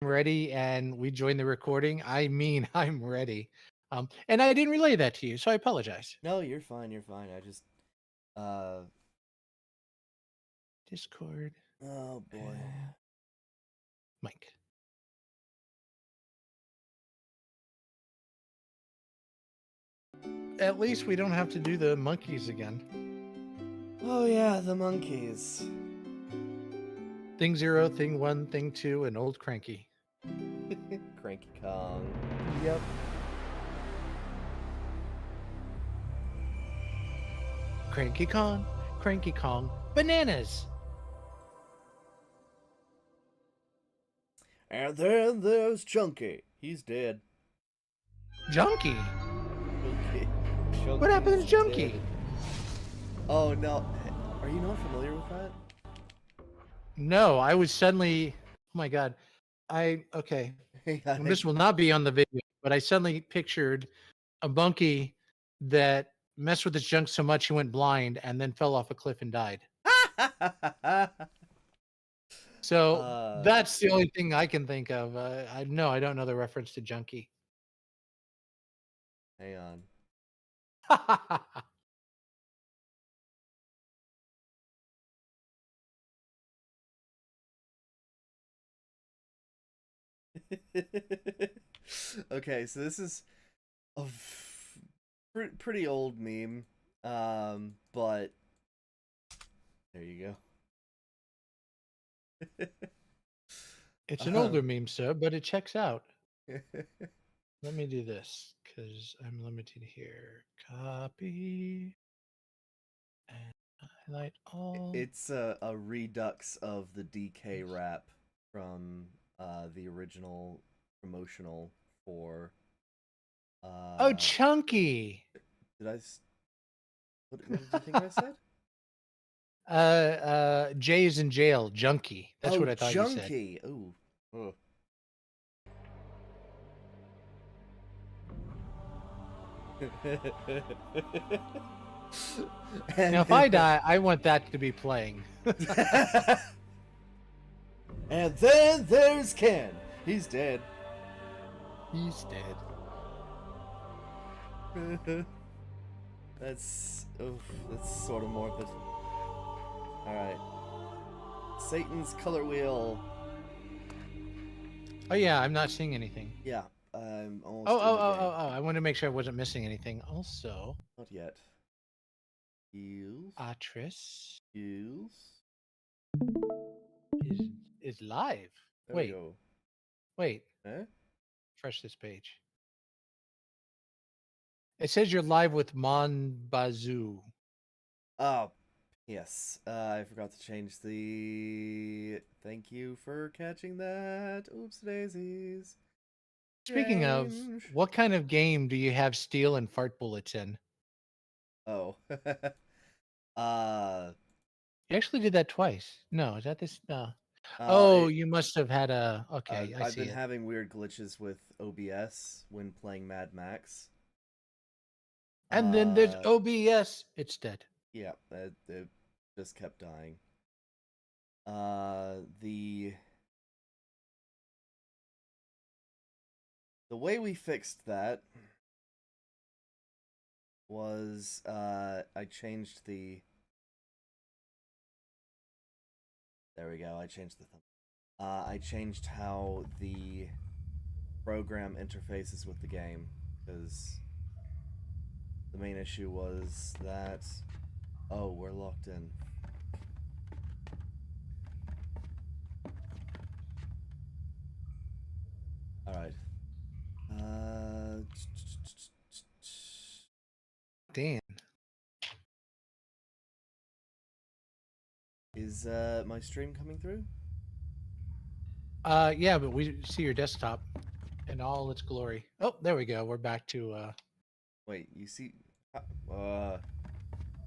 ready and we join the recording, I mean I'm ready. And I didn't relay that to you, so I apologize. No, you're fine. You're fine. I just, Discord, oh boy. Mike. At least we don't have to do the monkeys again. Oh yeah, the monkeys. Thing 0, thing 1, thing 2, and old Cranky. Cranky Kong. Yep. Cranky Kong, bananas. And then there's Chunky. He's dead. Junkie. Chunky. What happened to Chunky's Junkie? dead. Oh no, are you not familiar with that? No, I was suddenly. Oh my god. Okay. This will not be on the video, but I suddenly pictured a monkey that messed with his junk so much he went blind and then fell off a cliff and died. So that's the only thing I can think of. I don't know the reference to Junkie. Hang on. Okay, so this is a pretty old meme, but there you go. It's an older meme, sir, but it checks out. Let me do this because I'm limited here. Copy and highlight all. It's a redux of the DK rap from the original promotional for. Oh, Chunky. Did I? What did you think I said? Jay's in jail. Junkie. That's what I thought you said. Junkie. Ooh. Oh. Now, if I die, I want that to be playing. And then there's Ken. He's dead. He's dead. That's sort of morbid. Alright. Satan's color wheel. Oh yeah, I'm not seeing anything. Yeah, I'm almost. Oh! I wanted to make sure I wasn't missing anything. Also, not yet. Heals. Atris Heals. is live. There we go. Wait. Eh? Refresh this page. It says you're live with Mon Bazoo. Oh, yes. I forgot to change the. Thank you for catching that. Oops daisies. Speaking of, what kind of game do you have steel and fart bullets in? Oh. You actually did that twice. No, is that this? No. You must have had a. Okay, I've been having weird glitches with OBS when playing Mad Max. And then there's OBS. It's dead. Yeah, it just kept dying. The way we fixed that was I changed the. There we go. I changed the thumb. I changed how the program interfaces with the game because the main issue was that. Oh, we're locked in. All right. Dan. Is my stream coming through? Yeah, but we see your desktop in all its glory. Oh, there we go. We're back to Wait, you see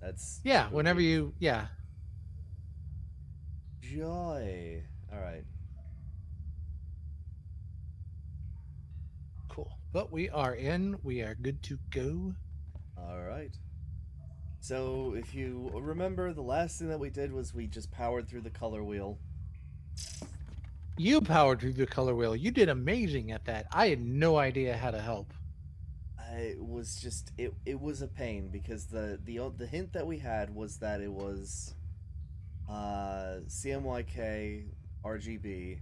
that's yeah, whenever you Joy. Alright. Cool. But we are in. We are good to go. Alright. So if you remember, the last thing that we did was we just powered through the color wheel. You powered through the color wheel. You did amazing at that. I had no idea how to help. It was just it was a pain because the hint that we had was that it was CMYK RGB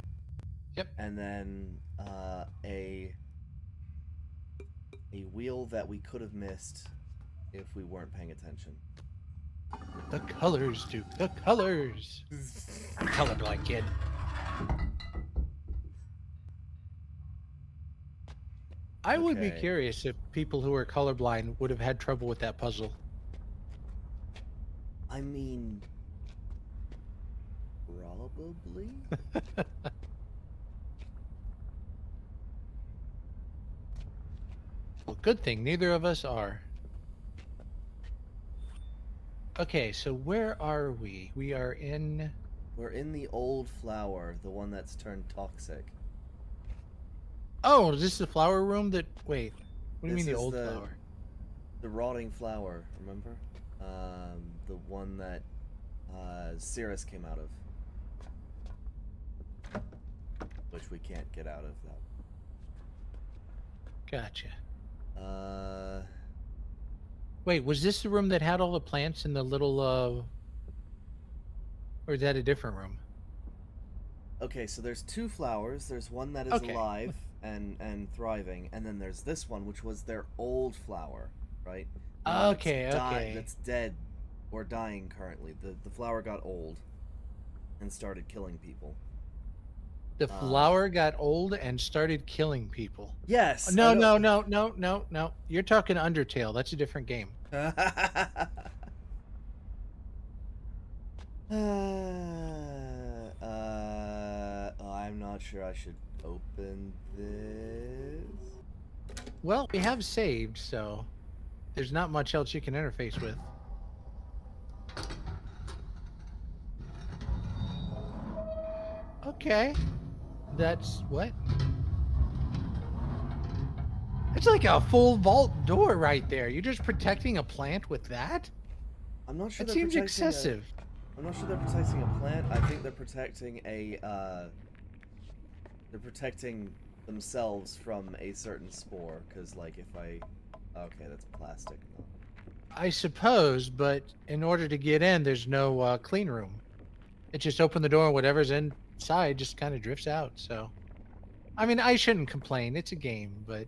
Yep. and then a wheel that we could have missed if we weren't paying attention. The colors, Duke. The colors. I'm colorblind, kid. I would be Okay. curious if people who are colorblind would have had trouble with that puzzle. I mean, probably. Well, good thing neither of us are. Okay, so where are we? We are in... We're in the old flower, the one that's turned toxic. Oh, is this the flower room that... Wait, what do you This mean the is old flower? The rotting flower, remember? The one that Cirrus came out of. Which we can't get out of, though. Gotcha. Uh... Wait, was this the room that had all the plants in the little, or is that a different room? Okay, so there's two flowers. There's one that is Okay. alive and thriving, and then there's this one, which was their old flower, right? The one Okay, okay. that's dead or dying currently. The flower got old and started killing people. The flower got old and started killing people. Yes. No, no, no, no, no, no. You're talking Undertale. That's a different game. I'm not sure I should open this. Well, we have saved, so there's not much else you can interface with. Okay. That's what? It's like a full vault door right there. You're just protecting a plant with that? I'm not sure. That seems excessive. I'm not sure they're protecting a plant. I think they're protecting a. They're protecting themselves from a certain spore. Because, like, if I. Okay, that's plastic. No. I suppose, but in order to get in, there's no clean room. It just open the door and whatever's inside just kind of drifts out. So, I mean, I shouldn't complain. It's a game, but.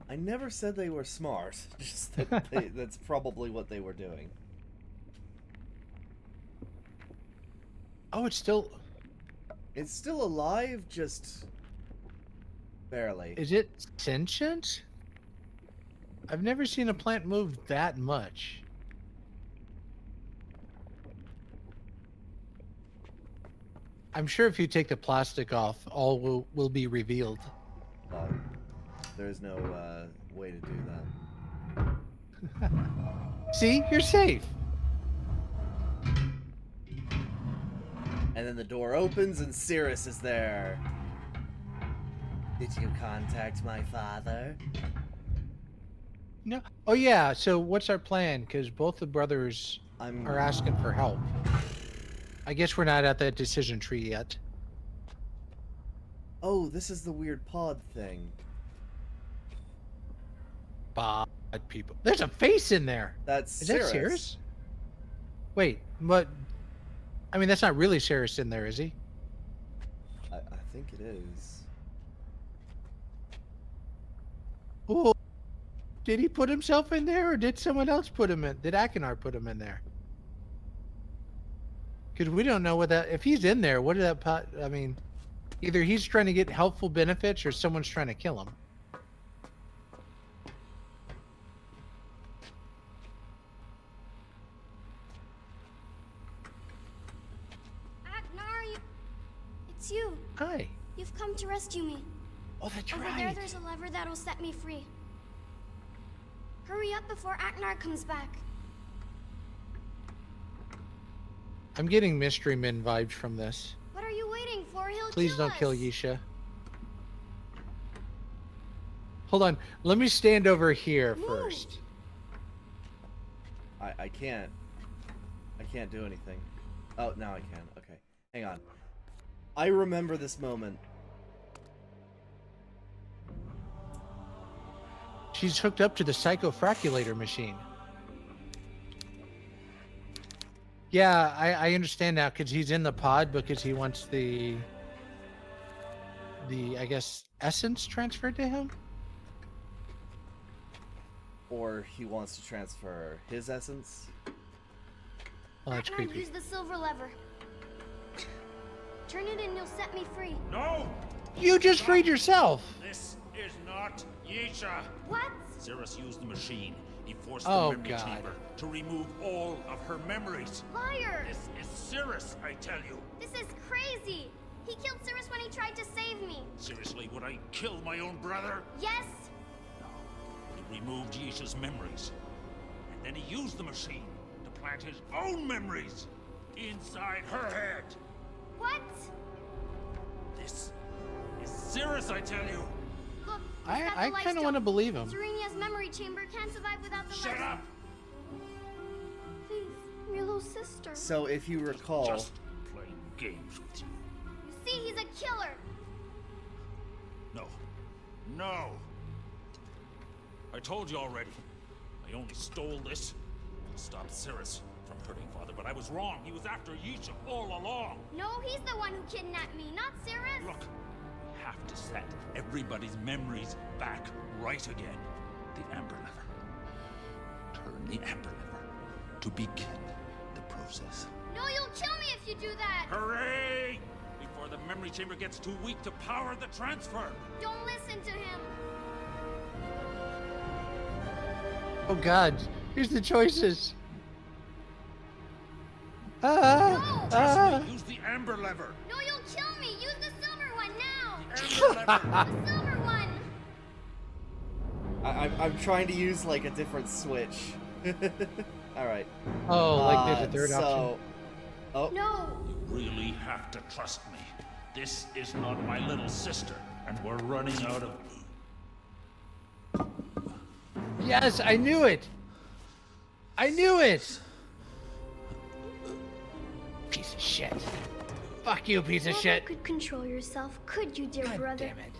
I never said they were smart. Just that that's probably what they were doing. Oh, it's still... It's still alive, just... barely. Is it sentient? I've never seen a plant move that much. I'm sure if you take the plastic off, all will be revealed. There's no way to do that. See? You're safe. And then the door opens and Cirrus is there. Did you contact my father? No. Oh, yeah. So what's our plan? Because both the brothers are asking for help. I guess we're not at that decision tree yet. Oh, this is the weird pod thing. Bad people. There's a face in there. That's Cirrus. Is that Cirrus? Wait, but... I mean, that's not really Cirrus in there, is he? I think it is. Oh, did he put himself in there, or did someone else put him in? Did Akinar put him in there? Because we don't know what that... If he's in there, what did that pot... I mean, either he's trying to get helpful benefits, or someone's trying to kill him. It's you. Hi. You've come to rescue me. Oh, that's Over right. there, there's a lever that'll set me free. Hurry up before Aknar comes back. I'm getting Mystery Men vibes from this. What are you waiting for? He'll Please don't kill us. Yisha. Hold on. Let me stand over here first. I can't. I can't do anything. Oh, now I can. Okay. Hang on. I remember this moment. She's hooked up to the psychofraculator machine. Yeah, I understand now because he's in the pod because he wants the I guess essence transferred to him. Or he wants to transfer his essence. Oh, that's Acknard, creepy. use the silver lever. Turn it and you'll set me free. No! You just freed yourself. This is not Yisha! What? Cirrus used the machine. He forced Oh, the memory God. chamber to remove all of her memories. Liar! This is Cirrus, I tell you. This is crazy! He killed Cirrus when he tried to save me. Seriously, would I kill my own brother? Yes? He removed Yisha's memories. And then he used the machine to plant his own memories inside her head. What? This is Cirrus, I tell you. Look, he's got I the life kind of want to stone. believe him. Serenia's memory chamber can't survive without the Shut life. up! Please, I'm your little sister. So if you recall, Just playing games with you. You see, he's a killer. No. No! I told you already. I only stole this to stop Cirrus from hurting Father, but I was wrong. He was after Yisha all along. No, he's the one who kidnapped me, not Cirrus. Look, we have to set everybody's memories back right again. The Amber Lever. Turn the Amber Lever to begin the process. No, you'll kill me if you do that. Hooray! Before the memory chamber gets too weak to power the transfer. Don't listen to him. Oh God, here's the choices. No! Trust me, use the Amber Lever. No, you'll kill me. Use the silver one now. Amber Lever. The silver one. I'm trying to use like a different switch. All right. Oh, like there's a third option. Oh, No. You really have to trust me. This is not my little sister, and we're running out of... Yes, I knew it. I knew it. Piece of shit. Fuck you, piece of Never shit. could control yourself, could you, dear God brother? damn it.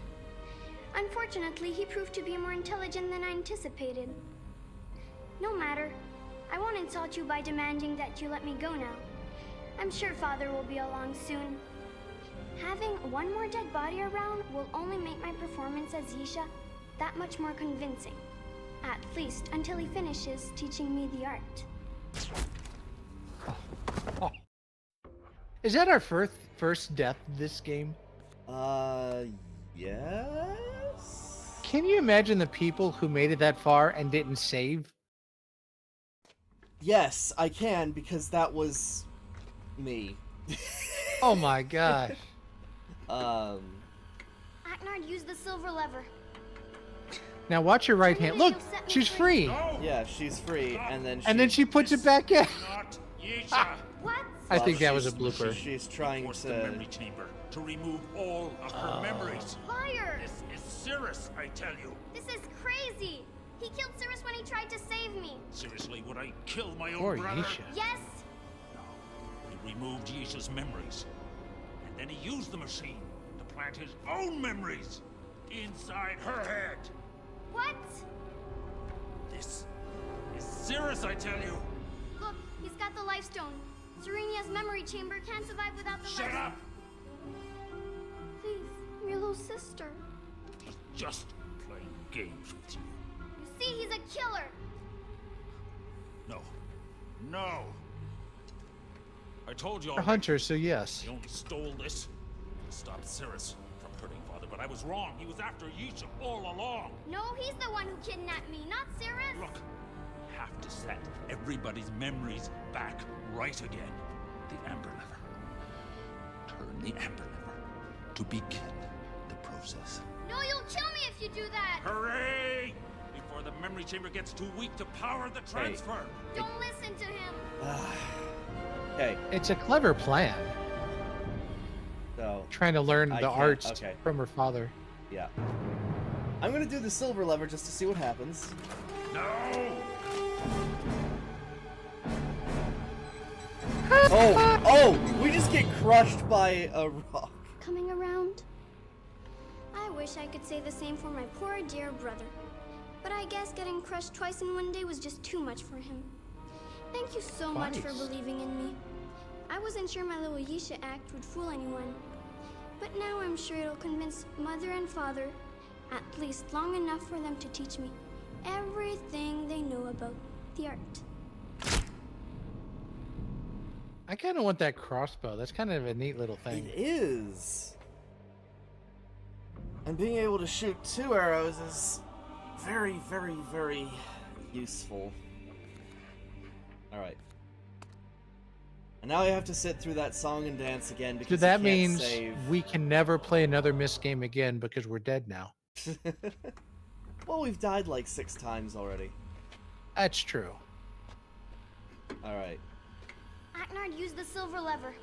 Unfortunately, he proved to be more intelligent than I anticipated. No matter. I won't insult you by demanding that you let me go now. I'm sure Father will be along soon. Having one more dead body around will only make my performance as Yisha that much more convincing. At least until he finishes teaching me the art. Is that our first death this game? yes. Can you imagine the people who made it that far and didn't save? Yes, I can because that was me. Oh my gosh. Acknard, use the silver lever. Now watch your right hand. Look, she's free. No! Yeah, she's free, and then And then she puts it back in. Not Yisha! What? I think that she's- was a blooper. She's trying Force the to. memory chamber to remove all of her memories. Liar! This is Cirrus, I tell you. This is crazy! He killed Cirrus when he tried to save me. Seriously, would I kill my own Poor brother? Yisha. Yes? He removed Yisha's memories. And then he used the machine to plant his own memories inside her head. What? This is Cirrus, I tell you. Look, he's got the life stone. Serenia's memory chamber can't survive without the Shut life. up! Please, I'm your little sister. He's just playing games with you. You see, he's a killer. No. No! I told you A already. hunter, so yes. I only stole this to stop Cirrus from hurting Father, but I was wrong. He was after Yisha all along. No, he's the one who kidnapped me, not Cirrus. Look, we have to set everybody's memories back right again. The Amber Lever. Turn the Amber Lever to begin the process. No, you'll kill me if you do that. Hooray! Before the memory chamber gets too weak to power the transfer. Don't listen to him. Okay, It's a clever plan. so Trying to learn I the can't- arts okay. from her father. yeah, I'm gonna do the silver lever just to see what happens. No! Oh, we just get crushed by a rock. coming around. I wish I could say the same for my poor dear brother. But I guess getting crushed twice in one day was just too much for him. Thank you so much for believing in me. I wasn't sure my little Yisha act would fool anyone. But now I'm sure it'll convince Mother and Father, at least long enough for them to teach me everything they know about the art. I kind of want that crossbow. That's kind of a neat little thing. It is. And being able to shoot 2 arrows is very, very, very useful. Alright. And now I have to sit through that song and dance again because So that you can't means save. we can never play another Myst game again because we're dead now. Well, we've died like 6 times already. That's true. Alright. Aknard, use the silver lever.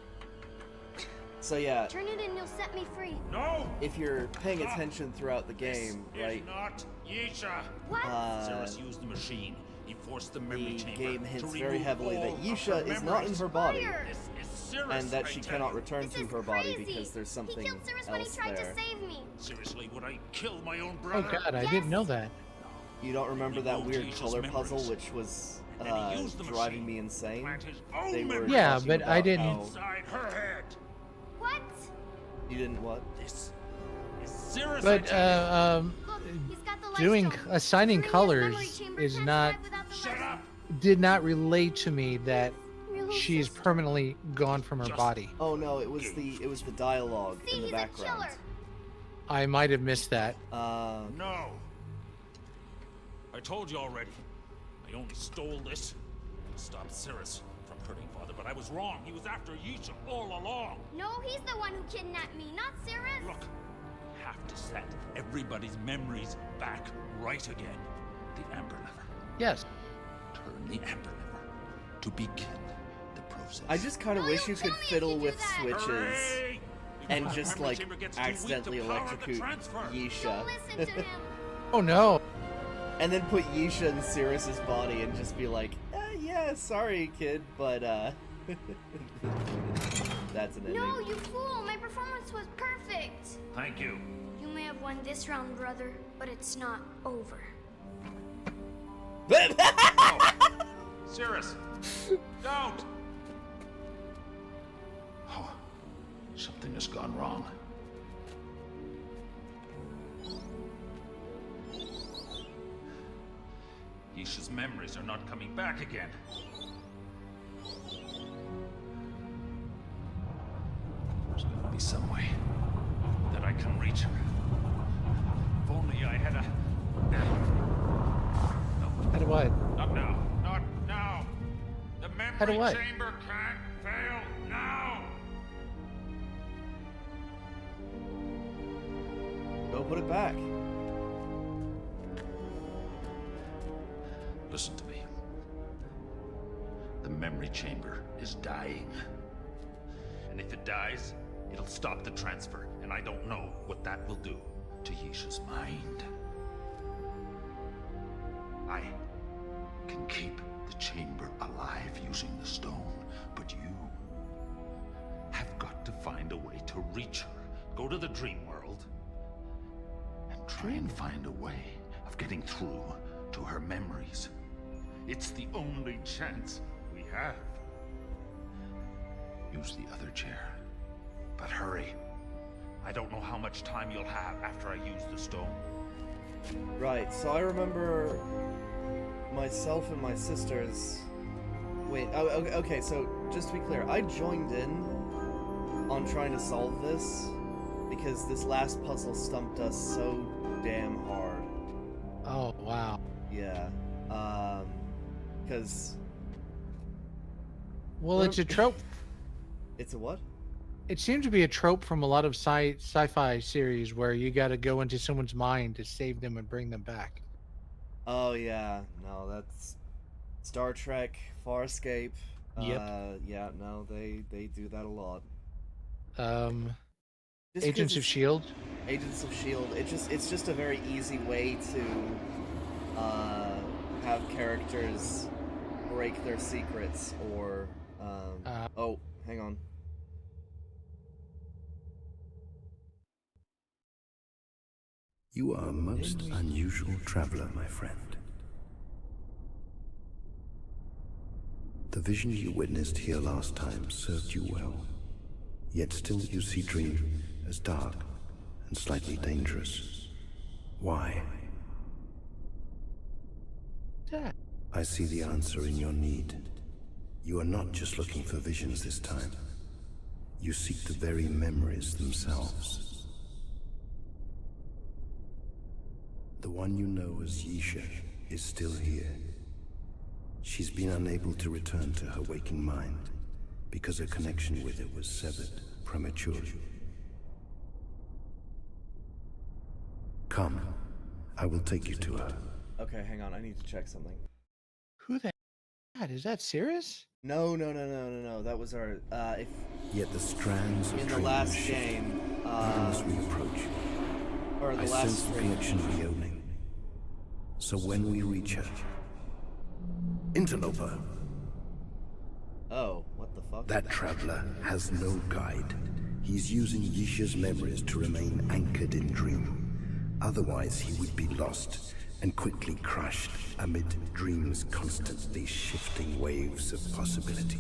So yeah, Turn it and you'll set me free. No! if you're paying attention throughout the game, This right, is not Yisha. What? Cirrus used the machine. He forced the memory the chamber game to hints remove very heavily that all of Yisha her is not in memories. her body, Fire! This is Cirrus, and that I she tell cannot you. return This to is her body crazy. because there's something He killed Cirrus when he else tried there. to save me. Seriously, would I kill my own Oh brother? god, I Yes. didn't know that. You don't remember He that moved weird Yisha's color memories. puzzle, which was And he used the driving machine me to insane? plant his own They were memories Yeah, talking but I about didn't- how- inside her head. What? You didn't what? This is Cirrus. But Look, he's got the light doing stone. assigning Turning his memory colors chamber is can't not survive without the Shut light. up! did not relate to me that Your little she's sister. permanently gone from her Just- body. Oh no, it was the dialogue See, in the he's a background. killer. I might have missed that. No. I told you already. I only stole this to stop Cirrus from hurting Father, but I was wrong. He was after Yisha all along. No, he's the one who kidnapped me, not Cirrus. Look, I have to set everybody's memories back right again. The amber lever. Yes. Turn the amber lever to begin the process. I just kind of No, wish you'll you could kill me if fiddle you do with that. switches Hooray! and Before the just memory like chamber gets too weak to accidentally power the electrocute transfer. Yisha, Don't listen to him. Oh no. and then put Yisha in Cirrus's body and just be like, yeah, sorry, kid, but that's an ending. No, you fool! My performance was perfect. Thank you. You may have won this round, brother, but it's not over. Cirrus! Don't! Oh, something has gone wrong. Yisha's memories are not coming back again. There's gotta be some way that I can reach her. If only I had a... No. How do I? Not now. Not now. The How do memory what? chamber can't fail now. Go put it back. Listen to me. The memory chamber is dying. And if it dies, it'll stop the transfer. And I don't know what that will do to Yisha's mind. I can keep the chamber alive using the stone, but you have got to find a way to reach her. Go to the dream world and try and find a way of getting through to her memories. It's the only chance we have. Use the other chair, but hurry. I don't know how much time you'll have after I use the stone. Right, so I remember myself and my sisters. Wait, okay, so just to be clear, I joined in on trying to solve this because this last puzzle stumped us so damn hard. Oh wow. Yeah, because Well, it's a trope. it's a what? It seems to be a trope from a lot of sci-fi series where you got to go into someone's mind to save them and bring them back. Oh yeah, no, that's Star Trek, Farscape. Yep. Yeah, no, they do that a lot. Just 'cause Agents of it's- Shield. Agents of Shield. It's just a very easy way to have characters break their secrets or oh, hang on. You are a most unusual traveler, my friend. The vision you witnessed here last time served you well, yet still you see Dream as dark and slightly dangerous. Why? Dad. I see the answer in your need. You are not just looking for visions this time. You seek the very memories themselves. The one you know as Yisha is still here. She's been unable to return to her waking mind because her connection with it was severed prematurely. Come, I will take you to her. Okay, hang on. I need to check something. Who the God, is that Cirrus? No. That was our. If Yet the strands of in the dreams last shift game, even as we approach. or the I last sense the stream. connection reopening. So when we reach her, interloper, Oh, what the fuck? that traveler has no guide. He's using Yisha's memories to remain anchored in Dream. Otherwise, he would be lost and quickly crushed amid Dream's constantly shifting waves of possibility.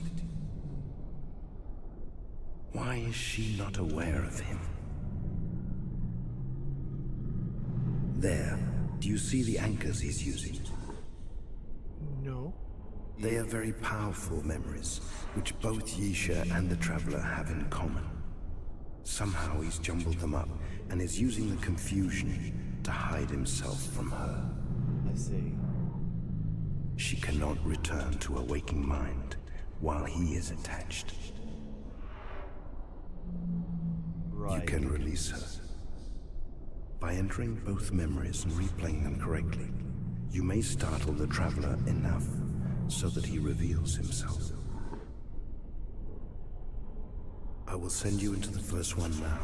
Why is she not aware of him? There, do you see the anchors he's using? No. They are very powerful memories, which both Yisha and the Traveler have in common. Somehow he's jumbled them up and is using the confusion to hide himself from her. I see. She cannot return to her waking mind while he is attached. Right. You can release her. By entering both memories and replaying them correctly, you may startle the Traveler enough so that he reveals himself. I will send you into the first one now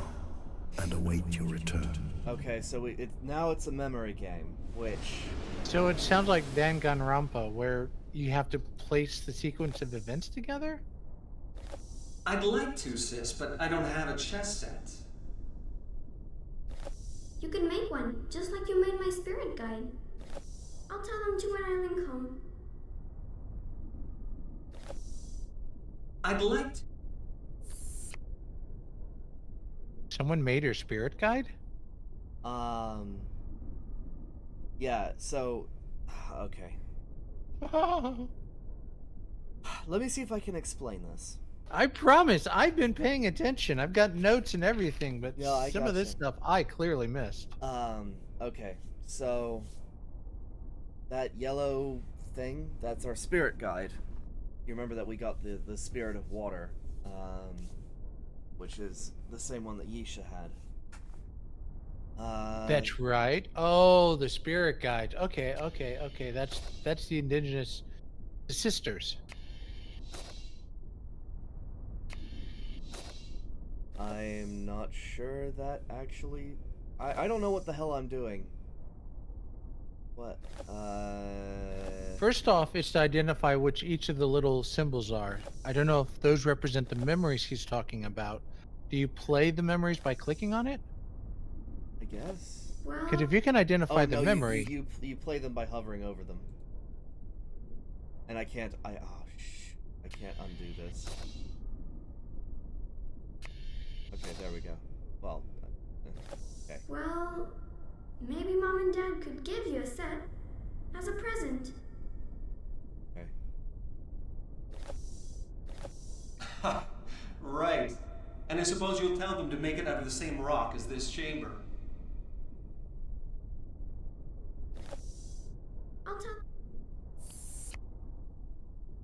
and await your return. Okay, so now it's a memory game, which So it sounds like Danganronpa, where you have to place the sequence of events together? I'd like to, sis, but I don't have a chess set. You can make one, just like you made my spirit guide. I'll tell them to when I link home. I'd like to. Someone made her spirit guide? yeah, so okay. Let me see if I can explain this. I promise, I've been paying attention. I've got notes and everything, but Yeah, I some of this gotcha. stuff I clearly missed. Okay. So that yellow thing, that's our spirit guide. You remember that we got the spirit of water, which is the same one that Yisha had. That's right. Oh, the spirit guide. Okay. That's the indigenous sisters. I'm not sure that actually. I don't know what the hell I'm doing. What? First off, it's to identify which each of the little symbols are. I don't know if those represent the memories he's talking about. Do you play the memories by clicking on it? I guess. Well, Because if you can identify the no, memory, you play them by hovering over them. And I can't. I can't undo this. Okay, there we go. Well, okay. well, maybe Mom and Dad could give you a set as a present. Okay. Ha! Right. And I suppose you'll tell them to make it out of the same rock as this chamber. I'll tell.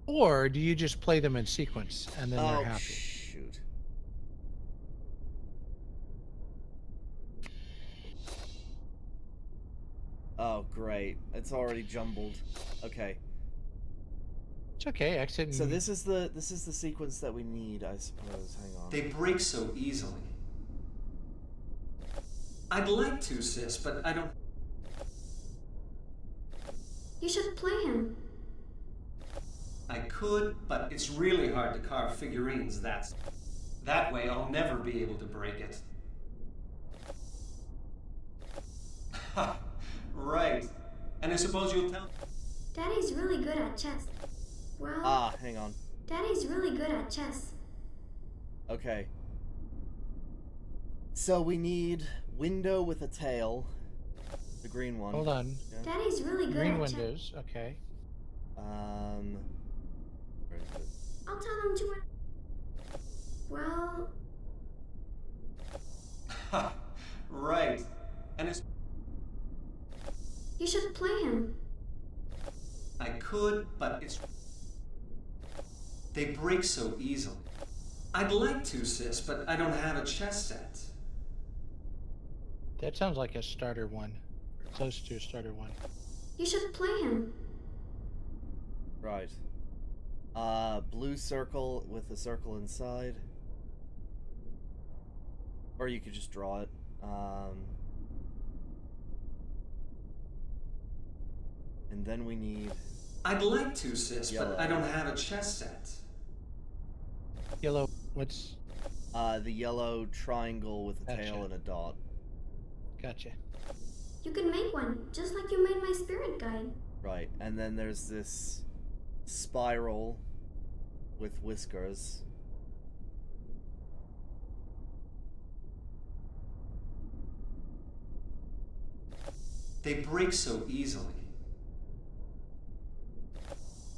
or do you just play them in sequence and then they're happy? Shoot. Oh, great. It's already jumbled. Okay. It's okay. Exit. So and- this is the sequence that we need, I suppose. Hang on. They break so easily. I'd like to, sis, but I don't. You should play him. I could, but it's really hard to carve figurines. That way I'll never be able to break it. Ha! Right. And I suppose you'll tell. Daddy's really good at chess. Well, Hang on. Daddy's really good at chess. Okay. So we need window with a tail. The green one. Hold on. Yeah. Daddy's really good Green at chess. windows. Okay. Where is it? I'll tell him to. Well, Ha! Right. And it's. you should play him. I could, but it's. They break so easily. I'd like to, sis, but I don't have a chess set. That sounds like a starter one. Or close to a starter one. You should play him. Right. Blue circle with a circle inside. Or you could just draw it. And then we need... I'd like to, sis, Yellow. but I don't have a chess set. Yellow. What's... the yellow triangle with a Gotcha. tail and a dot. Gotcha. You can make one, just like you made my spirit guide. Right. And then there's this spiral with whiskers. They break so easily.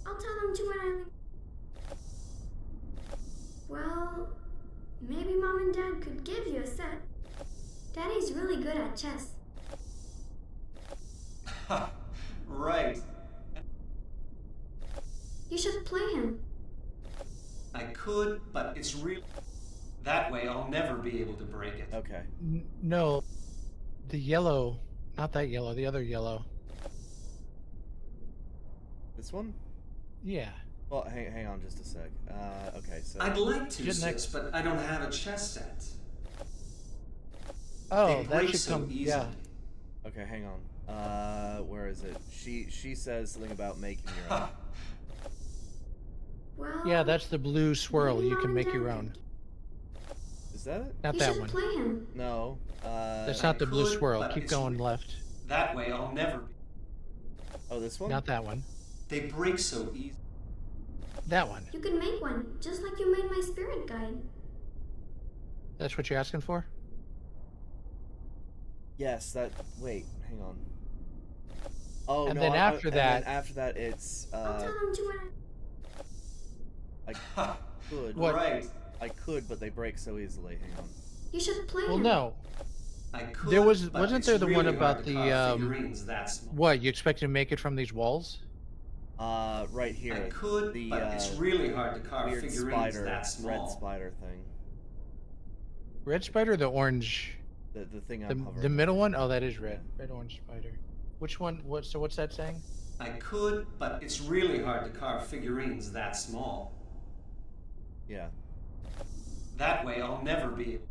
I'll tell them to when I. Well, maybe Mom and Dad could give you a set. Daddy's really good at chess. Ha! Right. You should play him. I could, but it's real. That way I'll never be able to break it. Okay. No. The yellow. Not that yellow. The other yellow. This one? Yeah. Well, hang on just a sec. Okay, so... I'd like to, Get sis, next. but I don't have a chess set. Oh, They that break should so come. easily. Yeah. Okay, hang on. Where is it? She says something about making your own. Ha! Well, Yeah, that's the blue swirl. maybe You Mom can and make Dad your could- own. Is that it? Not You that should one. play him. No. That's I not the blue could, swirl. but Keep it's going real. left. That way I'll never be. Oh, this one? Not that one. They break so easy. That one. You can make one, just like you made my spirit guide. That's what you're asking for? Yes, that... Wait, hang on. Oh, And no, then I- after and that- then after that, it's... I'll tell them to when I. I Ha! could. What? Right. I could, but they break so easily. Hang on. You should play Well, him. no. I could, There was- but wasn't it's there the one really about hard to the, carve figurines that small. What? You expect to make it from these walls? Right here. I could, the, but it's really hard to carve weird figurines spider, that small. red spider thing. Red spider or the orange? The thing I'm hovering The over. middle one? Oh, that is red. Red orange spider. Which one? What? So what's that saying? I could, but it's really hard to carve figurines that small. Yeah. That way I'll never be able.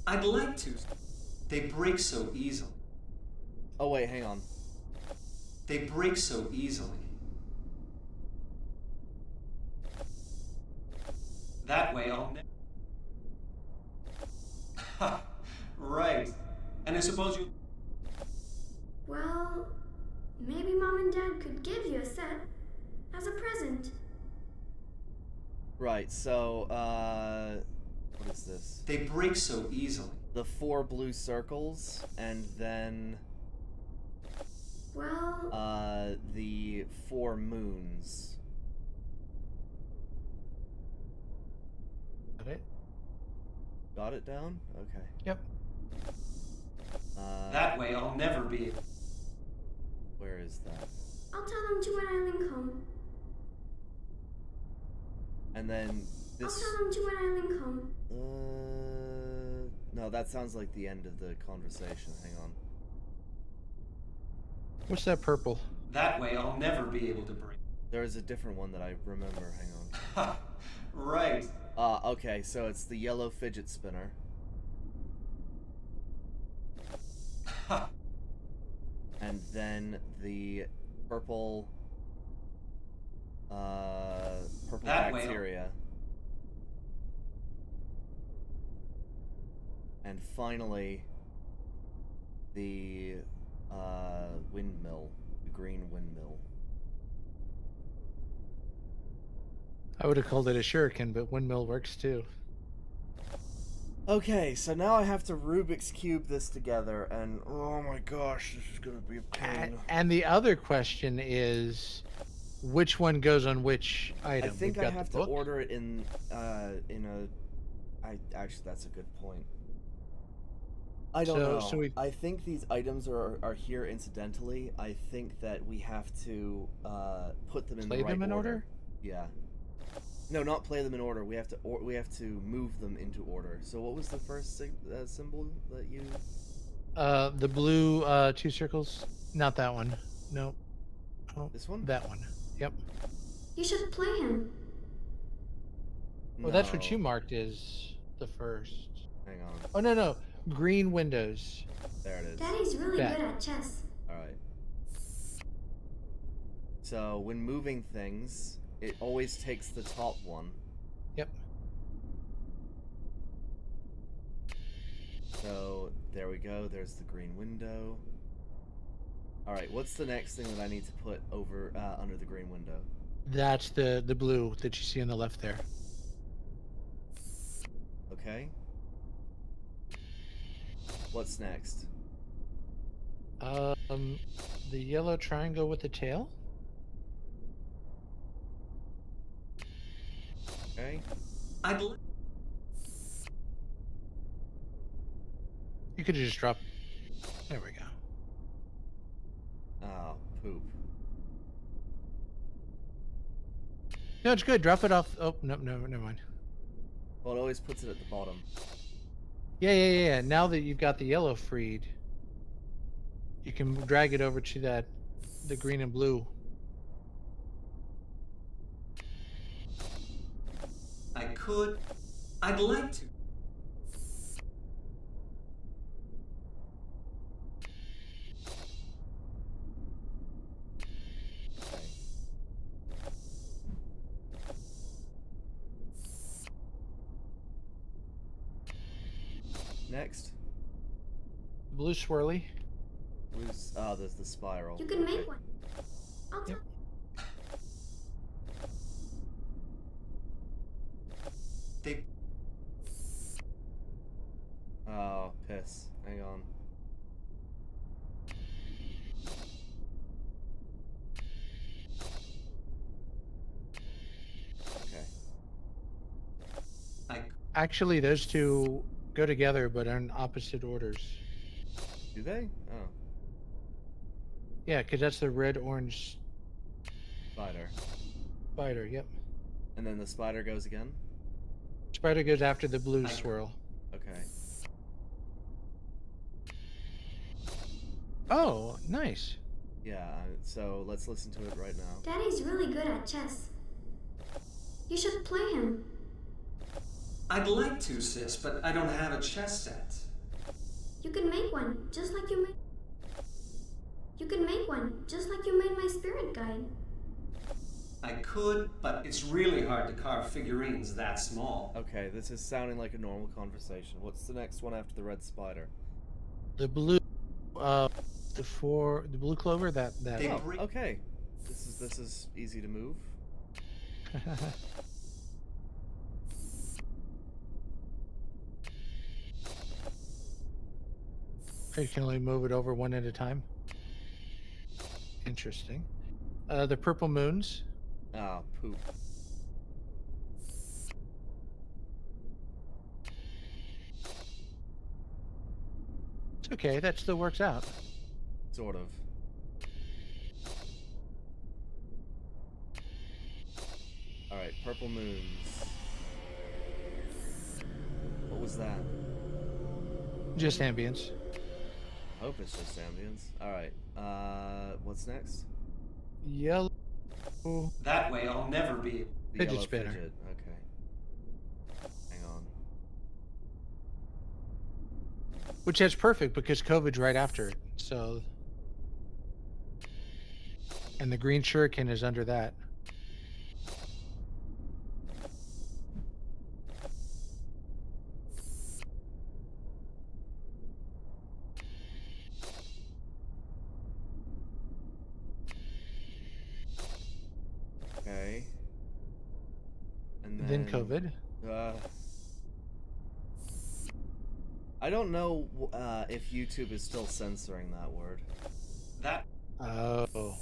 I'd like to. They break so easily. Oh, wait, hang on. They break so easily. That way I'll never. Ha! Right. And I suppose you. Well, maybe Mom and Dad could give you a set as a present. Right, so, what is this? They break so easily. The 4 blue circles, and then, Well, the 4 moons. Got it? Got it down? Okay. Yep. That way I'll never be able. Where is that? I'll tell them to when I link home. And then I'll this... tell them to when I link home. No, that sounds like the end of the conversation. Hang on. What's that purple? That way I'll never be able to break. There is a different one that I remember. Hang on. Ha! Right. Okay, so it's the yellow fidget spinner. Ha! And then the purple... purple That way. bacteria. And finally, the Windmill. The green windmill. I would have called it a shuriken, but windmill works too. Okay, so now I have to Rubik's Cube this together, and oh my gosh, this is gonna be a pain. And the other question is, which one goes on which item? I think We've I got have the to book. order it in a. Actually, that's a good point. I don't know. So we I think these items are here incidentally. I think that we have to put them in play the right them in order. Yeah. No, not play them in order. We have to move them into order. So what was the first symbol that you? The blue 2 circles. Not that one. No. Oh, This one? that one. Yep. You should play him. Well, that's what you No. marked as the first. Hang on. Oh no. Green windows. There it is. Daddy's really That. good at chess. All right. So when moving things, it always takes the top one. Yep. So there we go. There's the green window. All right. What's the next thing that I need to put over under the green window? That's the blue that you see on the left there. Okay. What's next? The yellow triangle with the tail. Okay. You could just drop. There we go. Oh, poop. No, it's good. Drop it off. Oh no, never mind. Well, it always puts it at the bottom. Yeah. Now that you've got the yellow freed, you can drag it over to the green and blue. I'd like to. Okay. Next. Blue swirly. Blue's, there's the spiral. You can make one. I'll tell. Yep. They. Oh, piss. Hang on. Okay. Actually, those two go together, but are in opposite orders. Do they? Oh. Yeah, because that's the red-orange Spider. spider. Yep. And then the spider goes again? Spider goes after the blue swirl. Okay. Oh, nice. Yeah, so let's listen to it right now. Daddy's really good at chess. You should play him. I'd like to, sis, but I don't have a chess set. You can make one, just like you made. You can make one, just like you made my spirit guide. I could, but it's really hard to carve figurines that small. Okay, this is sounding like a normal conversation. What's the next one after the red spider? The blue, the blue clover. That. They- Oh, okay. This is easy to move. You can only move it over one at a time. Interesting. The purple moons. Ah, poop. It's okay. That still works out. Sort of. Alright, purple moons. What was that? Just ambience. I hope it's just ambience. Alright, what's next? Yellow. That way I'll never be. The Fidget yellow spinner. Fidget. Okay. Hang on. Which that's perfect because COVID's right after it. So. And the green shuriken is under that. Then COVID. I don't know if YouTube is still censoring that word. That Oh.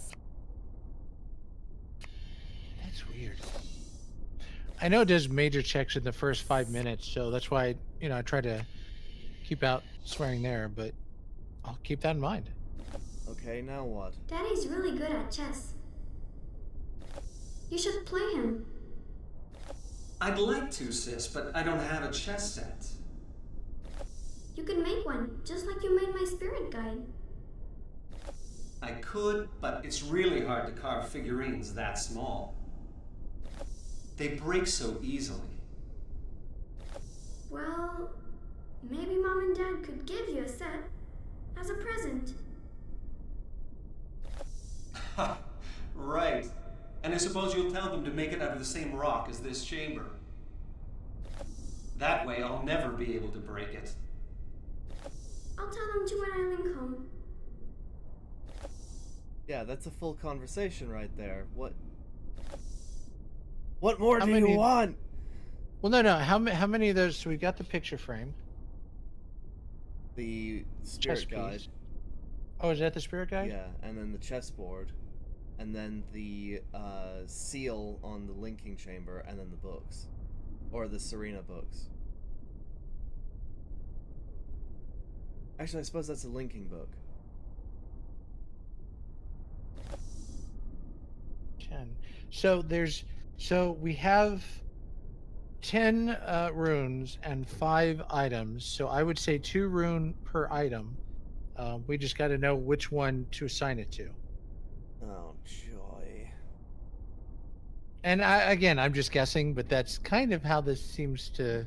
That's weird. I know it does major checks in the first 5 minutes, so that's why, I try to keep out swearing there, but I'll keep that in mind. Okay, now what? Daddy's really good at chess. You should play him. I'd like to, sis, but I don't have a chess set. You can make one, just like you made my spirit guide. I could, but it's really hard to carve figurines that small. They break so easily. Well, maybe Mom and Dad could give you a set as a present. Ha! Right. And I suppose you'll tell them to make it out of the same rock as this chamber. That way I'll never be able to break it. I'll tell them to when I link home. Yeah, that's a full conversation right there. What more How do many- you want? Well, no. How many of those? So we got the picture frame. The Chess spirit guide. piece. Oh, is that the spirit guide? Yeah, and then the chessboard, and then the seal on the linking chamber, and then the books, or the Serena books. Actually, I suppose that's a linking book. 10. So we have 10 runes and 5 items. So I would say 2 rune per item. We just got to know which one to assign it to. Oh joy! And I'm just guessing, but that's kind of how this seems to.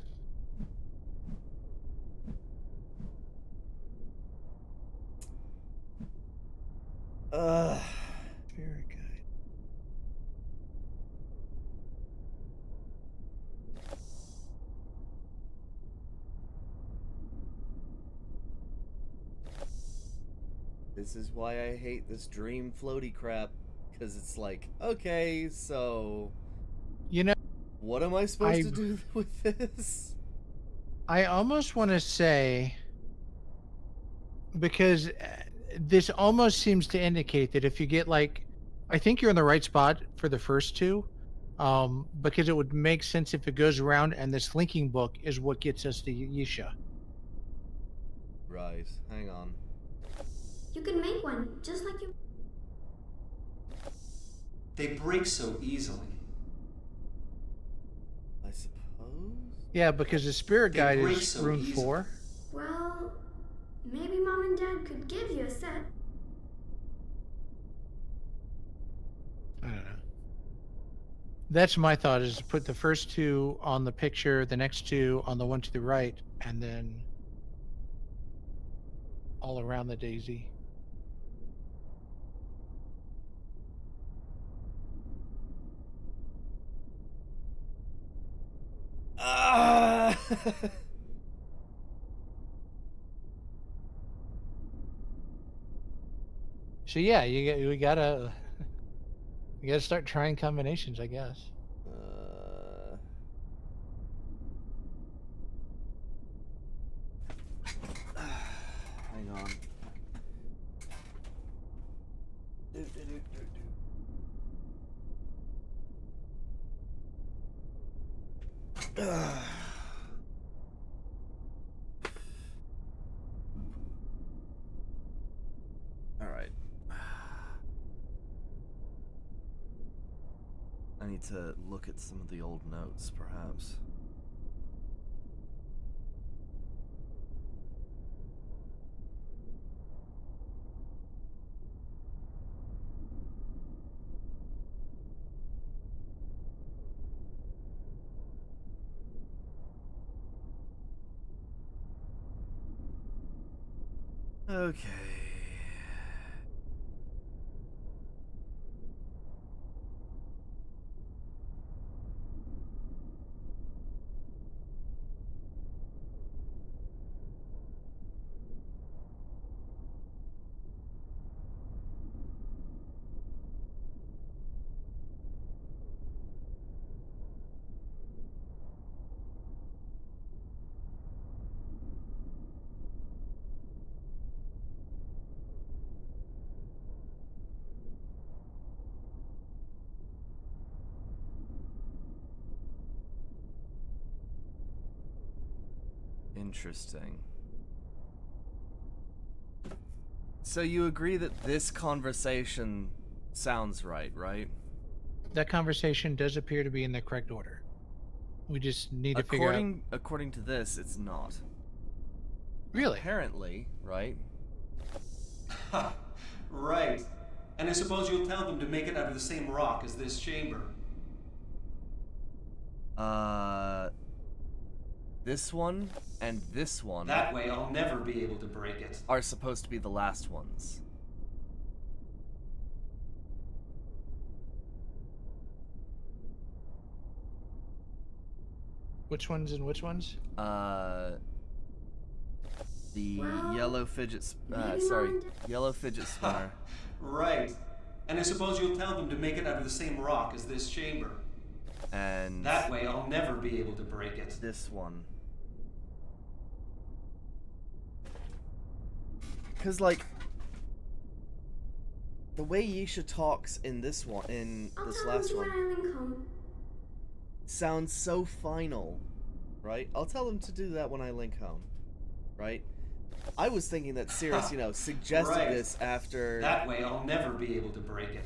Spirit guide. This is why I hate this dream floaty crap, because it's like, okay, so what am I supposed to do with this? I almost want to say, because this almost seems to indicate that if you get I think you're in the right spot for the first 2, because it would make sense if it goes around and this linking book is what gets us to Yisha. Right, hang on. You can make one, just like you. They break so easily. I suppose? Yeah, because the spirit They guide break is so rune easily. 4. Well, maybe Mom and Dad could give you a set. I don't know. That's my thought, is to put the first 2 on the picture, the next 2 on the one to the right, and then all around the daisy. Ah! So yeah, we gotta start trying combinations, I guess. Hang on. All right. I need to look at some of the old notes, perhaps. Okay. Interesting. So you agree that this conversation sounds right, right? That conversation does appear to be in the correct order. We just need to figure out. According to this, it's not. Really? Apparently, right? Ha! Right. And I suppose you'll tell them to make it out of the same rock as this chamber. This one and this one That way I'll never be able to break it. are supposed to be the last ones. Which ones and which ones? The Well, yellow fidget yellow fidget spinner. Right. And I suppose you'll tell them to make it out of the same rock as this chamber. And That way I'll never be able to break it. this one. Cause like the way Yisha talks in this one, in I'll this tell them last to one, when I link home. sounds so final, right? I'll tell them to do that when I link home, right? I was thinking that Cirrus, suggested Right. this after. That way I'll never be able to break it.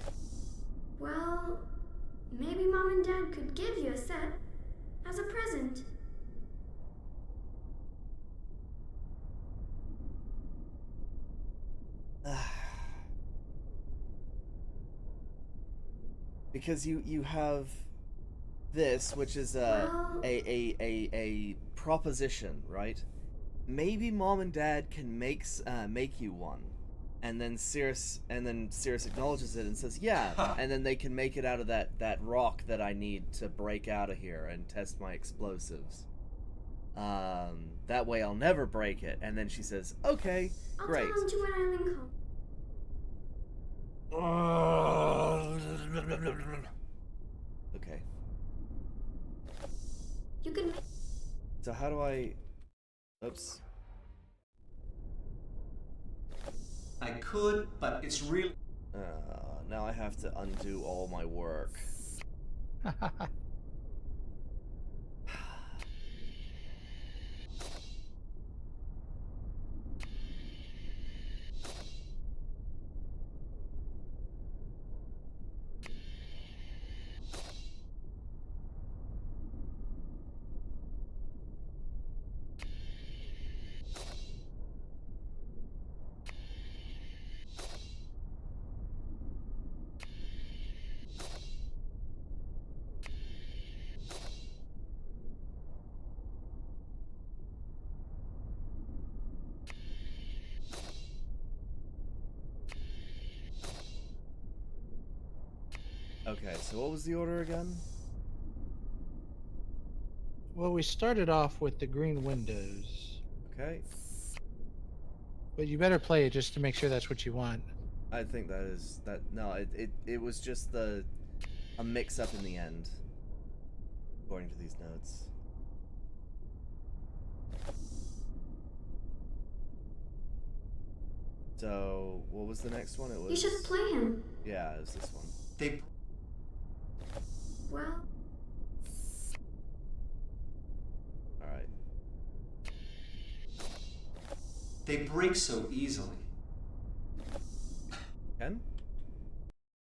Well, maybe Mom and Dad could give you a set as a present. Because you have this, which is Well- a proposition, right? Maybe Mom and Dad can make you one, and then Cirrus acknowledges it and says yeah, and then they can make it out of that rock that I need to break out of here and test my explosives. That way I'll never break it. And then she says, okay, I'll great. tell them to when I link home. Okay. You can make So how do I... Oops. I could, but it's really... Now I have to undo all my work. Okay, so what was the order again? Well, we started off with the green windows, Okay. but you better play it just to make sure that's what you want. I think that is that. No, it was just a mix-up in the end, according to these notes. So what was the next one? It was. You should play him. Yeah, it was this one. They... Well, All right. They break so easily. Ken,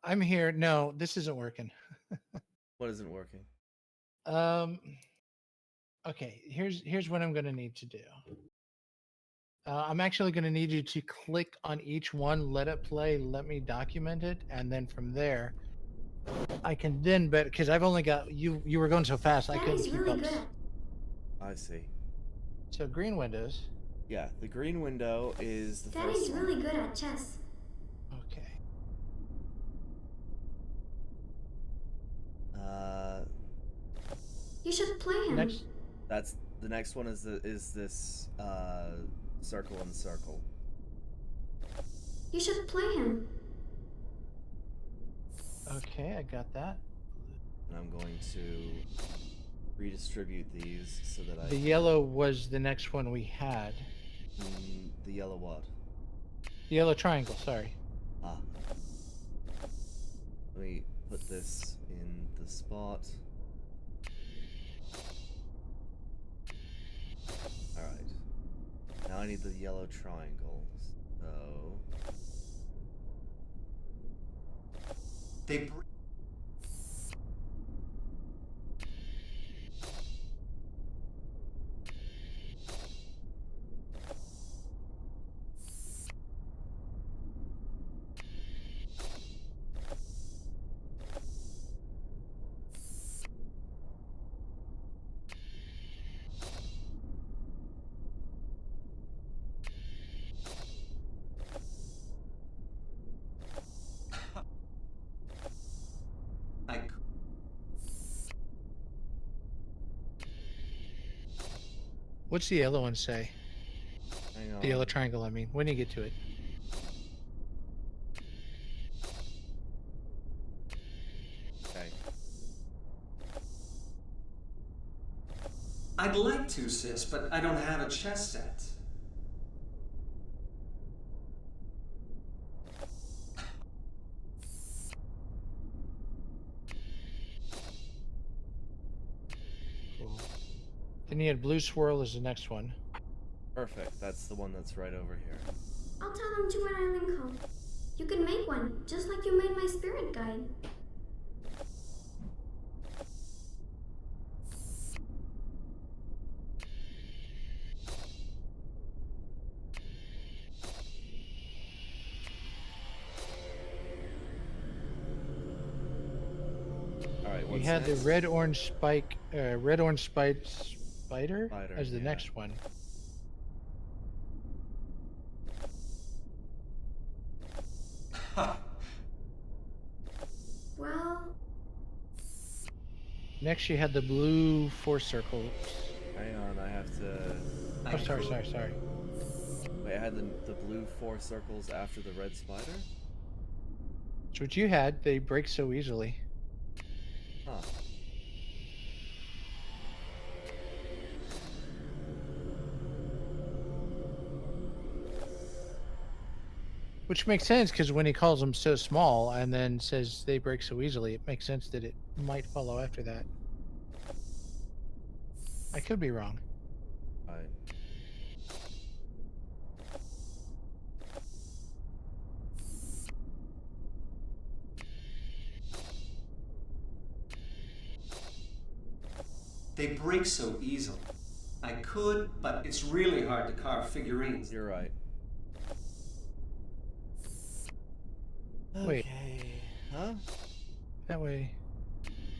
I'm here. No, this isn't working. what isn't working? Okay, here's what I'm going to need to do. I'm actually going to need you to click on each one, let it play, let me document it, and then from there, I can then bet because I've only got you. You were going so fast, I couldn't Daddy's keep really up. good at. I see. So green windows. Yeah, the green window is the Daddy's first one. really good at chess. Okay. You should play him. Next. That's the next one is this circle and circle. You should play him. Okay, I got that. And I'm going to redistribute these so that I The yellow was the next one we had. the yellow what? The yellow triangle. Sorry. Ah. Let me put this in the spot. Alright. I need the yellow triangles. So They br- I could. What's the yellow one say? hang on. The yellow triangle, I mean. When do you get to it? Okay. I'd like to, sis, but I don't have a chess set. Cool. Then you had blue swirl as the next one. Perfect. That's the one that's right over here. I'll tell them to when I link home. You can make one, just like you made my spirit guide. Alright, You what's had next? the red orange spider as the yeah. next one. Well, Next you had the blue 4 circles. Hang on, I have to. I Oh, sorry. Wait, I had the blue 4 circles after the red spider? That's what you had. They break so easily. Huh. Which makes sense because when he calls them so small and then says they break so easily, it makes sense that it might follow after that. I could be wrong. Right. They break so easily. I could, but it's really hard to carve figurines. You're right. Wait. Okay. Huh? That way.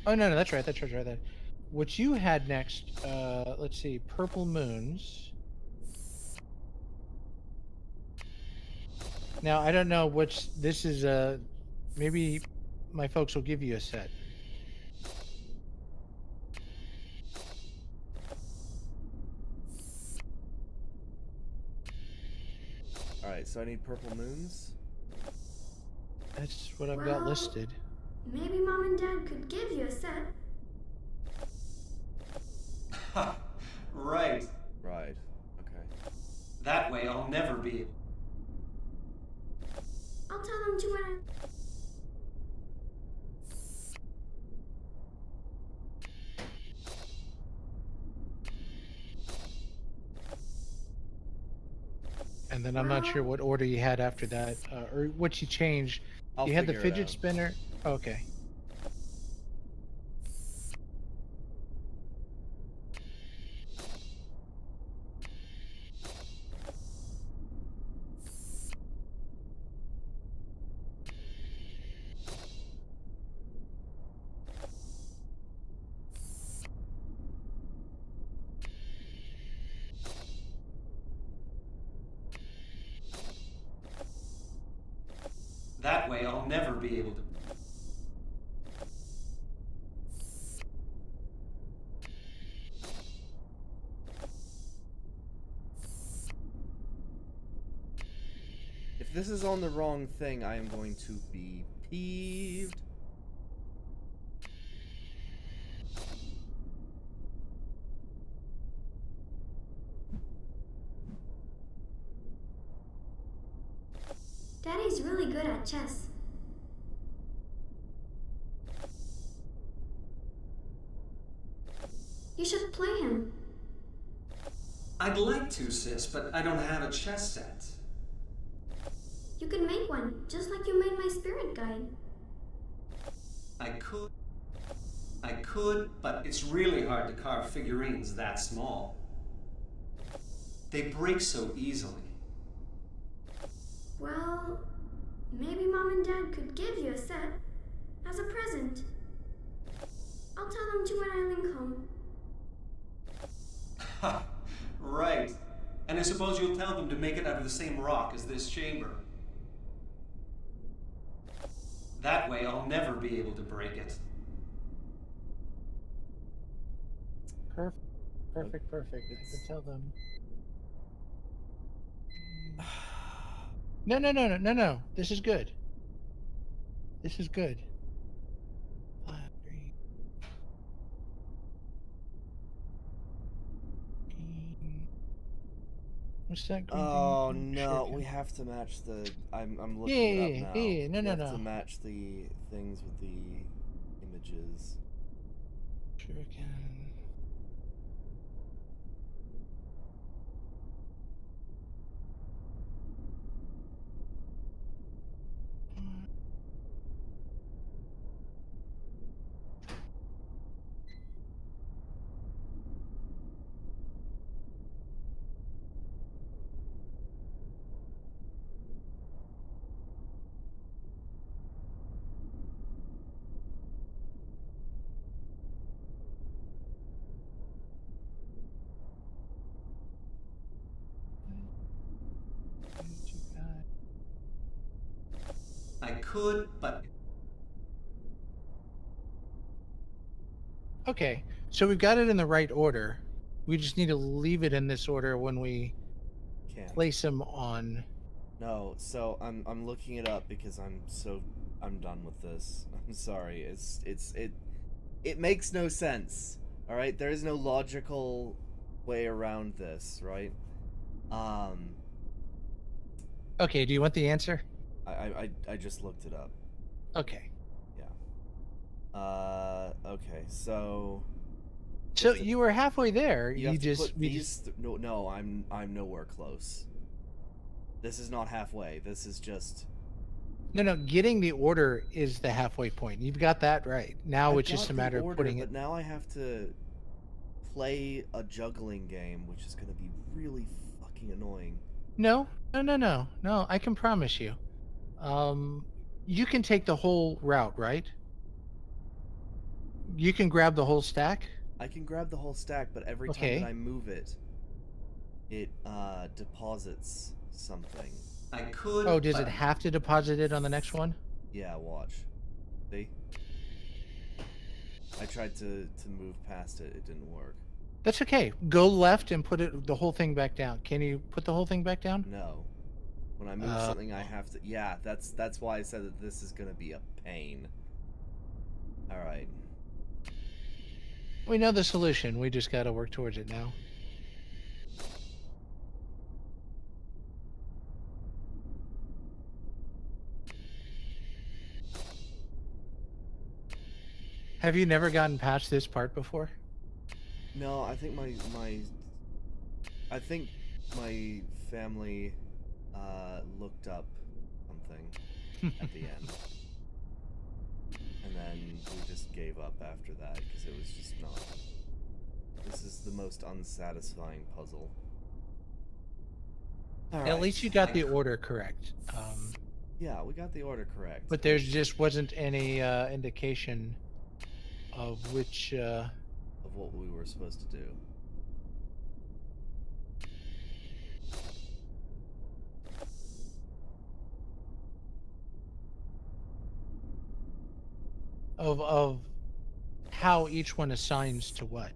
Oh no, that's right. That's right. What you had next, let's see, purple moons. Now I don't know which this is. Maybe my folks will give you a set. Alright, so I need purple moons. That's what I've got Well- listed. maybe Mom and Dad could give you a set. Right. Right. Okay. That way I'll never be. I'll tell them to when I... And then I'm not sure what order you had after that, or what you changed. I'll You had the figure it fidget out. spinner. Okay. That way I'll never be able to. If this is on the wrong thing, I am going to be peeved. Daddy's really good at chess. You should play him. I'd like to, sis, but I don't have a chess set. You can make one, just like you made my spirit guide. I could, but it's really hard to carve figurines that small. They break so easily. Well, maybe Mom and Dad could give you a set as a present. I'll tell them to when I link home. Ha! Right. And I suppose you'll tell them to make it out of the same rock as this chamber. That way I'll never be able to break it. Perfect. I can tell them. No. This is good. This is good. 5, 3. What's that? Green Oh thing? no, Sure we can. have to match the. I'm looking it up now. Yeah. We have No. to match the things with the images. Sure can. I could, but Okay, so we've got it in the right order. We just need to leave it in this order when we Can't. place them on. No, so I'm looking it up because I'm done with this. I'm sorry. It makes no sense. All right, there is no logical way around this, right? Okay, do you want the answer? I just looked it up. Okay. Yeah. Okay, so So you were halfway there. you have to just put these. No, I'm nowhere close. This is not halfway. This is just. No. Getting the order is the halfway point. You've got that right. Now I've it's just got a the matter order, of putting but it. now I have to play a juggling game, which is going to be really fucking annoying. No. I can promise you. You can take the whole route, right? You can grab the whole stack. I can grab the whole stack, but every time Okay. that I move it, it deposits something. I could. Oh, does but it have to deposit it on the next one? Yeah, watch. See? I tried to move past it. It didn't work. That's okay. Go left and put the whole thing back down. Can you put the whole thing back down? No. When I move something, I have to. Yeah, that's why I said that this is gonna be a pain. All right. We know the solution. We just got to work towards it now. Have you never gotten past this part before? No, I think I think my family looked up something at the end. And then we just gave up after that because it was just not. This is the most unsatisfying puzzle. At least you got the order correct. Yeah, we got the order correct. But there just wasn't any indication of which. Of what we were supposed to do. Of how each one assigns to what.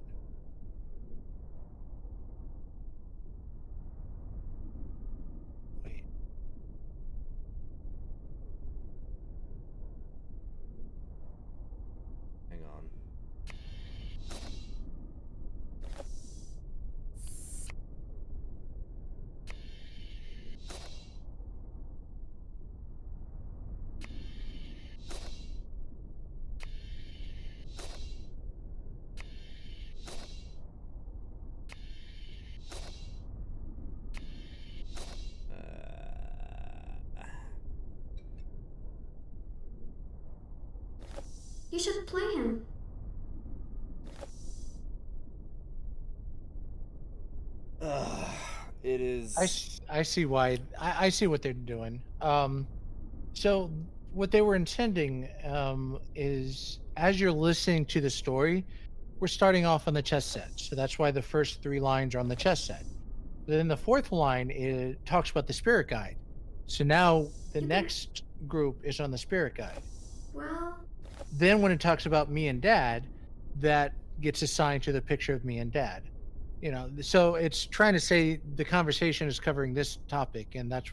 Wait. Hang on. You should play him. It is. I see why. I see what they're doing. So what they were intending is as you're listening to the story, we're starting off on the chess set. So that's why the first three lines are on the chess set. Then the fourth line talks about the spirit guide. So now the next group is on the spirit guide. Well, Then when it talks about me and dad, that gets assigned to the picture of me and dad. You know, so it's trying to say the conversation is covering this topic, and that's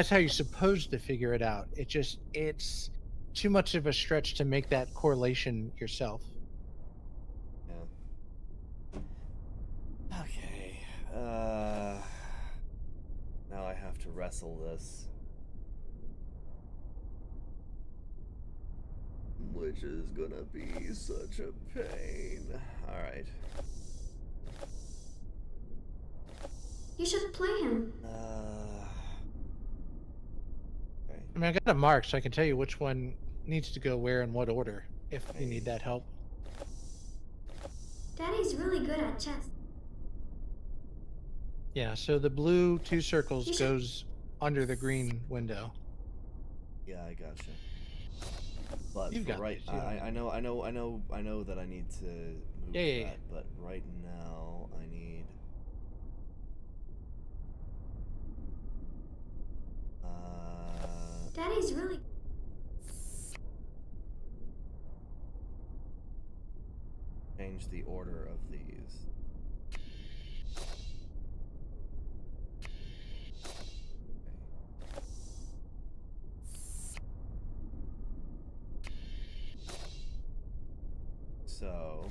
how you're supposed to figure it out. It's too much of a stretch to make that correlation yourself. Yeah. Okay. Now I have to wrestle this. Which is gonna be such a pain. Alright. you should play him. Okay. I mean, I got a mark, so I can tell you which one needs to go where in what order if you need that help. Daddy's really good at chess. Yeah, so the blue two circles You should- goes under the green window. Yeah, I gotcha. But You've for got right, this, you don't- I know that I need to move Yeah. that. But right now, I need. Daddy's really. Change the order of these. So.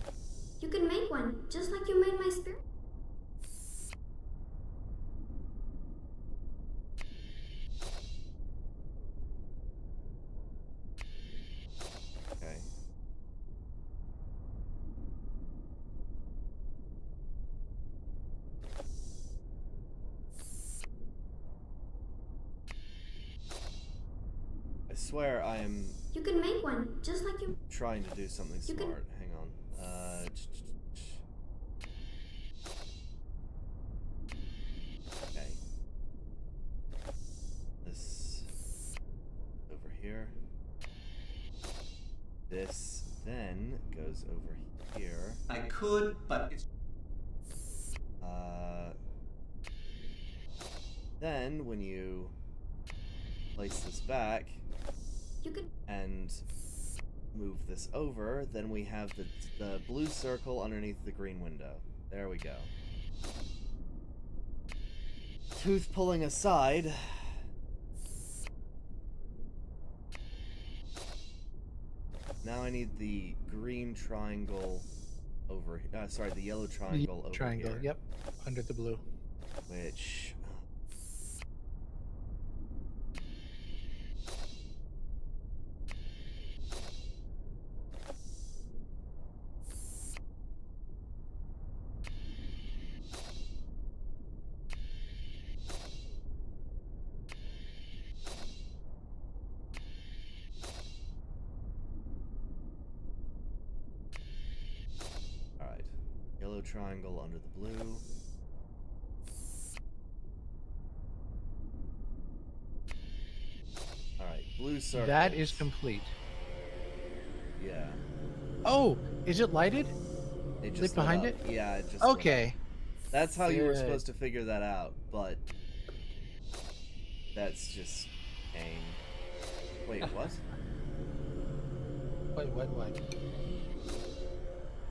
You can make one, just like you made my spirit. Okay. I swear I am You can make one, just like you. trying to do something You can- smart. Hang on. Okay. This over here. This then goes over here. I could, but it's. Then when you place this back You can. and move this over, then we have the blue circle underneath the green window. There we go. Tooth pulling aside. Now I need the green triangle over. Sorry, the yellow triangle over Triangle, here. yep, under the blue. Which. Alright. Yellow triangle under the blue. Alright, blue circle. That is complete. Yeah. Oh, is it lighted? It Lit just behind lit up. it? Yeah, it just lit up. Okay. That's how you were Good. supposed to figure that out, but that's just aim. Wait, what? What?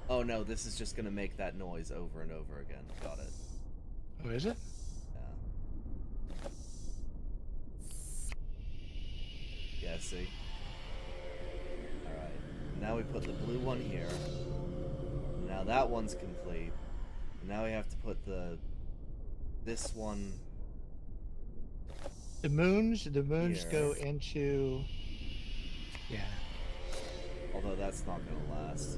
Oh no, this is just gonna make that noise over and over again. Got it. Oh, is it? Yeah. Yeah, see? Alright. Now we put the blue one here. Now that one's complete. Now we have to put this one. The moons Here. go into. Yeah. Although that's not gonna last.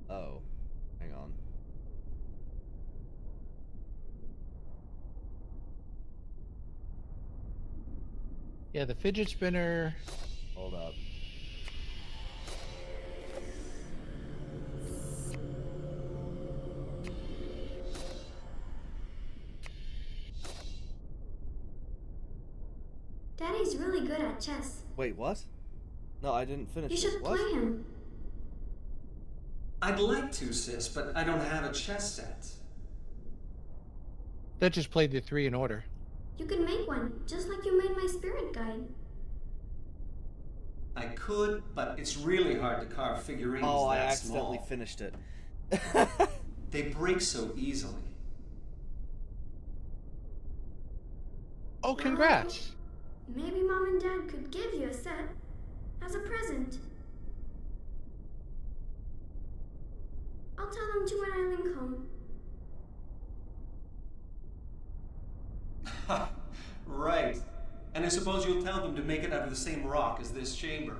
Oh. Hang on. Yeah, the fidget spinner. Hold up. Daddy's really good at chess. Wait, what? No, I didn't finish You it. should What? play him. I'd like to, sis, but I don't have a chess set. That just played the 3 in order. You can make one, just like you made my spirit guide. I could, but it's really hard to carve figurines Oh, I that accidentally small. finished it. They break so easily. Oh, congrats. Maybe Mom and Dad could give you a set as a present. I'll tell them to when I link home. Right. And I suppose you'll tell them to make it out of the same rock as this chamber.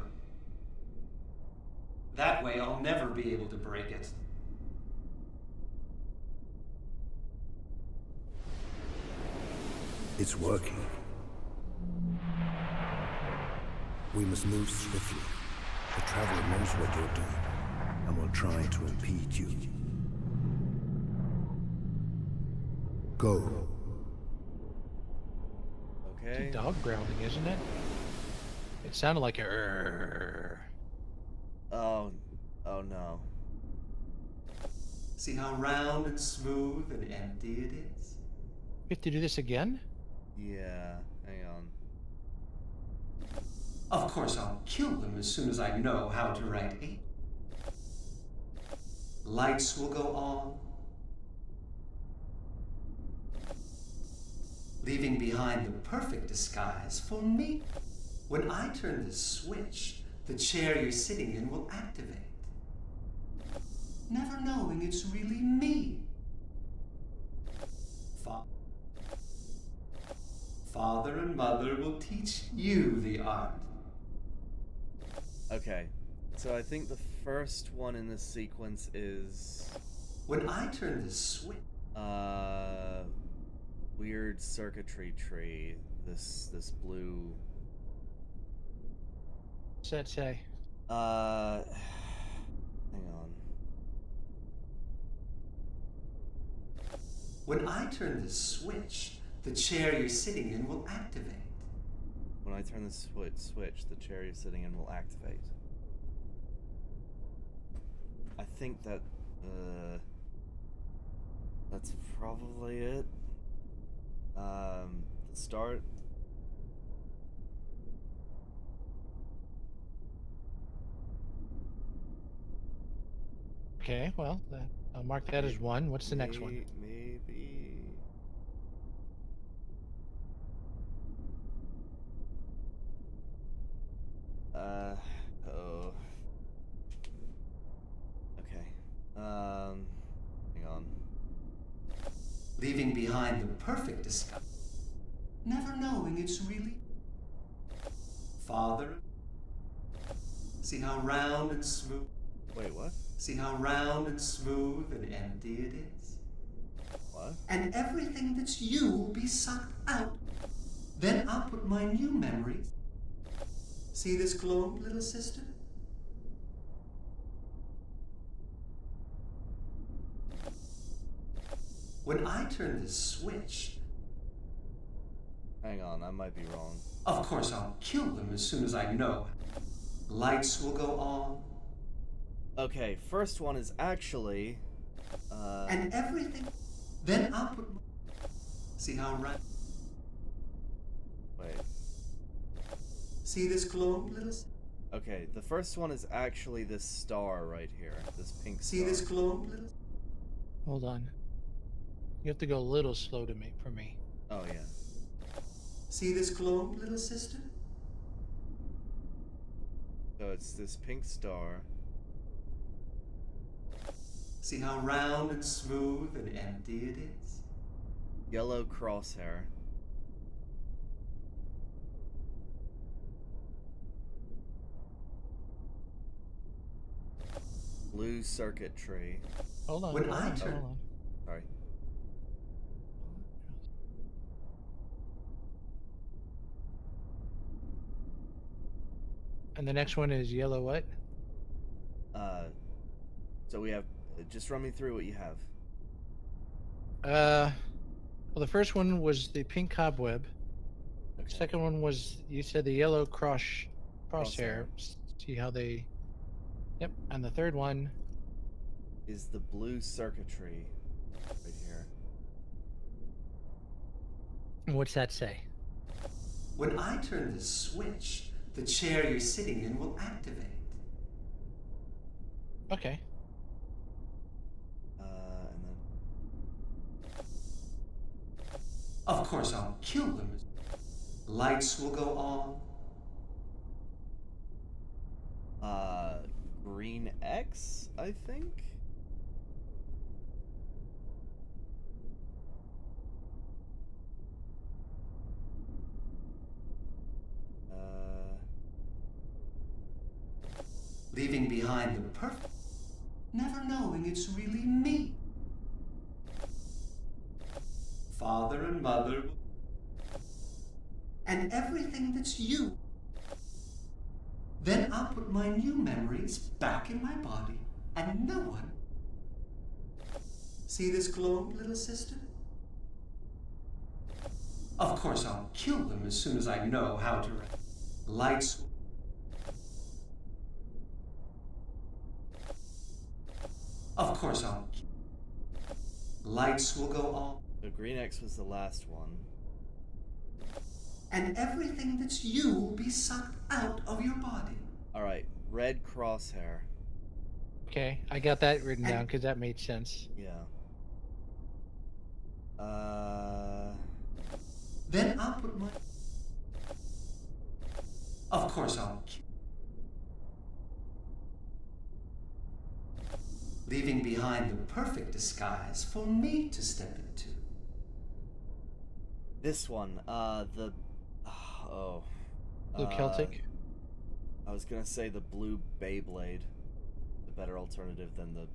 That way I'll never be able to break it. It's working. We must move swiftly. The Traveler knows what you're doing, and will try to impede you. Go. Okay. Dog growling, isn't it? It sounded like a. Oh no. See how round and smooth and empty it is? We have to do this again? Yeah, hang on. Of course I'll kill them as soon as I know how to write 8. Lights will go on, leaving behind the perfect disguise for me. When I turn this switch, the chair you're sitting in will activate, never knowing it's really me. Father and Mother will teach you the art. Okay, so I think the first one in this sequence is When I turn this switch, weird circuitry tree. This blue. What's that say? Hang on. when I turn this switch, the chair you're sitting in will activate. When I turn the switch, the chair you're sitting in will activate. I think that that's probably it. The start. Okay, well, I'll mark that as 1. What's the next one? Maybe. Oh. Okay. Hang on. Leaving behind the perfect disguise, never knowing it's really Father. See how round and smooth. Wait, what? See how round and smooth and empty it is? What? And everything that's you will be sucked out. Then I'll put my new memories. See this globe, little sister? When I turn this switch, Hang on, I might be wrong. of course I'll kill them as soon as I know. Lights will go on, Okay, first one is actually. and everything. Then I'll put. See how round. Wait. See this globe, little. Okay, the first one is actually this star right here. This pink See star. this globe, little. Hold on. You have to go a little slow to make for me. Oh, yeah. See this globe, little sister? So it's this pink star. See how round and smooth and empty it is? Yellow crosshair. Blue circuit tree. Hold on. When hold I on, turn- hold on. Sorry. And the next one is yellow what? So we have. Just run me through what you have. Well, the first one was the pink cobweb. Okay. Second one was, you said, the yellow crosshair. Crosshair. See how they. Yep. And the third one Is the blue circuitry right here? what's that say? When I turn the switch, the chair you're sitting in will activate. Okay. And then Of course, I'll kill them. Lights will go on. green X, I think. Leaving behind the perfect, never knowing it's really me. Father and mother, and everything that's you. Then I'll put my new memories back in my body, and no one. See this glowing little sister? Of course, I'll kill them as soon as I know how to. Lights. Of course, I'll. Lights will go on. So green X was the last one. And everything that's you will be sucked out of your body. All right, red crosshair. Okay, I got that written down because that made sense. Yeah. Then I'll put my. Of course, I'll. Leaving behind the perfect disguise for me to step into. This one, the. Blue Celtic. I was gonna say the blue Beyblade, the better alternative than the.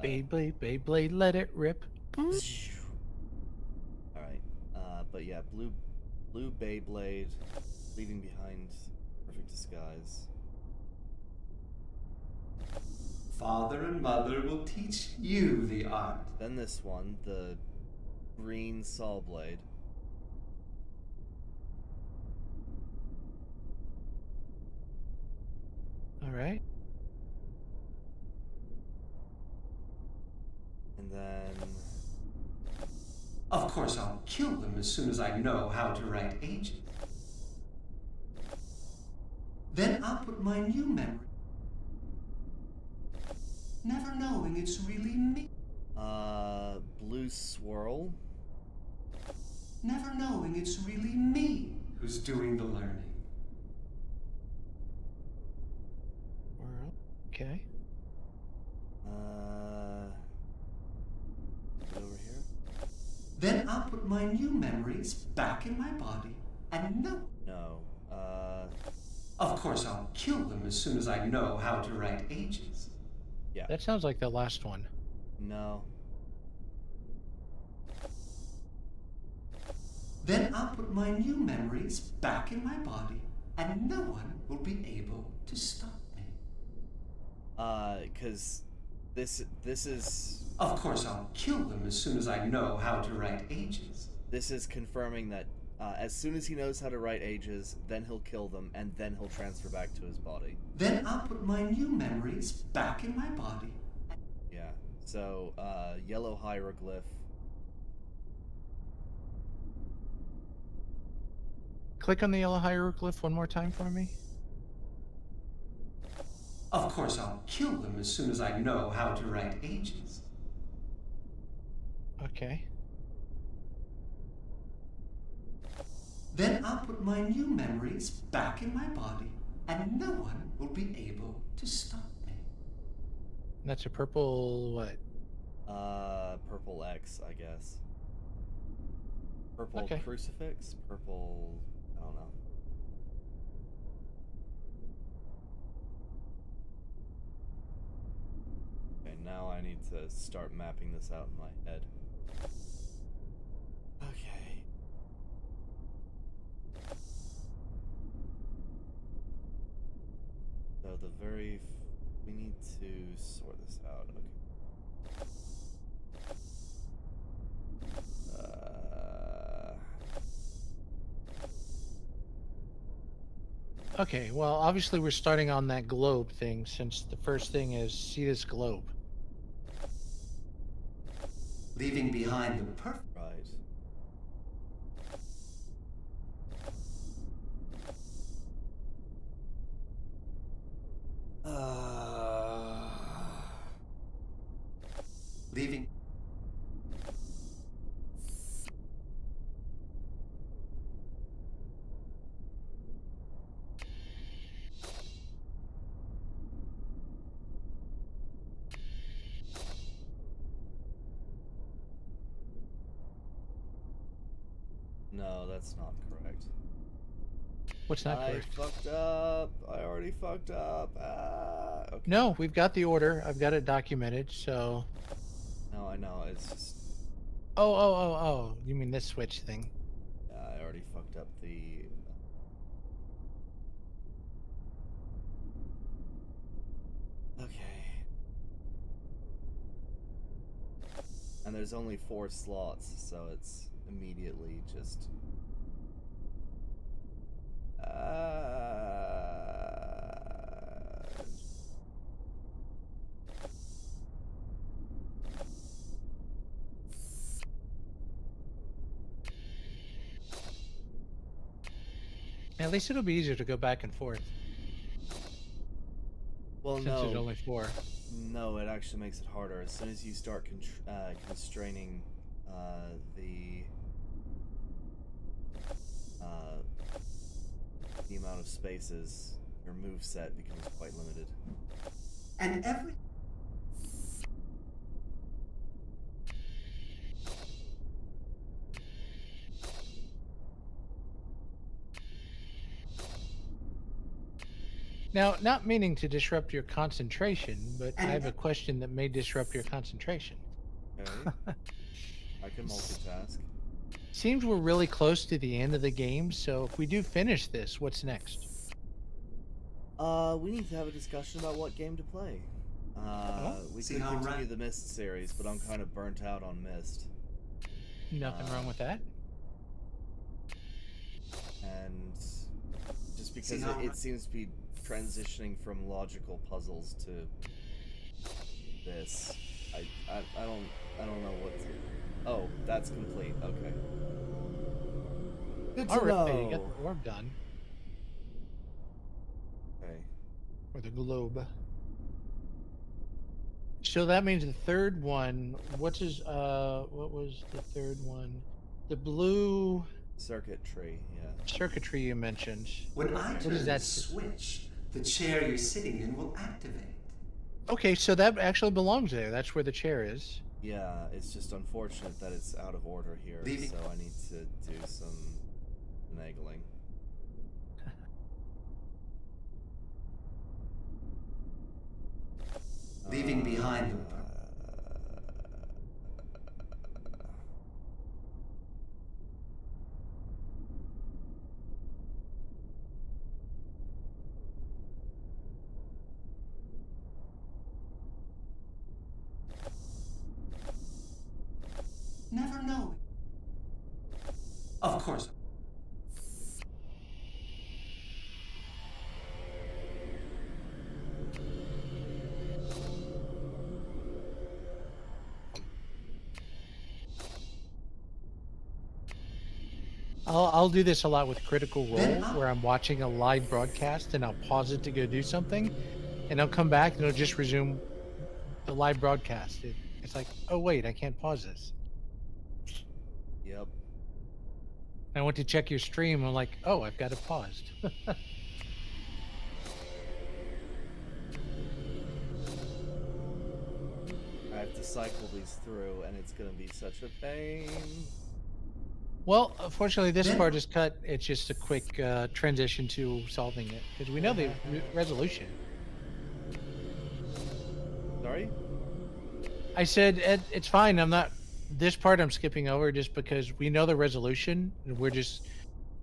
Beyblade, let it rip. All right, but yeah, blue Beyblade, leaving behind perfect disguise. Father and mother will teach you the art. Then this one, the green saw blade. All right. And then. Of course, I'll kill them as soon as I know how to write ages. Then I'll put my new memory. Never knowing it's really me. Blue swirl. Never knowing it's really me who's doing the learning. Okay. Over here. Then I'll put my new memories back in my body and know. No. Of course, I'll kill them as soon as I know how to write ages. Yeah. That sounds like the last one. No. Then I'll put my new memories back in my body and no one will be able to stop me. Cause this is. Of course, I'll kill them as soon as I know how to write ages. This is confirming that as soon as he knows how to write ages, then he'll kill them, and then he'll transfer back to his body. Then I'll put my new memories back in my body. Yeah. So, yellow hieroglyph. Click on the yellow hieroglyph one more time for me. Of course, I'll kill them as soon as I know how to write ages. Okay. Then I'll put my new memories back in my body, and no one will be able to stop me. That's a purple what? Purple X, I guess. Purple Okay. crucifix? Purple. I don't know. Okay, now I need to start mapping this out in my head. Okay. we need to sort this out. Okay. Okay, well, obviously we're starting on that globe thing since the first thing is see this globe. Leaving behind the perfect. Right. Leaving. No, that's not correct. What's not I correct? fucked up. I already fucked up. Okay. No, we've got the order. I've got it documented, so... No, I know. It's just. Oh. You mean this switch thing? Yeah, I already fucked up the. Okay. And there's only 4 slots, so it's immediately just. At least it'll be easier to go back and forth Well, since no. there's only 4. No, it actually makes it harder. As soon as you start constraining the amount of spaces, your move set becomes quite limited. And every. Now, not meaning to disrupt your concentration, but I And- have a question that may disrupt your concentration. Okay. I can multitask. Seems we're really close to the end of the game, so if we do finish this, what's next? We need to have a discussion about what game to play. We See could how continue right- the Myst series, but I'm kind of burnt out on Myst. Nothing wrong with that. And just because See how it seems to be transitioning from logical puzzles to this, I don't know what to. Oh, that's complete. Okay. Good to All right, know. you got the orb done, Okay. or the globe. So that means the third one. What was the third one? The blue Circuitry. Yeah. circuitry you mentioned. When I What turn is the that? switch, the chair you're sitting in will activate. Okay, so that actually belongs there. That's where the chair is. Yeah, it's just unfortunate that it's out of order here, Leaving- so I need to do some finagling. Leaving behind the. Never know. Of course. I'll do this a lot with Critical Role, Then where I'm watching a live broadcast and I'll pause it to go do something, and I'll come back and it'll just resume the live broadcast. It's like, oh wait, I can't pause this. Yep. I went to check your stream. I'm like, oh, I've got it paused. I have to cycle these through, and it's gonna be such a pain. Well, unfortunately, this Yeah. part is cut. It's just a quick transition to solving it because we know the resolution. Sorry? I said it's fine. I'm not. This part I'm skipping over just because we know the resolution. And we're just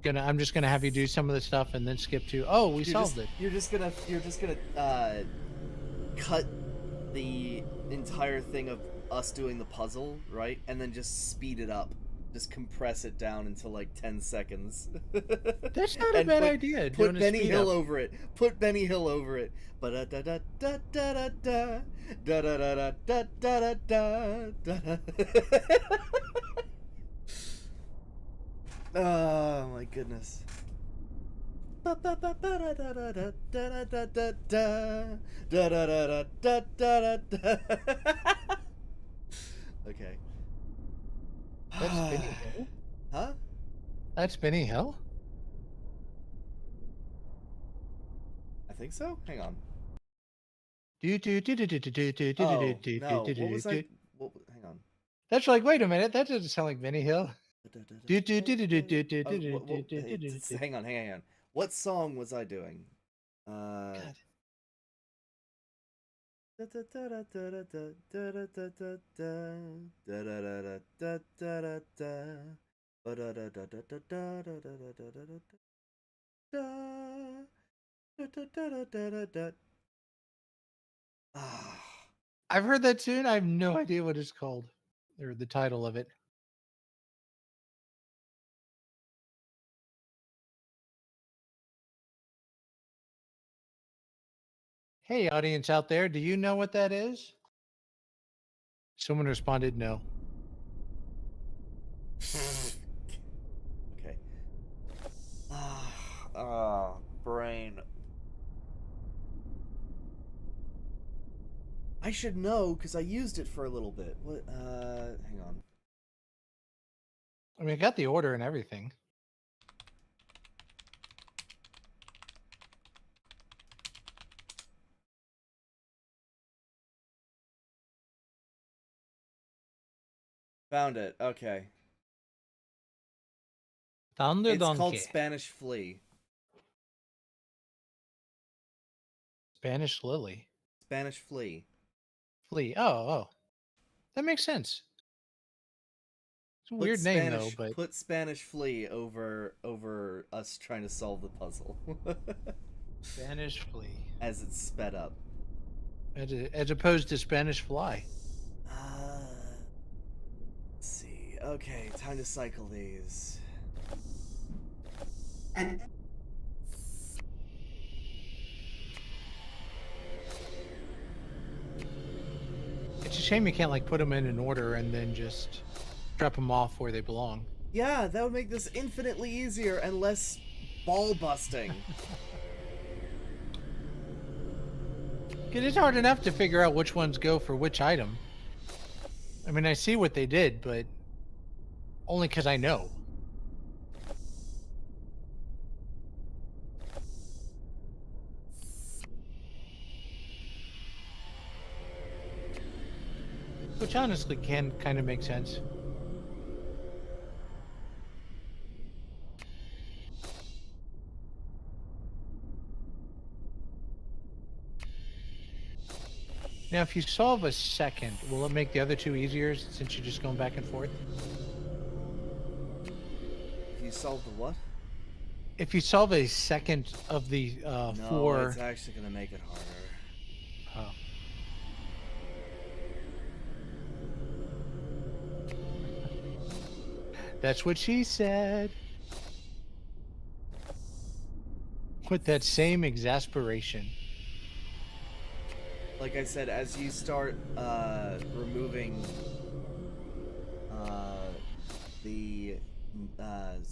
I'm just gonna have you do some of the stuff and then skip to, oh, we solved it. You're just gonna cut the entire thing of us doing the puzzle, right? And then just speed it up. Just compress it down until like 10 seconds. That's not a bad idea. Put Benny Hill over it. Put Benny Hill over it. Oh my goodness. Okay. That's Benny Hill? Huh? That's Benny Hill? I think so. Hang on. Oh, Oh, no. What was I? Hang on. That's like, wait a minute, that doesn't sound like Benny Hill. Hang on. What song was I doing? God. I've heard that tune. I have no idea what it's called or the title of it. Hey, audience out there, do you know what that is? Someone responded no. Okay. Brain. I should know because I used it for a little bit. What? Hang on. I mean, I got the order and everything. Found it. Okay. Thunder It's Donkey. called Spanish Flea. Spanish Lily. Spanish Flea. Flea. Oh. That makes sense. It's a weird name though, but Put Spanish Flea over us trying to solve the puzzle. Spanish Flea. As it's sped up. As opposed to Spanish Fly. Let's see. Okay, time to cycle these. And It's a shame you can't like put them in an order and then just drop them off where they belong. Yeah, that would make this infinitely easier and less ball busting. Because it's hard enough to figure out which ones go for which item. I mean, I see what they did, but only because I know. Which honestly can kind of make sense. Now, if you solve a second, will it make the other two easier since you're just going back and forth? If you solve the what? If you solve a second of the No, four... it's actually going to make it harder. Oh. That's what she said. With that same exasperation. Like I said, as you start removing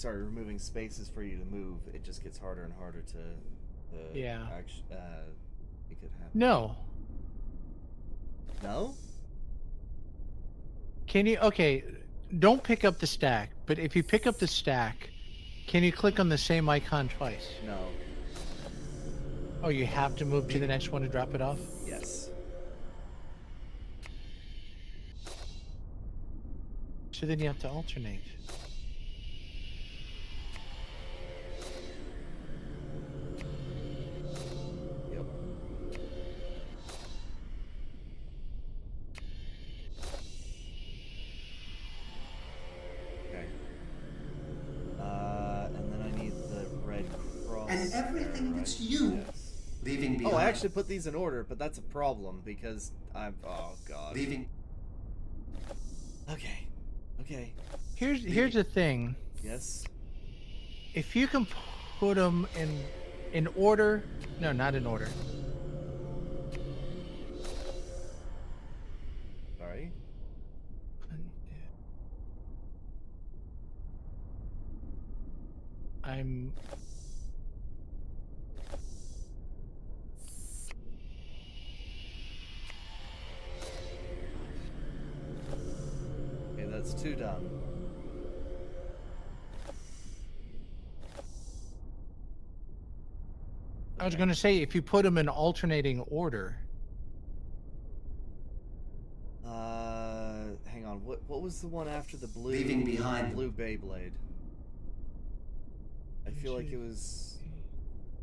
removing spaces for you to move, it just gets harder and harder to Yeah. make it happen. No. No? Can you... Okay, don't pick up the stack, but if you pick up the stack, can you click on the same icon twice? No. Oh, you have to move to the next one to drop it off? Yes. So then you have to alternate. Yep. Okay. And then I need that's right? you. Yes. Leaving behind. Oh, I actually put these in order, but that's a problem because I'm. Oh god. Leaving. Okay. Okay. Here's the thing. Yes. If you can put them in order, no, not in order. Sorry. I'm Okay, that's 2 done. I was going to say if you put them in alternating order. Hang on. What was the one after the blue? Leaving behind. Blue Beyblade. I feel like it was.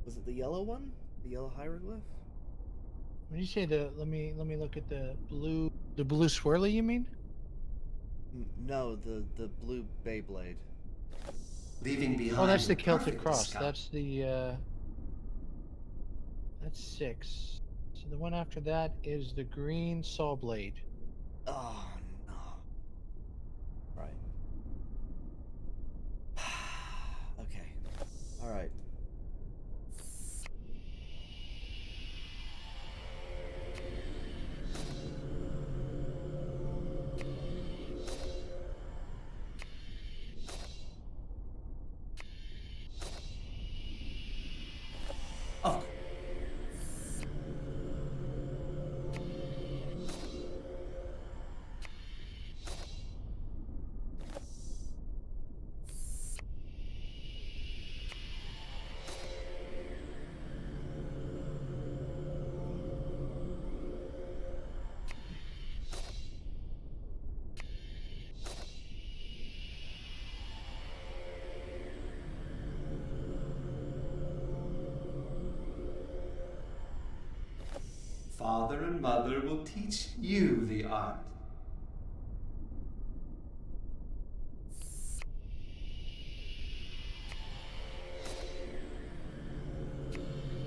Was it the yellow one? The yellow hieroglyph? When you say let me look at the blue swirly, you mean? No, the blue Beyblade. Leaving behind. Oh, that's the Celtic perfect cross. sky. That's the that's 6. So the one after that is the green saw blade. Oh no. Right. Okay. All right. Oh. Father and mother will teach you the art.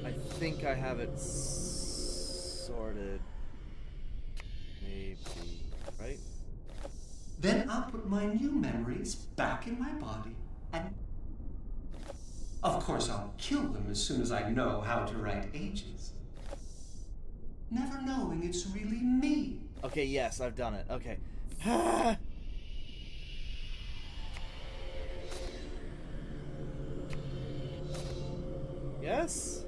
I think I have it sorted. Maybe. Right? Then I'll put my new memories back in my body and. Of course, I'll kill them as soon as I know how to write ages. Never knowing it's really me. Okay, yes, I've done it. Okay. Yes?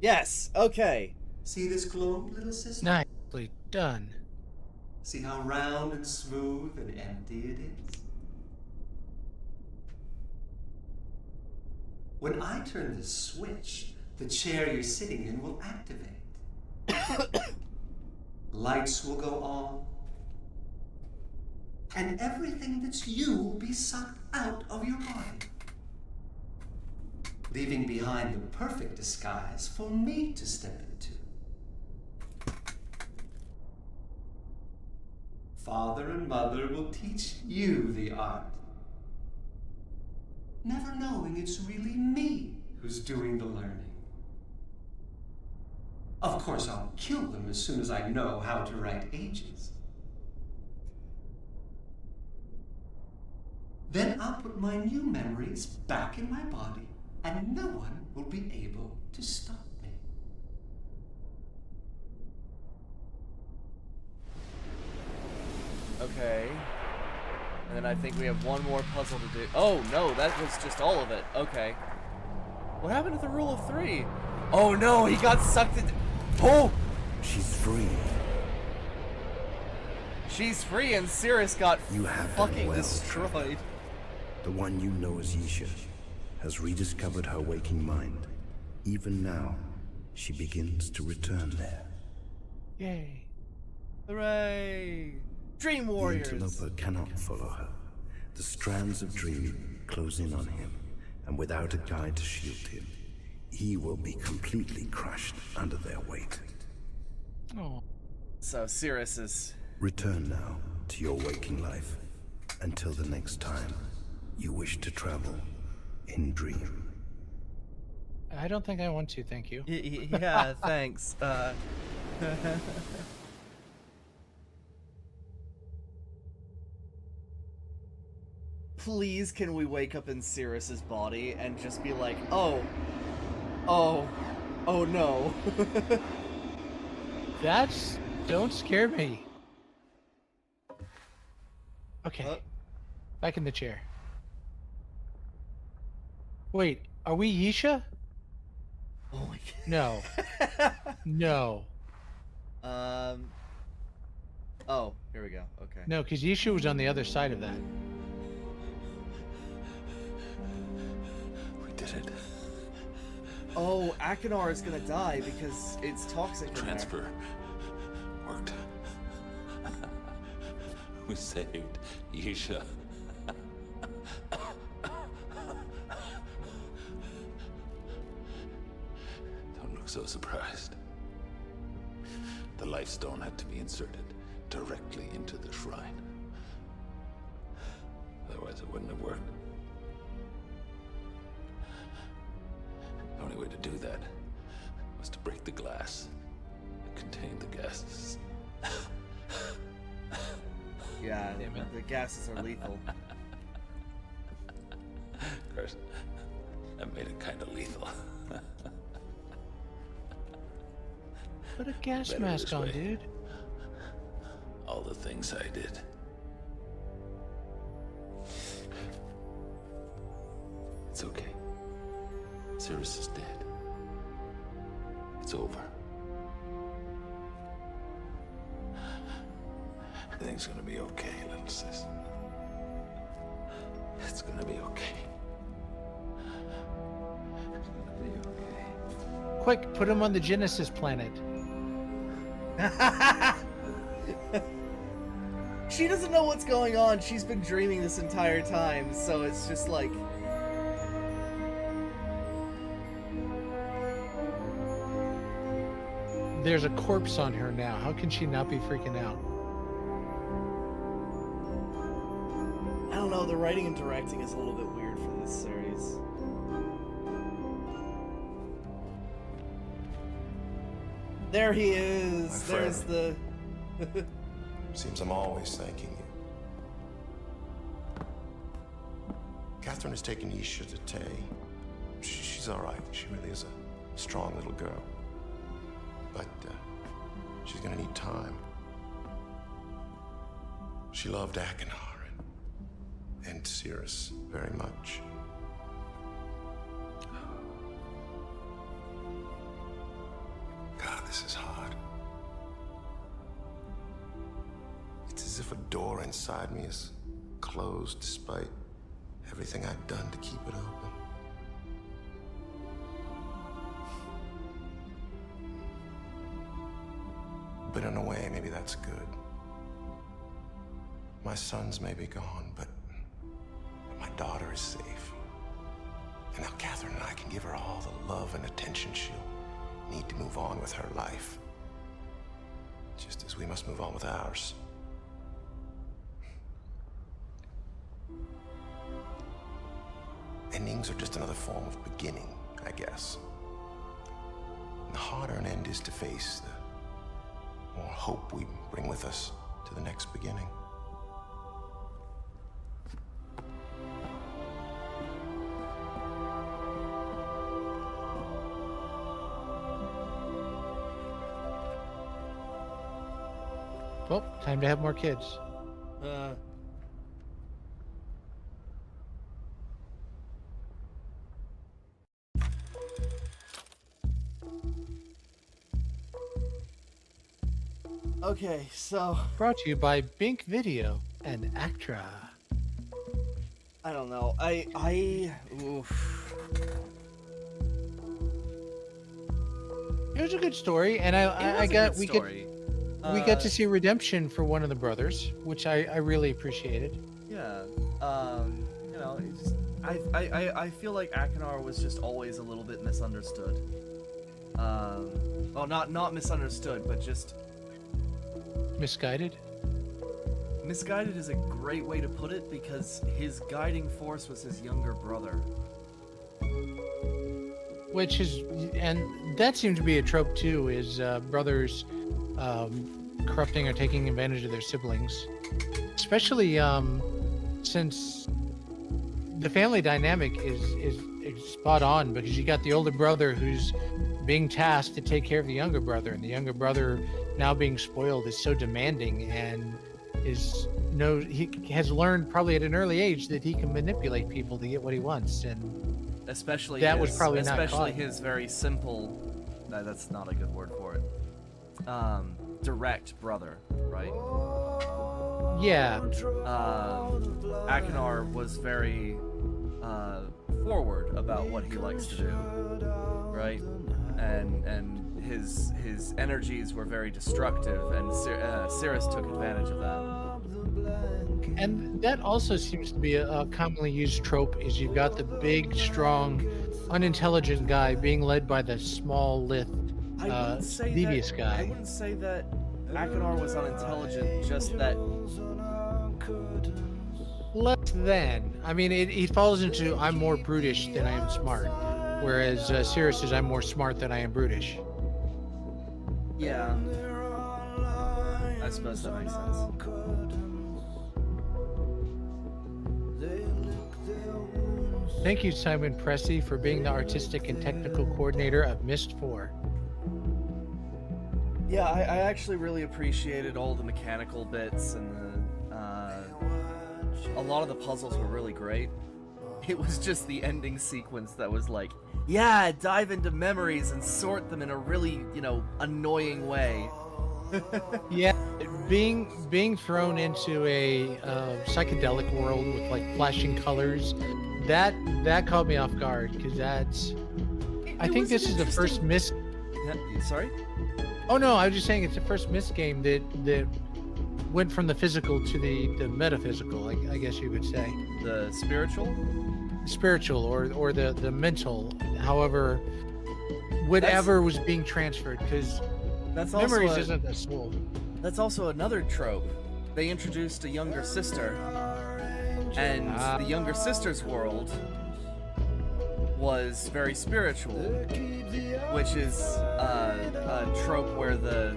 Yes, okay. See this globe, little sister? Nicely done. See how round and smooth and empty it is? When I turn this switch, the chair you're sitting in will activate. Lights will go on. And everything that's you will be sucked out of your body. Leaving behind the perfect disguise for me to step into. Father and mother will teach you the art. Never knowing it's really me who's doing the learning. Of course, I'll kill them as soon as I know how to write ages. Then I'll put my new memories back in my body, and no one will be able to stop me. Okay. And then I think we have one more puzzle to do. Oh, no, that was just all of it. Okay. What happened to the rule of 3? Oh, no, he got sucked into... Oh! She's free. She's free and Cirrus got You have done fucking well, destroyed. The one you know as Yisha has rediscovered her waking mind. Even now, she begins to return there. Yay. Hooray! Dream The Warriors! interloper cannot follow her. The strands of dream close in on him, and without a guide to shield him, he will be completely crushed under their weight. Oh. So Cirrus is... Return now to your waking life, until the next time you wish to travel in dream. I don't think I want to, thank you. Yeah, thanks. Please, can we wake up in Cirrus's body and just be like, oh no. Don't scare me. Okay. Back in the chair. Wait, are we Yisha? Oh my No. god. No. Oh, here we go. Okay. No, because Yisha was on the other side of that. We did it. Oh, Akinar is gonna die because it's toxic in there. Transfer worked. We saved Yisha. Don't look so surprised. The life stone had to be inserted directly into the shrine. Otherwise it wouldn't have worked. The only way to do that was to break the glass that contained the gases. Yeah, the gases are lethal. Of course, that made it kind of lethal. Put a gas Better mask this on, way. dude. All the things I did. It's okay. Cirrus is dead. It's over. Everything's gonna be okay, little sis. It's gonna be okay. It's gonna be okay. Quick, put him on the Genesis planet. She doesn't know what's going on. She's been dreaming this entire time, so it's just like... There's a corpse on her now. How can she not be freaking out? I don't know, the writing and directing is a little bit weird for this series. There he is! My There's friend. the... Seems I'm always thanking you. Catherine has taken Isha to Tay. She's all right. She really is a strong little girl. But she's gonna need time. She loved Akinar and Cirrus very much. God, this is hard. It's as if a door inside me is closed despite everything I've done to keep it open. But in a way, maybe that's good. My sons may be gone, but my daughter is safe. And now Catherine and I can give her all the love and attention she'll need to move on with her life. Just as we must move on with ours. Endings are just another form of beginning, I guess. And the harder an end is to face, the more hope we bring with us to the next beginning. Well, time to have more kids. Okay, so... Brought to you by Bink Video and Actra. I don't know. Oof. It was a good story, and we got to see redemption for one of the brothers, which I really appreciated. Yeah. You know, it's just, I feel like Akinar was just always a little bit misunderstood. Well, not misunderstood, but just Misguided? misguided is a great way to put it because his guiding force was his younger brother. which is, and that seems to be a trope too, is brothers corrupting or taking advantage of their siblings, especially since the family dynamic is spot on, because you got the older brother who's being tasked to take care of the younger brother, and the younger brother, now being spoiled, is so demanding and he has learned probably at an early age that he can manipulate people to get what he wants, and especially that was probably not especially caught. his very simple. That's not a good word for it. Direct brother, right? Yeah. Akinar was very forward about what he likes to do, right? And his energies were very destructive, and Cirrus took advantage of that. And that also seems to be a commonly used trope, is you've got the big, strong, unintelligent guy being led by the small, lithe, devious guy. I wouldn't say that Akinar was unintelligent, just that... Less than. I mean, he falls into I'm more brutish than I am smart, whereas Cirrus is I'm more smart than I am brutish. Yeah. I suppose that makes sense. Thank you, Simon Pressey, for being the artistic and technical coordinator of Myst 4. Yeah, I actually really appreciated all the mechanical bits, and a lot of the puzzles were really great. It was just the ending sequence that was like, yeah, dive into memories and sort them in a really, annoying way. Yeah, being thrown into a psychedelic world with like flashing colors, that caught me off guard, because I think this is the first Myst. Yeah, sorry? Oh no, I was just saying it's the first Myst game that went from the physical to the metaphysical, I guess you would say. The spiritual? Spiritual or the mental, however, whatever was being transferred, because memories isn't the soul. That's also another trope. They introduced a younger sister, and the younger sister's world was very spiritual, which is a trope where the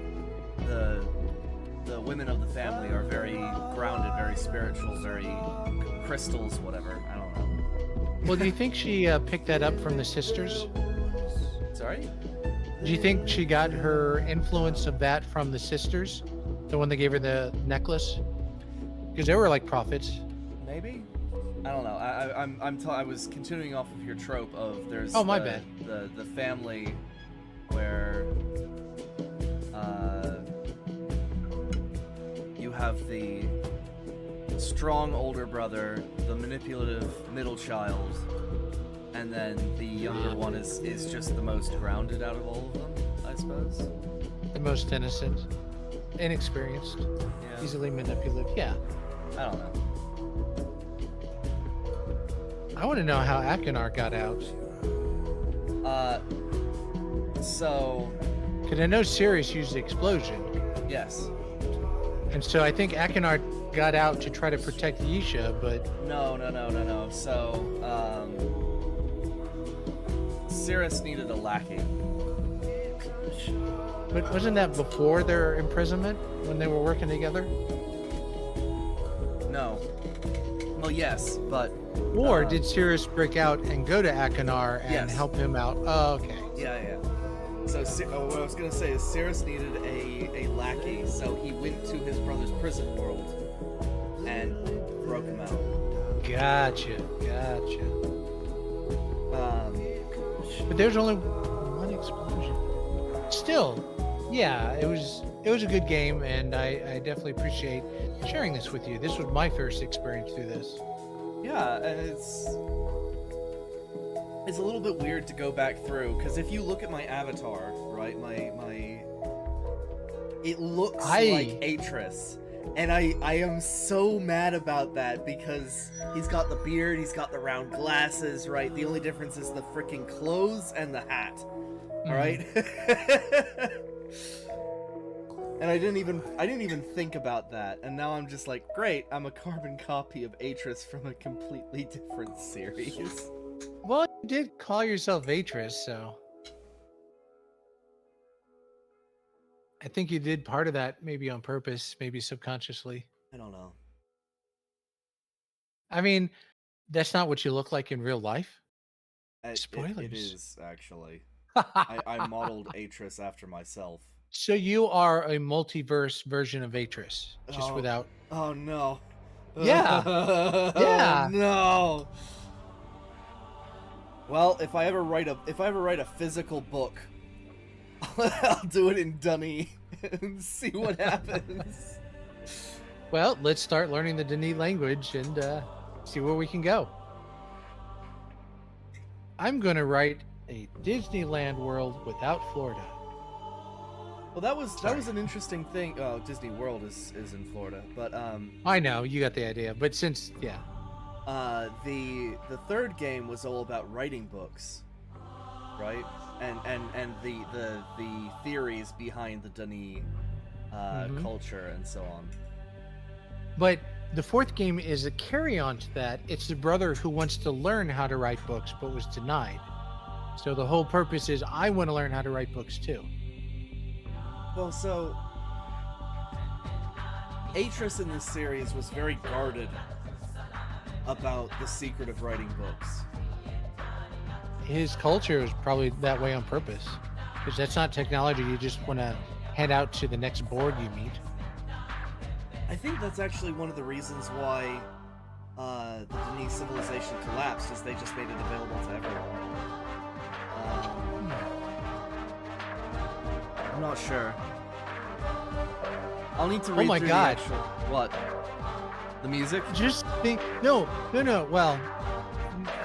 women of the family are very grounded, very spiritual, very crystals, whatever. I don't know. Well, do you think she picked that up from the sisters? Sorry? Do you think she got her influence of that from the sisters? The one that gave her the necklace? Because they were like prophets. Maybe? I don't know. I was continuing off of your trope of there's my bad. The family where you have the strong older brother, the manipulative middle child, and then the younger one is just the most grounded out of all of them, I suppose. The most innocent, inexperienced, Yeah. easily manipulative. Yeah. I don't know. I want to know how Akinar got out. So... Because I know Sirius used the explosion. Yes. And so I think Akinar got out to try to protect Yisha, but... No. So, Cirrus needed a lackey. But wasn't that before their imprisonment, when they were working together? No. Well, yes, but... Or did Sirius break out and go to Akinar and help him out? Oh, okay. Yeah. So, what I was going to say is Cirrus needed a lackey, so he went to his brother's prison world and broke him out. Gotcha. But there's only one explosion. Still, yeah, it was a good game, and I definitely appreciate sharing this with you. This was my first experience through this. Yeah, and it's a little bit weird to go back through, because if you look at my avatar, right, it looks like Atris, and I am so mad about that, because he's got the beard, he's got the round glasses, right? The only difference is the freaking clothes and the hat, all right? And I didn't even think about that, and now I'm just like, great, I'm a carbon copy of Atris from a completely different series. Well, you did call yourself Atris, so I think you did part of that maybe on purpose, maybe subconsciously. I don't know. I mean, that's not what you look like in real life. It Spoilers. is, actually. I modeled Atris after myself. So you are a multiverse version of Atris, just Oh. without. Oh no. Yeah. Yeah. Oh, no. Well, if I ever write a physical book, I'll do it in Dunny and see what happens. Well, let's start learning the Denis language and see where we can go. I'm going to write a Disneyland world without Florida. Well, that was an interesting thing. Oh, Disney World is in Florida, but I know you got the idea, but since the third game was all about writing books, right? And the theories behind the Denis culture and so on. But the fourth game is a carry-on to that. It's the brother who wants to learn how to write books but was denied. So the whole purpose is I want to learn how to write books too. Well, so Atris in this series was very guarded about the secret of writing books. His culture is probably that way on purpose, because that's not technology you just want to hand out to the next board you meet. I think that's actually one of the reasons why the Denis civilization collapsed, is they just made it available to everyone. I'm not sure. I'll need to read my through God. the actual... What? The music? Just think, no. Well,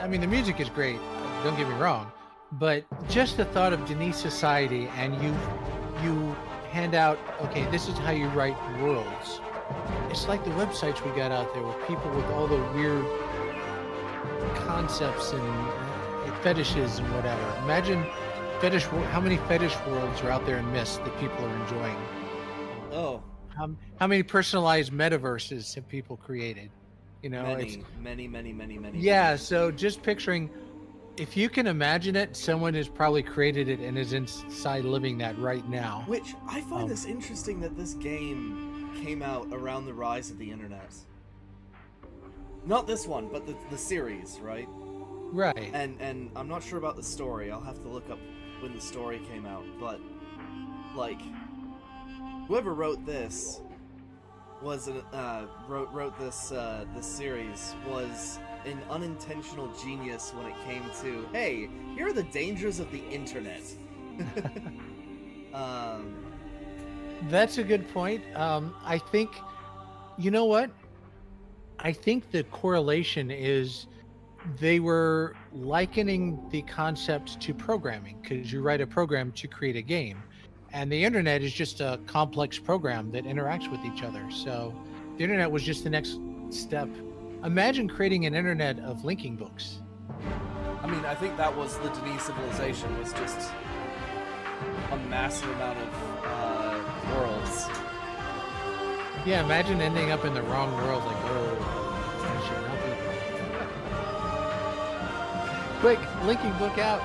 I mean, the music is great. Don't get me wrong, but just the thought of Denis society, and you hand out, okay, this is how you write worlds. It's like the websites we got out there with people with all the weird concepts and fetishes and whatever. Imagine how many fetish worlds are out there in Myst that people are enjoying. Oh. How many personalized metaverses have people created? You know, many. Yeah, so just picturing, if you can imagine it, someone has probably created it and is inside living that right now. Which, I find this interesting that this game came out around the rise of the internet. Not this one, but the series, right? Right. And I'm not sure about the story. I'll have to look up when the story came out, but like whoever wrote this was wrote this series was an unintentional genius when it came to, hey, here are the dangers of the internet. That's a good point. I think, you know what? I think the correlation is they were likening the concept to programming, because you write a program to create a game, and the internet is just a complex program that interacts with each other. So the internet was just the next step. Imagine creating an internet of linking books. I mean, I think that was the Denis civilization, was just a massive amount of worlds. Yeah, imagine ending up in the wrong world, like, oh, I should not be here. Quick, linking book out.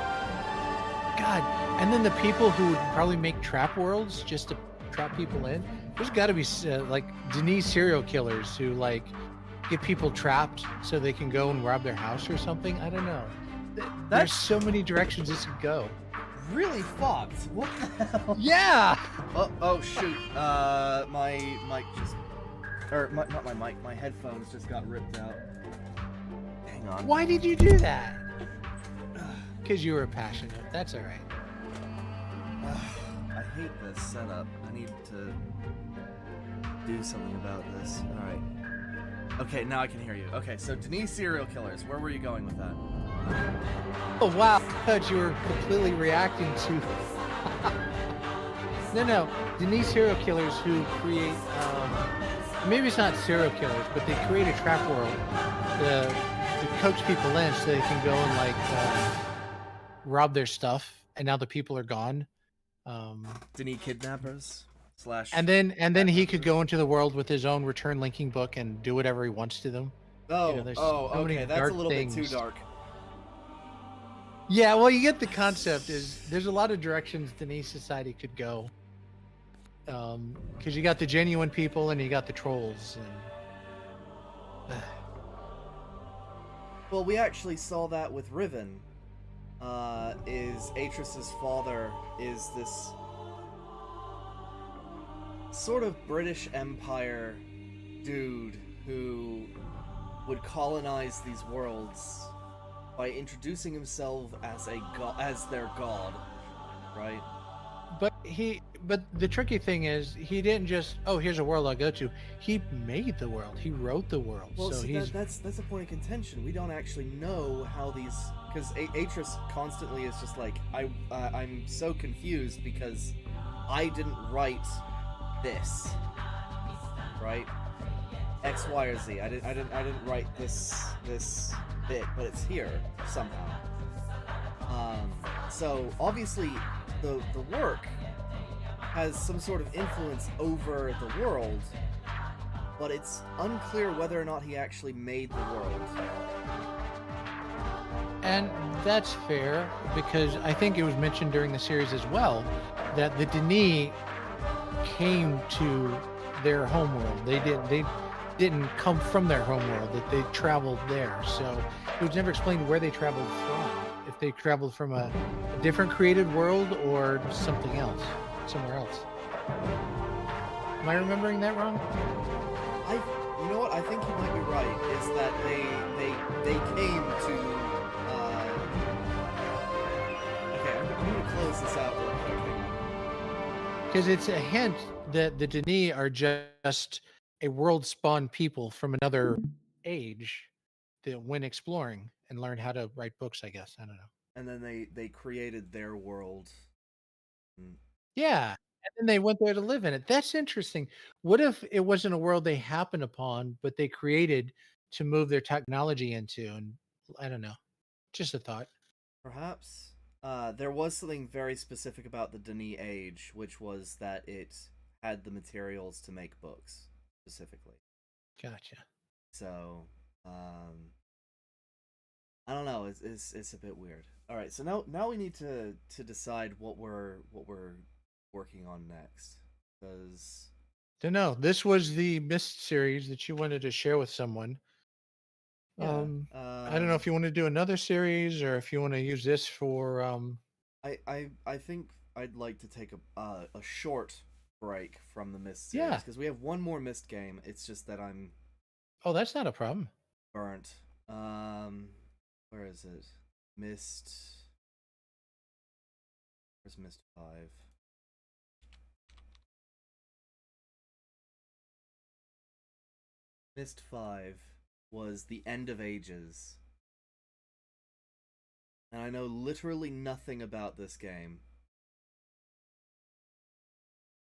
God, and then the people who would probably make trap worlds just to trap people in. There's got to be like Denis serial killers who like get people trapped so they can go and rob their house or something. I don't know. There's so many directions this could go. Really fucked. What the hell? Yeah. Oh shoot. My mic just, not my mic. My headphones just got ripped out. Hang on. Why did you do that? Because you were passionate. That's all right. I hate this setup. I need to do something about this. All right. Okay, now I can hear you. Okay, so Denis serial killers. Where were you going with that? Oh wow! I thought you were completely reacting to. No. Denis serial killers who create. Maybe it's not serial killers, but they create a trap world to coax people in so they can go and like rob their stuff, and now the people are gone. Denis kidnappers / And then he could go into the world with his own return linking book and do whatever he wants to them. Oh, You know, there's so many okay, that's a dark little bit too things. dark. Yeah, well, you get the concept. Is there's a lot of directions Denise society could go. Because you got the genuine people and you got the trolls, and Well, we actually saw that with Riven. Is Atris's father is this sort of British Empire dude who would colonize these worlds by introducing himself as as their god, right? but the tricky thing is he didn't just, oh, here's a world I'll go to. He made the world. He wrote the world. Well, So see, he's that's a point of contention. We don't actually know how these, because Atris constantly is just like, I'm so confused because I didn't write this, right? X, Y, or Z. I didn't write this bit, but it's here somehow. So obviously the work has some sort of influence over the world, but it's unclear whether or not he actually made the world. And that's fair, because I think it was mentioned during the series as well that the Denis came to their homeworld. They didn't come from their homeworld, that they traveled there. So it was never explained where they traveled from. If they traveled from a different created world or something else, somewhere else. Am I remembering that wrong? You know what? I think you might be right. Is that they came to. Okay, I'm gonna close this out real quick. Because it's a hint that the Denis are just a world spawned people from another age that went exploring and learned how to write books, I guess. I don't know. And then they created their world. Yeah. And then they went there to live in it. That's interesting. What if it wasn't a world they happened upon, but they created to move their technology into? And I don't know. Just a thought. Perhaps. There was something very specific about the Denis age, which was that it had the materials to make books, specifically. Gotcha. So, I don't know. It's a bit weird. All right, so now we need to decide what we're working on next, because Don't know. This was the Myst series that you wanted to share with someone. yeah, I don't know if you want to do another series or if you want to use this for I think I'd like to take a short break from the Myst series yeah. because we have one more Myst game. It's just that I'm Oh, that's not a problem. burnt. Where is it? Myst. Where's Myst 5? Myst 5 was the end of ages. And I know literally nothing about this game.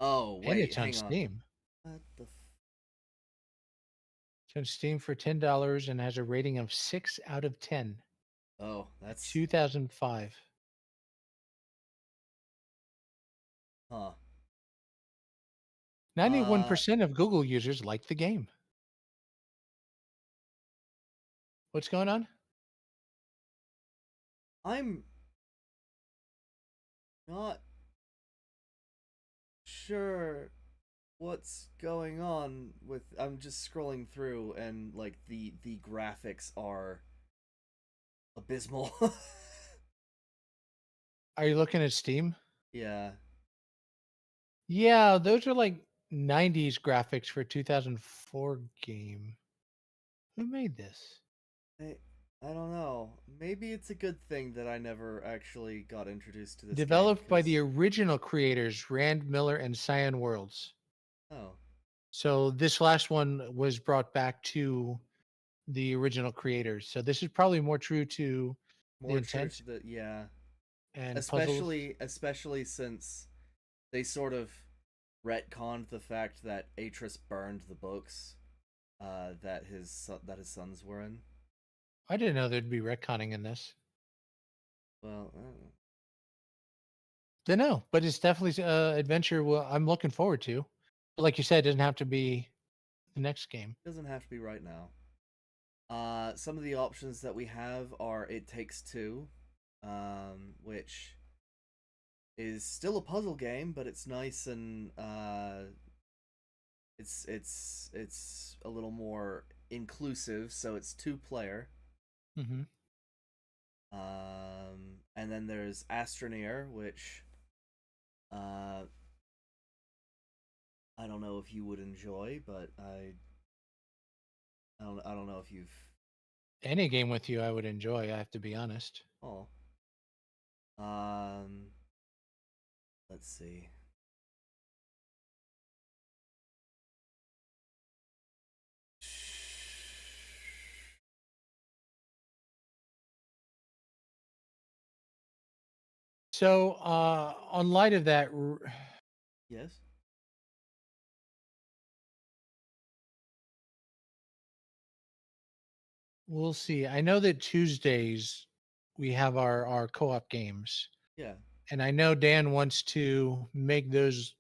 Oh, And wait, it's on hang on. Steam. What the It's on Steam for $10 and has a rating of 6 out of 10. Oh, that's 2005. huh. 91% of Google users like the game. What's going on? I'm not sure what's going on with I'm just scrolling through and like the graphics are abysmal. Are you looking at Steam? Yeah. Yeah, those are like 90s graphics for a 2004 game. Who made this? I don't know. Maybe it's a good thing that I never actually got introduced to this Developed game, by the 'cause- original creators, Rand Miller and Cyan Worlds. Oh. So this last one was brought back to the original creators. So this is probably more true to the More true intent to the yeah. and puzzles. Especially since they sort of retconned the fact that Atris burned the books that his sons were in. I didn't know there'd be retconning in this. Well, I don't know. Don't know, but it's definitely adventure. Well, I'm looking forward to. But like you said, it doesn't have to be the next game. Doesn't have to be right now. Some of the options that we have are It Takes Two, which is still a puzzle game, but it's nice and it's a little more inclusive, so it's 2-player. Mm-hmm. And then there's Astroneer, which I don't know if you would enjoy, but I don't know if you've. Any game with you, I would enjoy. I have to be honest. Oh. Um. Let's see. So, on light of that, Yes. we'll see. I know that Tuesdays we have our co-op games, Yeah. and I know Dan wants to make those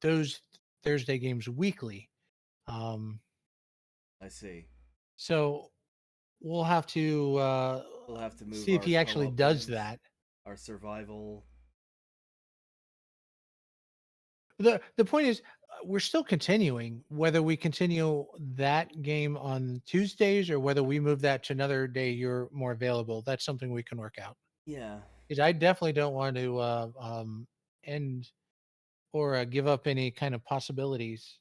Thursday games weekly. Um, I see. so we'll have to We'll have to move see if our he actually co-op does games, that. our survival. The point is, we're still continuing. Whether we continue that game on Tuesdays or whether we move that to another day, you're more available. That's something we can work out. Yeah. Because I definitely don't want to end or give up any kind of possibilities.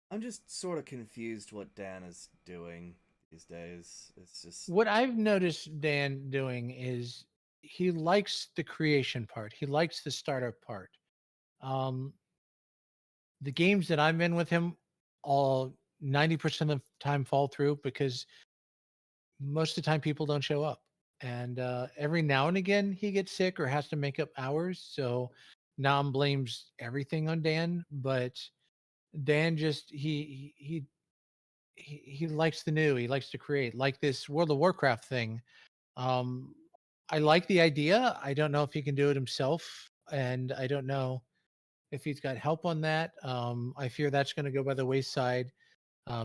I'm just sort of confused what Dan is doing these days. It's just. What I've noticed Dan doing is he likes the creation part. He likes the startup part. Um, the games that I'm in with him, all 90% of the time fall through because most of the time people don't show up. And every now and again he gets sick or has to make up hours. So Nam blames everything on Dan, but Dan just he likes the new. He likes to create, like this World of Warcraft thing. Um, I like the idea. I don't know if he can do it himself, and I don't know if he's got help on that. I fear that's going to go by the wayside.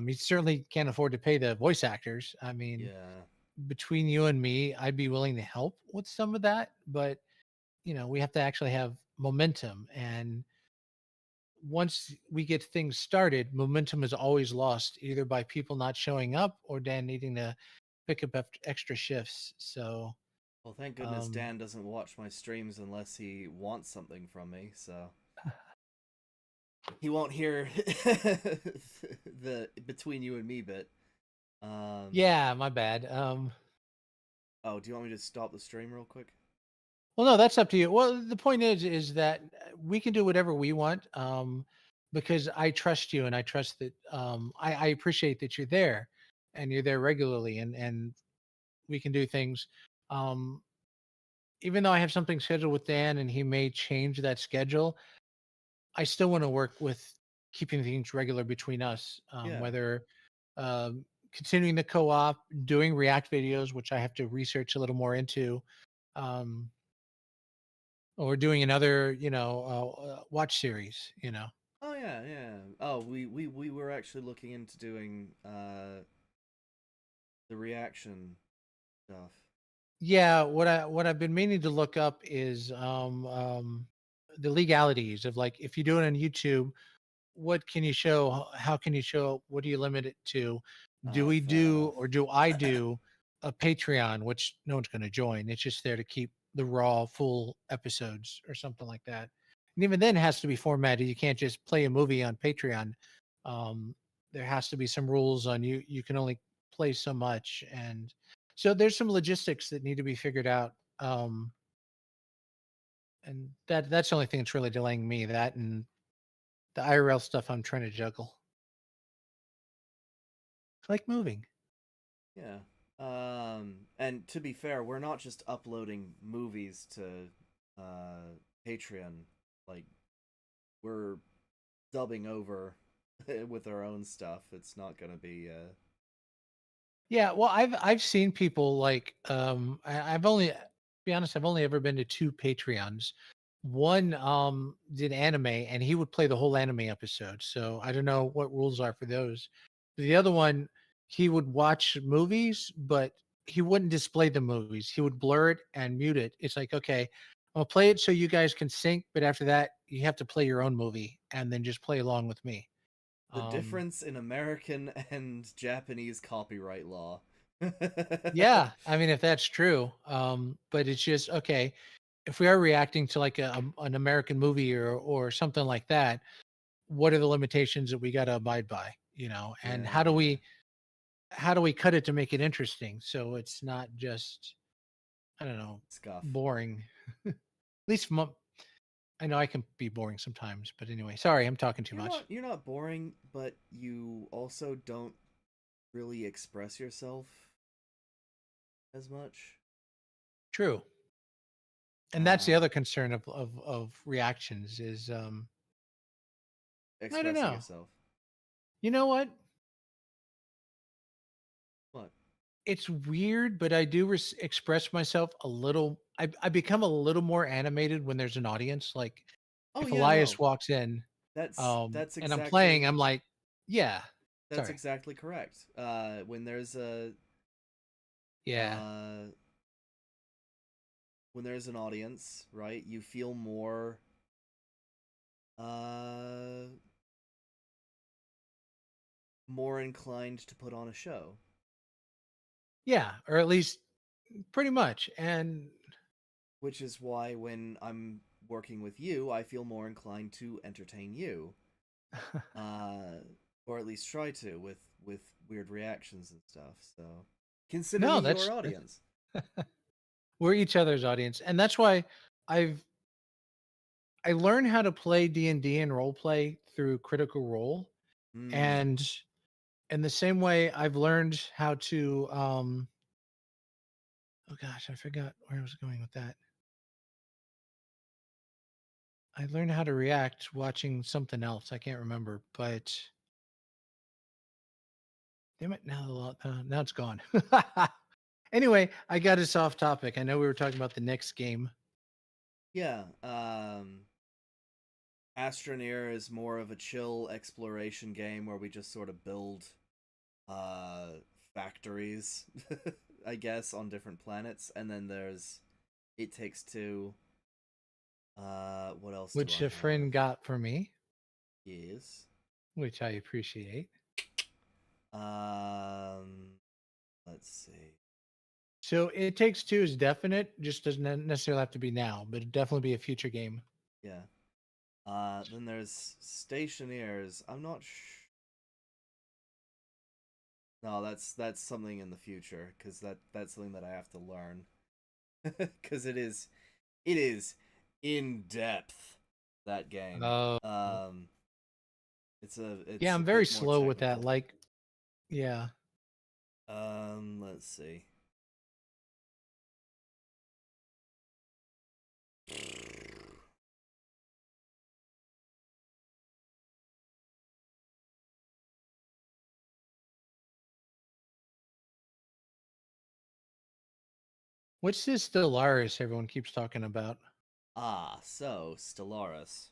He certainly can't afford to pay the voice actors. I mean, Yeah. between you and me, I'd be willing to help with some of that, but we have to actually have momentum. And once we get things started, momentum is always lost either by people not showing up or Dan needing to pick up extra shifts. So, Well, thank goodness um, Dan doesn't watch my streams unless he wants something from me, so he won't hear the between you and me bit. yeah, my bad. Oh, do you want me to stop the stream real quick? Well, no, that's up to you. Well, the point is that we can do whatever we want, because I trust you and I trust that I appreciate that you're there and you're there regularly and we can do things. Um, Even though I have something scheduled with Dan and he may change that schedule, I still want to work with keeping things regular between us, Yeah. whether continuing the co-op, doing React videos, which I have to research a little more into, um, or doing another, watch series. Oh yeah, yeah. Oh, we were actually looking into doing the reaction stuff. Yeah, what I've been meaning to look up is the legalities of, like, if you do it on YouTube, what can you show? How can you show? What do you limit it to? Do we Fair do enough. or do I do a Patreon, which no one's going to join? It's just there to keep the raw full episodes or something like that. And even then, it has to be formatted. You can't just play a movie on Patreon. There has to be some rules on you. You can only play so much, and so there's some logistics that need to be figured out. And that's the only thing that's really delaying me. That and the IRL stuff I'm trying to juggle. It's like moving. Yeah. And to be fair, we're not just uploading movies to Patreon. Like, we're dubbing over with our own stuff. It's not gonna be Yeah, well, I've seen people like I've only, to be honest, I've only ever been to two Patreons. One did anime and he would play the whole anime episode. So I don't know what rules are for those. The other one, he would watch movies, but he wouldn't display the movies. He would blur it and mute it. It's like, okay, I'll play it so you guys can sync, but after that, you have to play your own movie and then just play along with me. The difference in American and Japanese copyright law. Yeah, I mean, if that's true, but it's just okay. If we are reacting to like an American movie or something like that, what are the limitations that we got to abide by? You know, and Yeah. how do we cut it to make it interesting so it's not just, I don't know, Scuff. boring. At least I know I can be boring sometimes, but anyway, sorry, I'm talking too much. You're not boring, but you also don't really express yourself as much. True. And that's the other concern of reactions is I don't Expressing know. yourself. You know what? What? It's weird, but I do express myself a little. I become a little more animated when there's an audience. Like Oh if yeah, no. Elias walks in, That's and I'm playing, exactly I'm like, yeah, that's sorry, exactly correct. When there's a yeah, when there's an audience, right? You feel uh more inclined to put on a show. yeah, or at least pretty much. And Which is why when I'm working with you, I feel more inclined to entertain you. Or at least try to with weird reactions and stuff. So consider no, me your audience. we're each other's audience, and that's why I've I learned how to play D&D and role play through Critical Role, Mm. and in the same way I've learned how to oh gosh, I forgot where I was going with that. I learned how to react watching something else. I can't remember, but damn it, now it's gone. Anyway, I got us off topic. I know we were talking about the next game. Yeah, Astroneer is more of a chill exploration game where we just sort of build factories, I guess, on different planets, and then there's It Takes Two. What else do Which I a friend have? got for me, Yes. which I appreciate. Um, let's see. So It Takes Two is definite, just doesn't necessarily have to be now, but it'd definitely be a future game. Yeah. Then there's Stationeers. I'm not No, that's something in the future because that's something that I have to learn because it is in depth, that game. Oh, It's yeah, a I'm very bit more slow with that. technical. Like, yeah. Let's see. What's this Stellaris everyone keeps talking about? So Stellaris.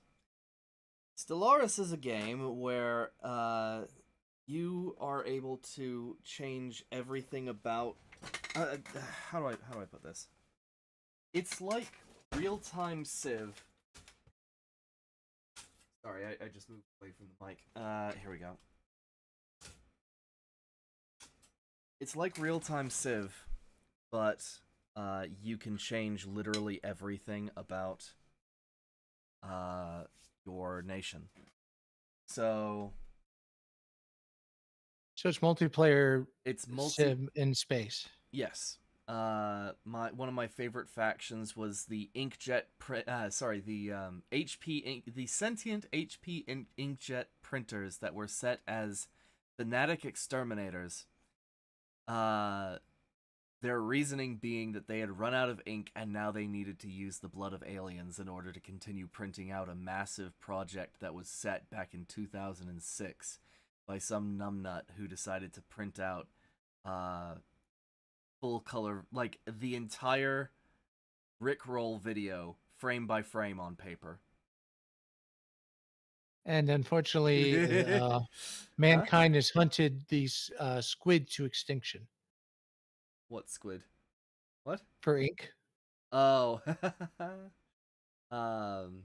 Stellaris is a game where you are able to change everything about how do I put this? It's like real-time Civ. Sorry, I just moved away from the mic. Here we go. It's like real-time Civ, but you can change literally everything about your nation. So It's multiplayer it's sim in space. Yes. One of my favorite factions was the inkjet. HP ink, the sentient HP inkjet printers that were set as fanatic exterminators. Their reasoning being that they had run out of ink and now they needed to use the blood of aliens in order to continue printing out a massive project that was set back in 2006 by some numbnut who decided to print out full color, like the entire Rickroll video frame by frame on paper. And unfortunately, mankind has hunted these squid to extinction. What squid? What? for ink. Oh. um.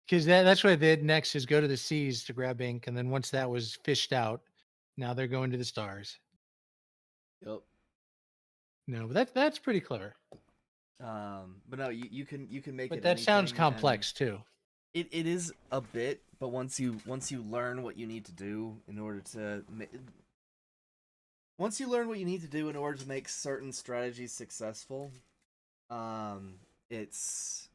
Because that's what they did next is go to the seas to grab ink, and then once that was fished out, now they're going to the stars. Yep. No, but that's pretty clever. But no, you can make But it that sounds anything, and complex too. it is a bit, but once you learn what you need to do in order to once you learn what you need to do in order to make certain strategies successful, it's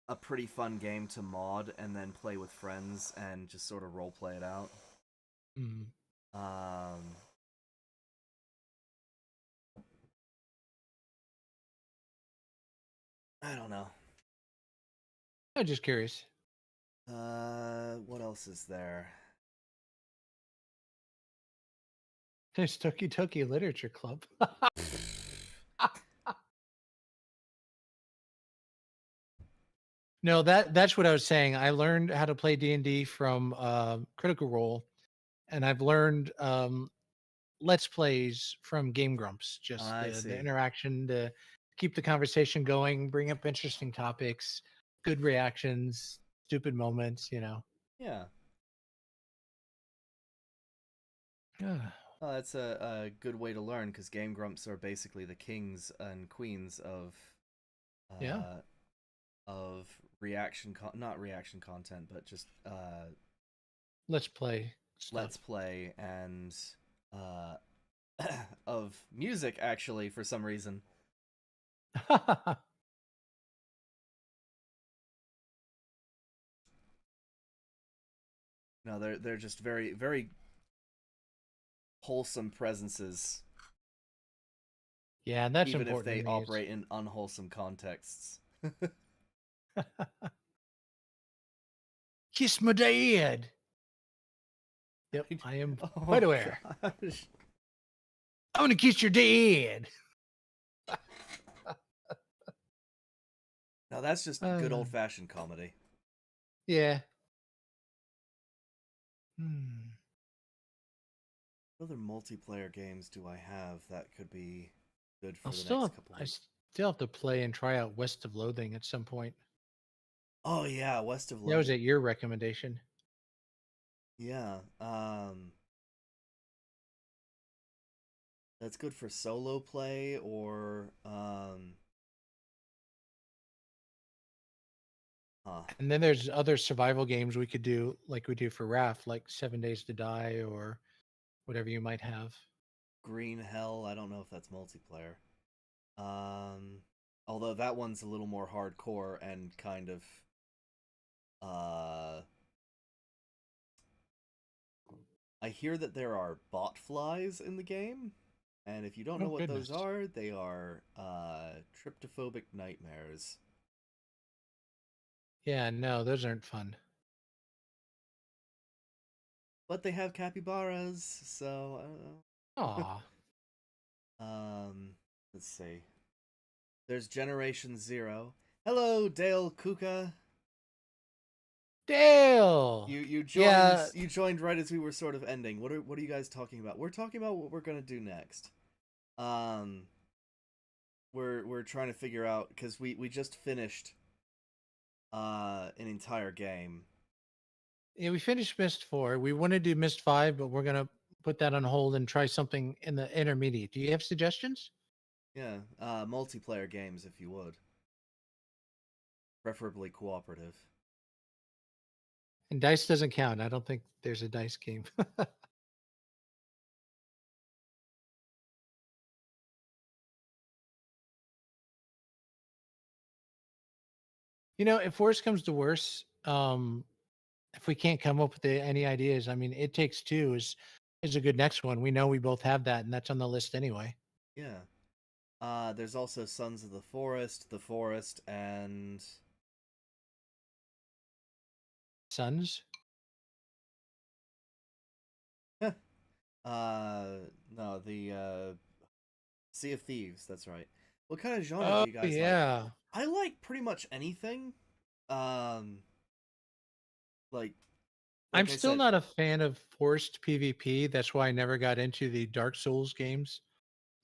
a pretty fun game to mod and then play with friends and just sort of role play it out. Mm. I don't know. I'm just curious. What else is there? There's Toki Toki Literature Club. No, that's what I was saying. I learned how to play D&D from Critical Role, and I've learned Let's Plays from Game Grumps. Just I the see. interaction to keep the conversation going, bring up interesting topics, good reactions, stupid moments. Yeah. Yeah. Oh, that's a good way to learn, because Game Grumps are basically the kings and queens of Yeah. of not reaction content, but just Let's Play stuff. let's play and of music, actually, for some reason. No, they're just very, very wholesome presences, Yeah, and that's even if important they to me. operate in unwholesome contexts. Kiss my dad. Yep, I am quite aware. Gosh. I'm gonna kiss your dad. No, that's just good old-fashioned comedy. Yeah. Hmm. What other multiplayer games do I have that could be good for I the next couple I weeks? still have to play and try out West of Loathing at some point. Oh yeah, West of That was Loathing. at your recommendation. Yeah. That's good for solo play or And then there's other survival games we could do, like we do for Raft, like 7 Days to Die or whatever you might have. Green Hell. I don't know if that's multiplayer. Although that one's a little more hardcore and kind of I hear that there are bot flies in the game, and if you don't know what those are, they are tryptophobic nightmares. Yeah, no, those aren't fun. But they have capybaras, so I don't know. Aw. Let's see. There's Generation Zero. Hello, Dale Kuka. Dale. You joined you joined right as we were sort of ending. What are you guys talking about? We're talking about what we're gonna do next. We're trying to figure out, because we just finished an entire game. Yeah, we finished Myst 4. We want to do Myst 5, but we're gonna put that on hold and try something in the intermediate. Do you have suggestions? Yeah, multiplayer games, if you would. Preferably cooperative. And dice doesn't count. I don't think there's a dice game. If worse comes to worse, if we can't come up with any ideas, I mean, It Takes Two is a good next one. We know we both have that, and that's on the list anyway. Yeah. There's also Sons of the Forest, and Sons? No, the Sea of Thieves, that's right. What kind of genre do you guys like? I like pretty much anything. Like I'm still not a fan of forced PvP. That's why I never got into the Dark Souls games.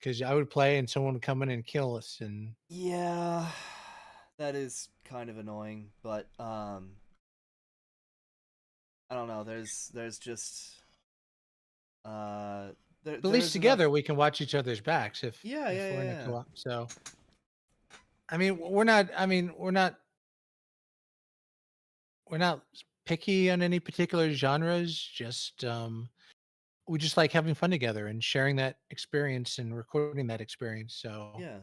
because I would play and someone would come in and kill us. And Yeah, that is kind of annoying, but I don't know. There's just uh but at least there's enough. together we can watch each other's backs Yeah, if yeah, we're in a yeah, co-op. So I mean, we're not. I mean, we're not picky on any particular genres. Just we just like having fun together and sharing that experience and recording that experience. So yeah.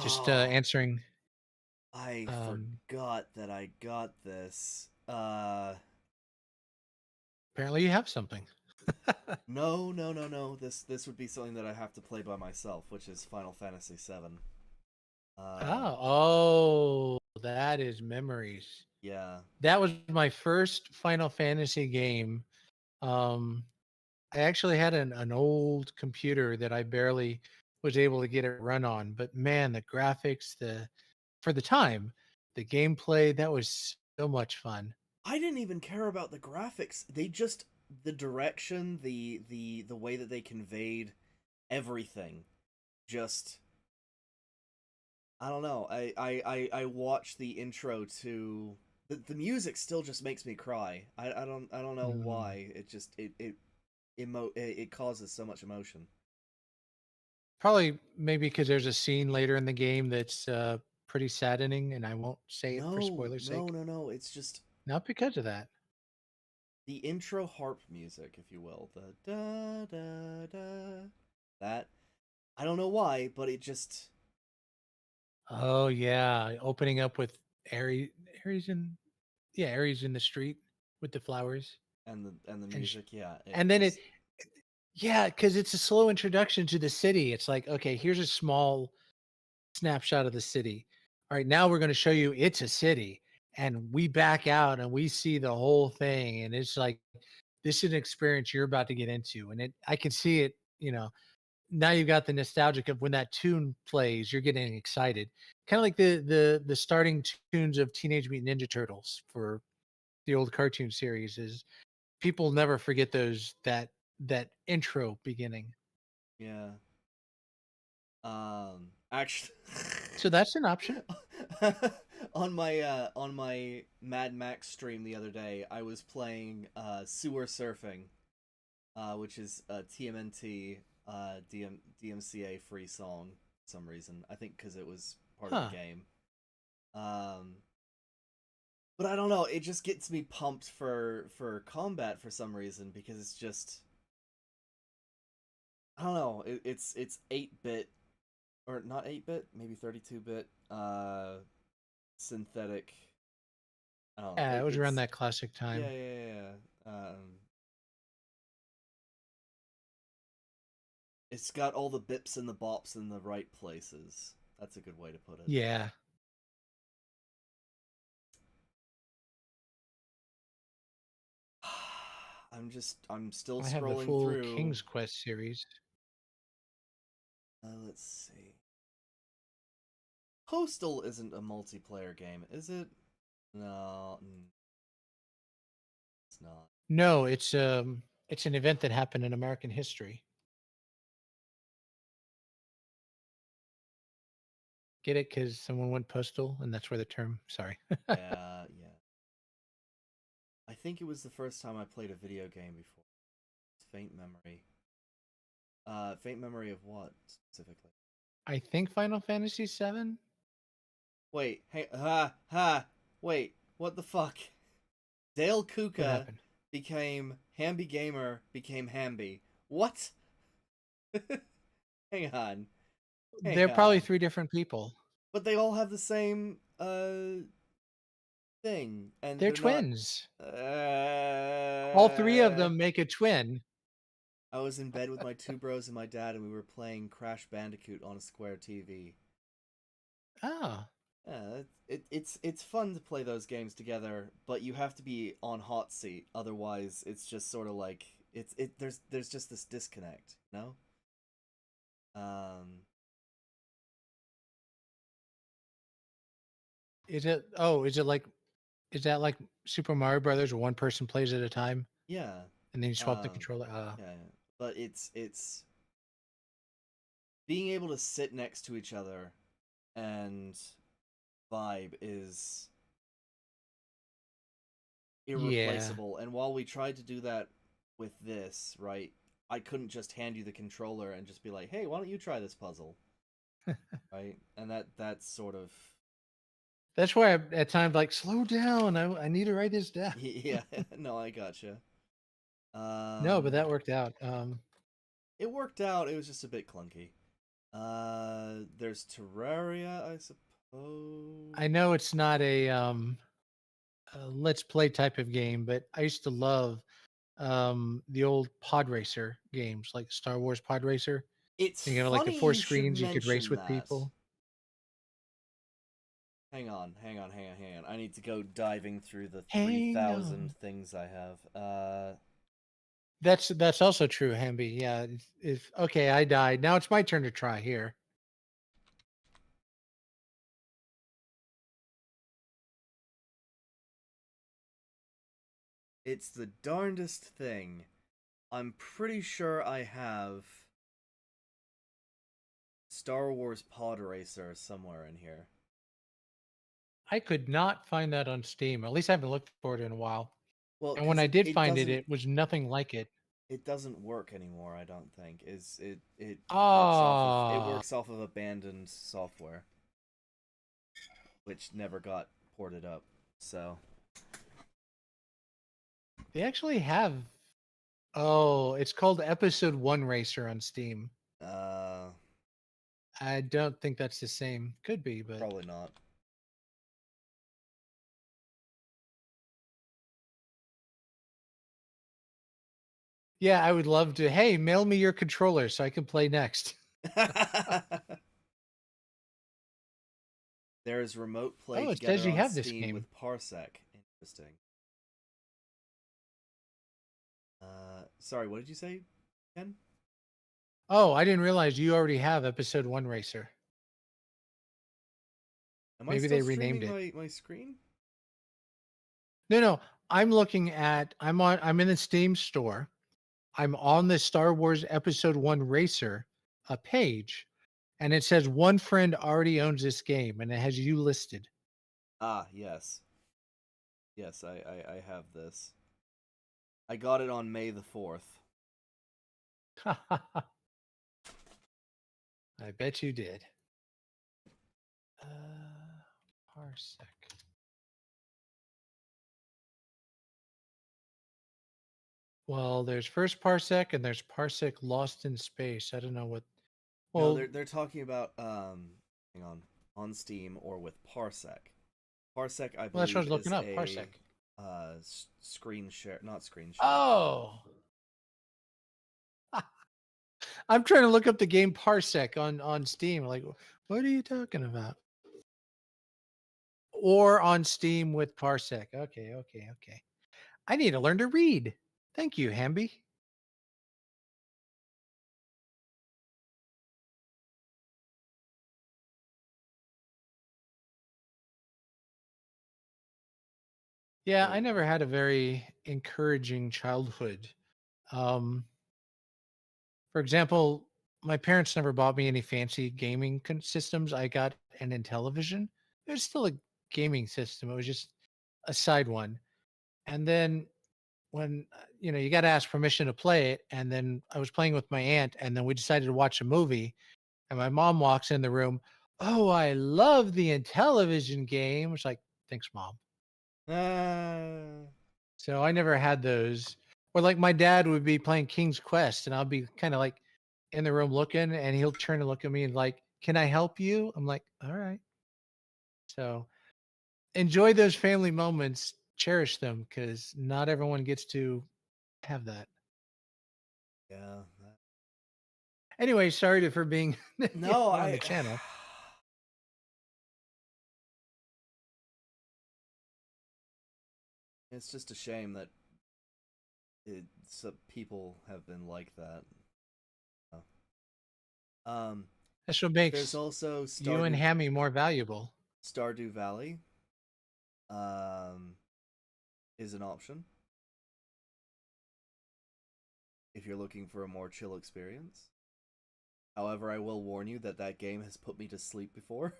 just Oh, answering. I Um, forgot that I got this. Apparently, you have something. No, no, no, no. This would be something that I have to play by myself, which is Final Fantasy VII. Uh, Oh, that is memories. yeah. That was my first Final Fantasy game. Um, I actually had an old computer that I barely was able to get it run on, but man, the graphics, the for the time, the gameplay, that was so much fun. I didn't even care about the graphics. They just the direction, the way that they conveyed everything. Just I don't know. I watched the intro to the music still just makes me cry. I don't know Mm. why. It just it causes so much emotion. Probably maybe because there's a scene later in the game that's pretty saddening, and I won't say it for No, spoiler's no, sake. no, no. It's just Not because of that. the intro harp music, if you will. The da da da. That I don't know why, but it just Oh yeah, opening up with Aries, Aries in yeah, Aries in the street with the flowers, and the and music, yeah, it and then it just yeah, because it's a slow introduction to the city. It's like okay, here's a small snapshot of the city. All right, now we're going to show you it's a city, and we back out and we see the whole thing, and it's like this is an experience you're about to get into, and it I can see it. Now you've got the nostalgic of when that tune plays, you're getting excited. Kind of like the starting tunes of Teenage Mutant Ninja Turtles for the old cartoon series is people never forget that intro beginning. yeah. Actually, So that's an option. on my Mad Max stream the other day, I was playing Sewer Surfing, which is a TMNT DMCA free song for some reason. I think because it was part of the Huh. game. Um, but I don't know. It just gets me pumped for combat for some reason because it's just I don't know. It's 8-bit or not 8-bit, maybe 32-bit synthetic. I don't know. Yeah, it was around It's that classic yeah, time. yeah, yeah, yeah. It's got all the bips and the bops in the right places. That's a good way to put it. Yeah. I'm still I have the scrolling full through. King's Quest series. Let's see. Postal isn't a multiplayer game, is it? No, it's not. No, it's an event that happened in American history. Get it? Because someone went postal, and that's where the term. Sorry. Yeah, yeah. I think it was the first time I played a video game before. It's faint memory. Faint memory of what specifically? I think Final Fantasy VII. Wait, hey, wait, what the fuck? Dale What Kuka happened? became Hamby Gamer, became Hamby. What? hang on, hang They're probably on. three different people. But they all have the same thing, and They're they're not. twins. All three of Uh, them make a twin. I was in bed with my two bros and my dad, and we were playing Crash Bandicoot on a square TV. Oh, Yeah, it's fun to play those games together, but you have to be on hot seat. Otherwise, it's just sort of like there's just this disconnect, no? Um, is it? Oh, is it like? Is that like Super Mario Brothers, where one person plays at a time yeah, and then you swap the um, controller? yeah, yeah. But it's being able to sit next to each other and vibe is irreplaceable. And while we tried to do that with this, right, I couldn't just hand you the controller and just be like, "Hey, why don't you try this puzzle?" Right? And that's sort of That's why I, at times like slow down. I need to write this down. yeah. No, I gotcha. No, but that worked out. It worked out. It was just a bit clunky. There's Terraria, I suppose. I know it's not a let's play type of game, but I used to love the old pod racer games like Star Wars Pod Racer. It's You know, like the funny four you should screens you could race mention with that. people. Hang on. I need to go diving through the Hang 3,000 on. things I have. That's also true, Hamby. Yeah. If okay, I died. Now it's my turn to try here. It's the darndest thing. I'm pretty sure I have Star Wars Pod Racer somewhere in here. I could not find that on Steam. At least I haven't looked for it in a while. Well, And when 'cause I did it find it, doesn't it was nothing like it. it doesn't work anymore, I don't think. It Ah, works off of abandoned software, which never got ported up. So they actually have. Oh, it's called Episode One Racer on Steam. uh I don't think that's the same. Could be, but probably not. yeah, I would love to. Hey, mail me your controller so I can play next. There is remote play Oh, it says together you on have this Steam game. with Parsec. Interesting. Sorry, what did you say, Ken? Oh, I didn't realize you already have Episode One Racer. Am I Maybe still they renamed streaming it. my screen? No. I'm looking at. I'm in the Steam store. I'm on the Star Wars Episode One Racer page, and it says one friend already owns this game, and it has you listed. Ah, yes. Yes, I have this. I got it on May the 4th. I bet you did. Parsec. Well, there's first Parsec and there's Parsec Lost in Space. I don't know what. No, Well, they're talking about hang on Steam or with Parsec. Parsec, I that's what I believe, was looking is up. a Parsec. screen share, not screen share. Oh, I'm trying to look up the game Parsec on Steam. Like, what are you talking about? Or on Steam with Parsec. Okay. I need to learn to read. Thank you, Hamby. Yeah, I never had a very encouraging childhood. Um, for example, my parents never bought me any fancy gaming systems. I got an Intellivision. It was still a gaming system. It was just a side one. And then when you got to ask permission to play it, and then I was playing with my aunt, and then we decided to watch a movie, and my mom walks in the room. Oh, I love the Intellivision game. It's like, thanks, mom. So I never had those. Or like my dad would be playing King's Quest, and I'll be kind of like in the room looking, and he'll turn and look at me and like, "Can I help you?" I'm like, "All right." So enjoy those family moments, cherish them, because not everyone gets to have that. Yeah. Anyway, sorry for being No, on the channel. It's just a shame that people have been like that. That's what There's makes also you and Hammy more valuable. Stardew Valley. Is an option if you're looking for a more chill experience. However, I will warn you that that game has put me to sleep before.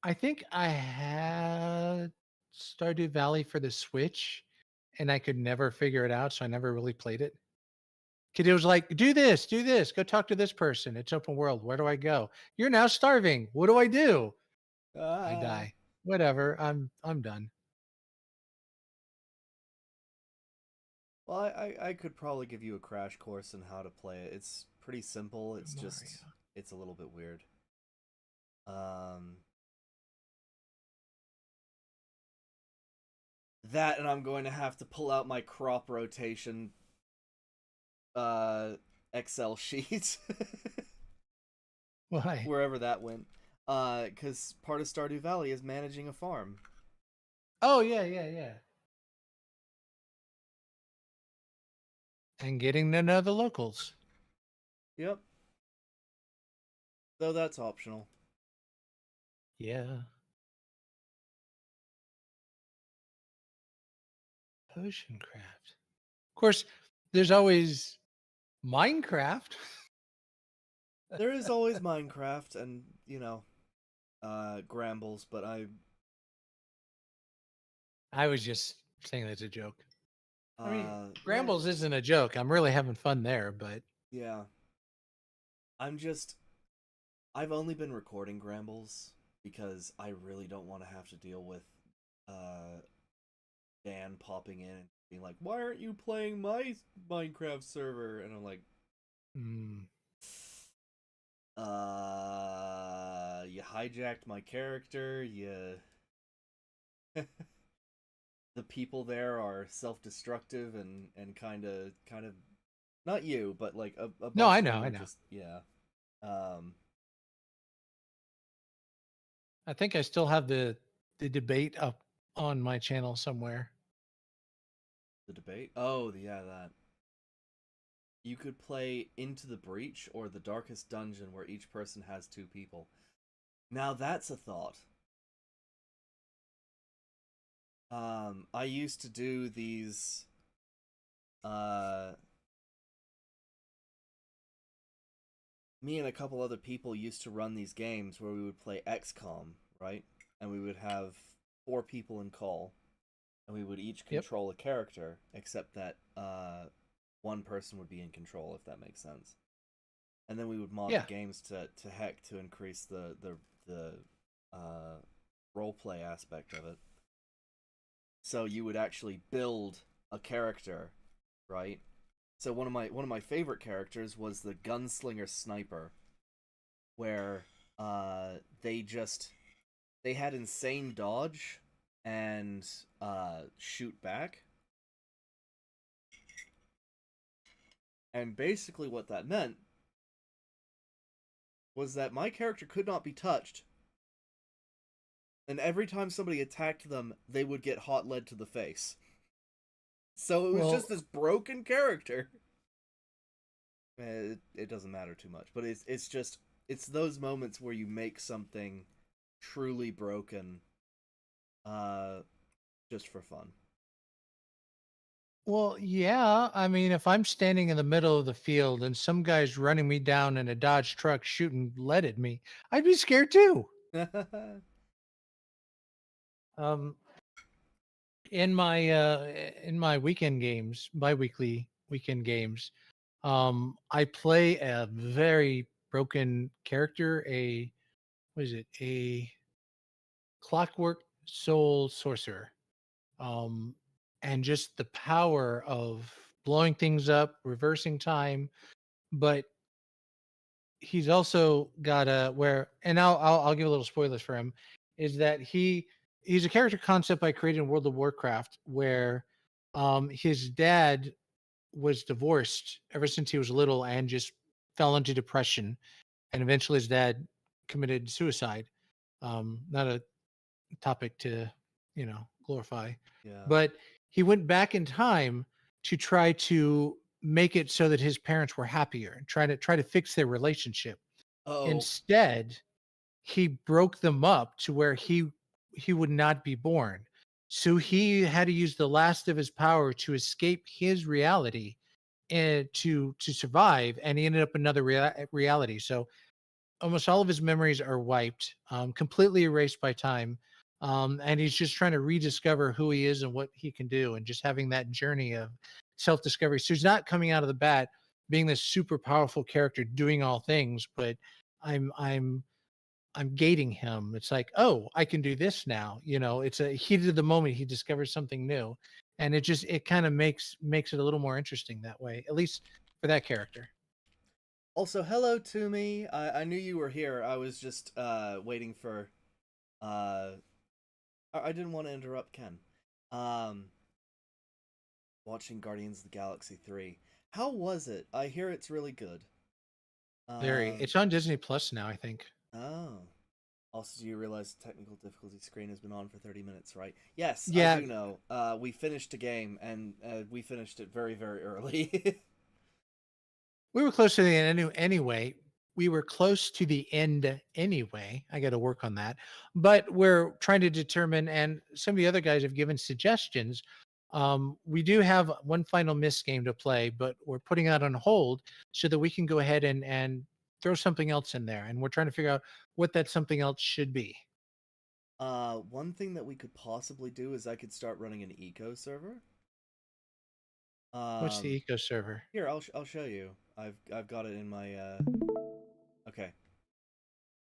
I think I had Stardew Valley for the Switch, and I could never figure it out, so I never really played it. Kid, it was like, do this, go talk to this person. It's open world. Where do I go? You're now starving. What do I do? I Ah. die. Whatever. I'm done. Well, I could probably give you a crash course on how to play it. It's pretty simple. It's just Mario. it's a little bit weird. Um, that and I'm going to have to pull out my crop rotation Excel sheet Why? wherever that went. Cuz part of Stardew Valley is managing a farm. Oh yeah, yeah, yeah. And getting to know the locals. Yep. Though that's optional. Yeah. Potion craft. Of course, there's always Minecraft. There is always Minecraft and, Grambles, but I was just saying that's a joke. I mean, yeah. Brambles isn't a joke. I'm really having fun there, but Yeah. I've only been recording Grambles because I really don't want to have to deal with Dan popping in and being like, "Why aren't you playing my Minecraft server?" And I'm like, mm, you hijacked my character, the people there are self-destructive and kind of not you, but like a bunch no, I of know, them I are know. just um I think I still have the debate up on my channel somewhere. the debate. Oh, yeah, that. You could play Into the Breach or the Darkest Dungeon where each person has two people. Now that's a thought. I used to do these me and a couple other people used to run these games where we would play XCOM, right? And we would have 4 people in call and we would each Yep. control a character except that one person would be in control, if that makes sense. And then we would mod Yeah. the games to heck to increase the role play aspect of it. So you would actually build a character, right? So one of my favorite characters was the gunslinger sniper, where they had insane dodge and shoot back. And basically what that meant was that my character could not be touched. And every time somebody attacked them, they would get hot lead to the face. So it was just this broken character. It doesn't matter too much, but it's those moments where you make something truly broken just for fun. Well, yeah. I mean, if I'm standing in the middle of the field and some guy's running me down in a Dodge truck shooting lead at me, I'd be scared too. Um, in my weekend games, bi-weekly weekend games, I play a very broken character. What is it? A clockwork soul sorcerer. Um, and just the power of blowing things up, reversing time, but he's also got a where and I'll give a little spoilers for him is that he's a character concept I created in World of Warcraft where his dad was divorced ever since he was little and just fell into depression and eventually his dad committed suicide. Not a topic to glorify, Yeah. but he went back in time to try to make it so that his parents were happier and try to fix their relationship. Oh. Instead, he broke them up to where he would not be born. So he had to use the last of his power to escape his reality to survive, and he ended up in another reality. So almost all of his memories are wiped, completely erased by time. And he's just trying to rediscover who he is and what he can do, and just having that journey of self discovery. So he's not coming out of the bat being this super powerful character doing all things, but I'm I'm I'm gating him. It's like, oh, I can do this now. It's a heat of the moment. He discovers something new, and it kind of makes it a little more interesting that way, at least for that character. Also, hello to me. I knew you were here. I was just waiting for. I didn't want to interrupt Ken. Watching Guardians of the Galaxy 3. How was it? I hear it's really good. Very. It's on Disney Plus now, I think. Oh. Also, do you realize the technical difficulty screen has been on for 30 minutes, right? Yes, Yeah, I do know. We finished a game, and we finished it very, very early. we were close to the end anyway. We were close to the end anyway. I got to work on that. But we're trying to determine, and some of the other guys have given suggestions. We do have one final Myst game to play, but we're putting that on hold so that we can go ahead and throw something else in there. And we're trying to figure out what that something else should be. One thing that we could possibly do is I could start running an eco server. What's the eco server? Here, I'll show you. I've got it in my Okay.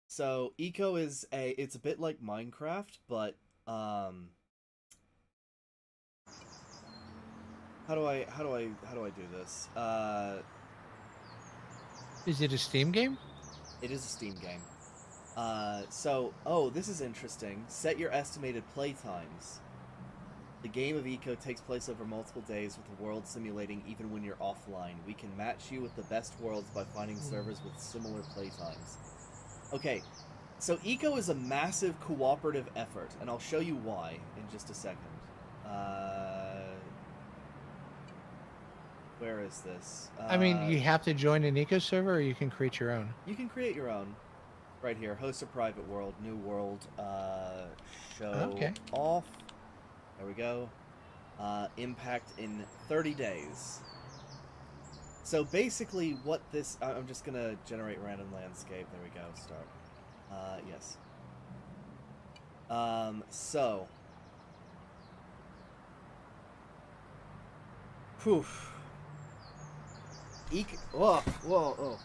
So eco is it's a bit like Minecraft, but how do I do this? Is it a Steam game? It is a Steam game. This is interesting. Set your estimated play times. The game of Eco takes place over multiple days with the world simulating even when you're offline. We can match you with the best worlds by finding servers with similar play times. Okay, so Eco is a massive cooperative effort, and I'll show you why in just a second. Where is this? I mean, you have to join an eco server, or you can create your own. You can create your own. Right here, host a private world, new world, show off. There we go. Impact in 30 days. So basically what this... I'm just going to generate random landscape. There we go. Start. Yes. So... Poof. Whoa, whoa, oh.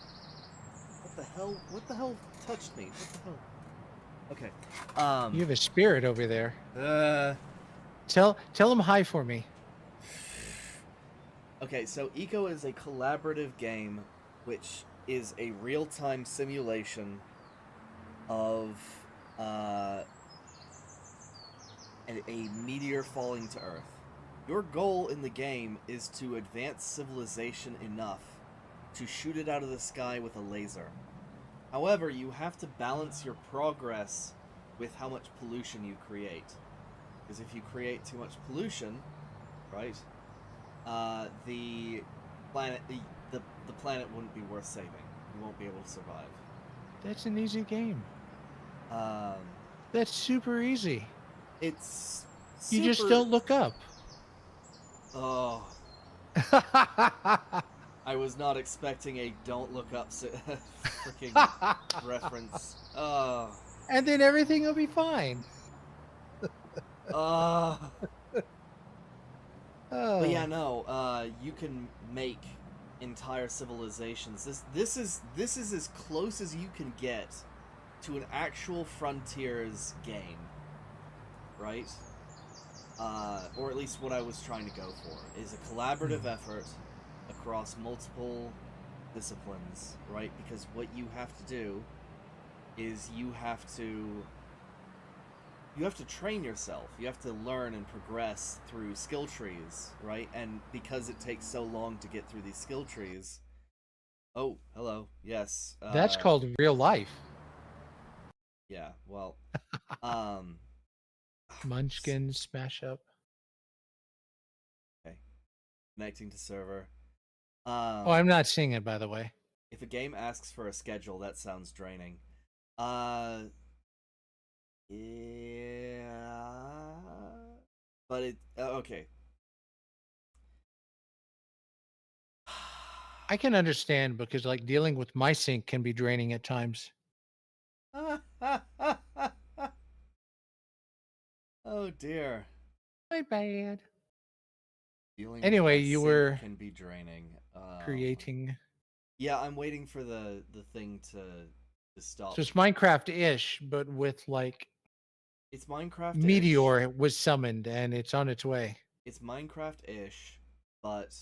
What the hell touched me? What the hell? Okay. You have a spirit over there. Tell him hi for me. Okay, so Eco is a collaborative game which is a real-time simulation of a meteor falling to Earth. Your goal in the game is to advance civilization enough to shoot it out of the sky with a laser. However, you have to balance your progress with how much pollution you create. Because if you create too much pollution, right, the planet wouldn't be worth saving. You won't be able to survive. That's an easy game. That's super easy. It's You just don't look up. Oh. I was not expecting a "don't look up" freaking reference. Oh. And then everything will be fine. Oh. But yeah, Oh. no. You can make entire civilizations. This is as close as you can get to an actual Frontiers game, right? Or at least what I was trying to go for is a collaborative effort across multiple disciplines, right? Because what you have to do is you have to train yourself. You have to learn and progress through skill trees, right? And because it takes so long to get through these skill trees... Oh, hello. Yes. That's called real life. Yeah, well... Munchkin smash up. Okay. Connecting to server. Oh, I'm not seeing it, by the way. If a game asks for a schedule, that sounds draining. Yeah... But it... okay. I can understand because like dealing with my sync can be draining at times. Oh dear. My bad. Dealing with Anyway, my you sync were can be draining. creating. Yeah, I'm waiting for the thing to stop. So it's Minecraft-ish, but with like It's Minecraft-ish. Meteor was summoned and it's on its way. It's Minecraft-ish, but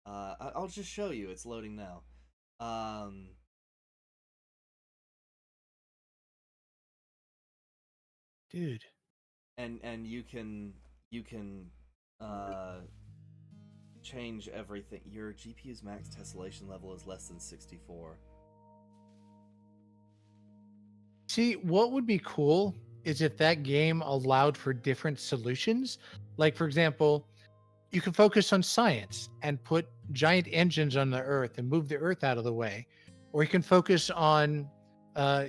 I'll just show you. It's loading now. Dude. And you can change everything. Your GPU's max tessellation level is less than 64. See, what would be cool is if that game allowed for different solutions. Like, for example, you can focus on science and put giant engines on the Earth and move the Earth out of the way. Or you can focus on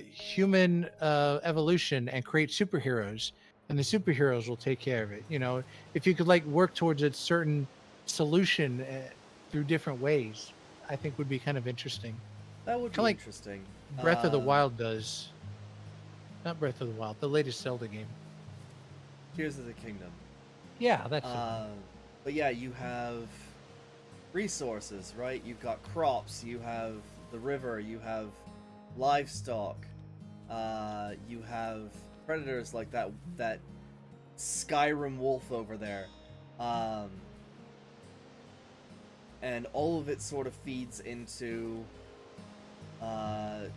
human evolution and create superheroes, and the superheroes will take care of it. You know, if you could like work towards a certain solution through different ways, I think would be kind of interesting. That would Kind be of like interesting. Breath of the Wild does. Not Breath of the Wild, the latest Zelda game. Tears of the Kingdom. Yeah, that's it. But yeah, you have resources, right? You've got crops, you have the river, you have livestock, you have predators like that Skyrim wolf over there, and all of it sort of feeds into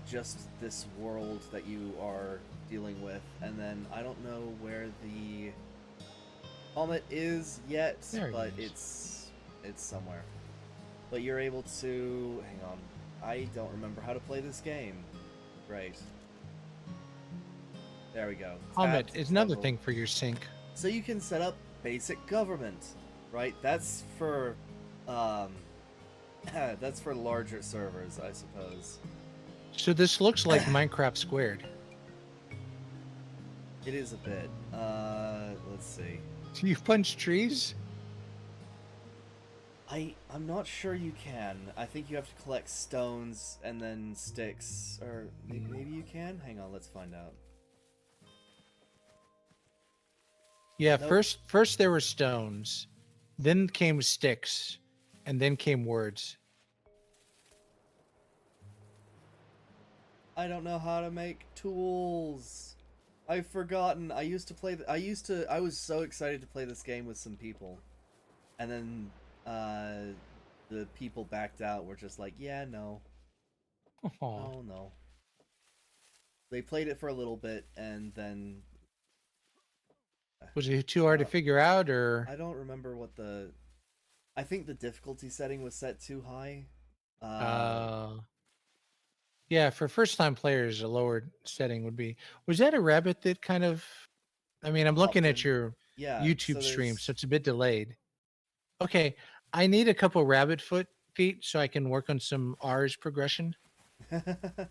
just this world that you are dealing with. And then I don't know where the comet is yet, but it's somewhere. But you're able to hang on. I don't remember how to play this game. Great. There we go. Comet is another thing for your sync. So you can set up basic government, right? That's for that's for larger servers, I suppose. So this looks like Minecraft squared. It is a bit. Let's see. Do you punch trees? I'm not sure you can. I think you have to collect stones and then sticks, or maybe you can. Hang on, let's find out. Yeah, nope. First there were stones, then came sticks, and then came words. I don't know how to make tools. I've forgotten. I used to play. I was so excited to play this game with some people, and then the people backed out. Were just like, yeah, no. Oh no. They played it for a little bit, and then. Was it too hard to figure out, or? I don't remember what the. I think the difficulty setting was set too high. Yeah, for first-time players, a lower setting would be. Was that a rabbit that kind of? I mean, I'm looking at your YouTube stream, so it's a bit delayed. Okay, I need a couple rabbit feet so I can work on some R's progression. The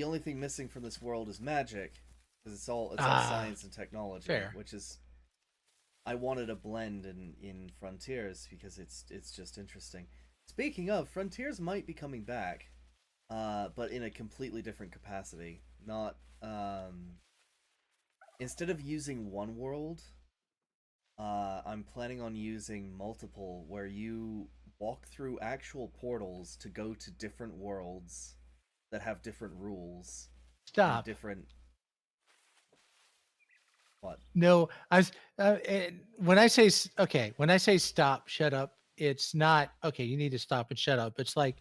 only thing missing from this world is magic, because it's all science and technology, fair. Which is. I wanted a blend in Frontiers because it's just interesting. Speaking of, Frontiers might be coming back, but in a completely different capacity. Not instead of using one world, I'm planning on using multiple, where you walk through actual portals to go to different worlds that have different rules. Stop. Different. What? No, when I say stop, shut up. It's not okay. You need to stop and shut up. It's like,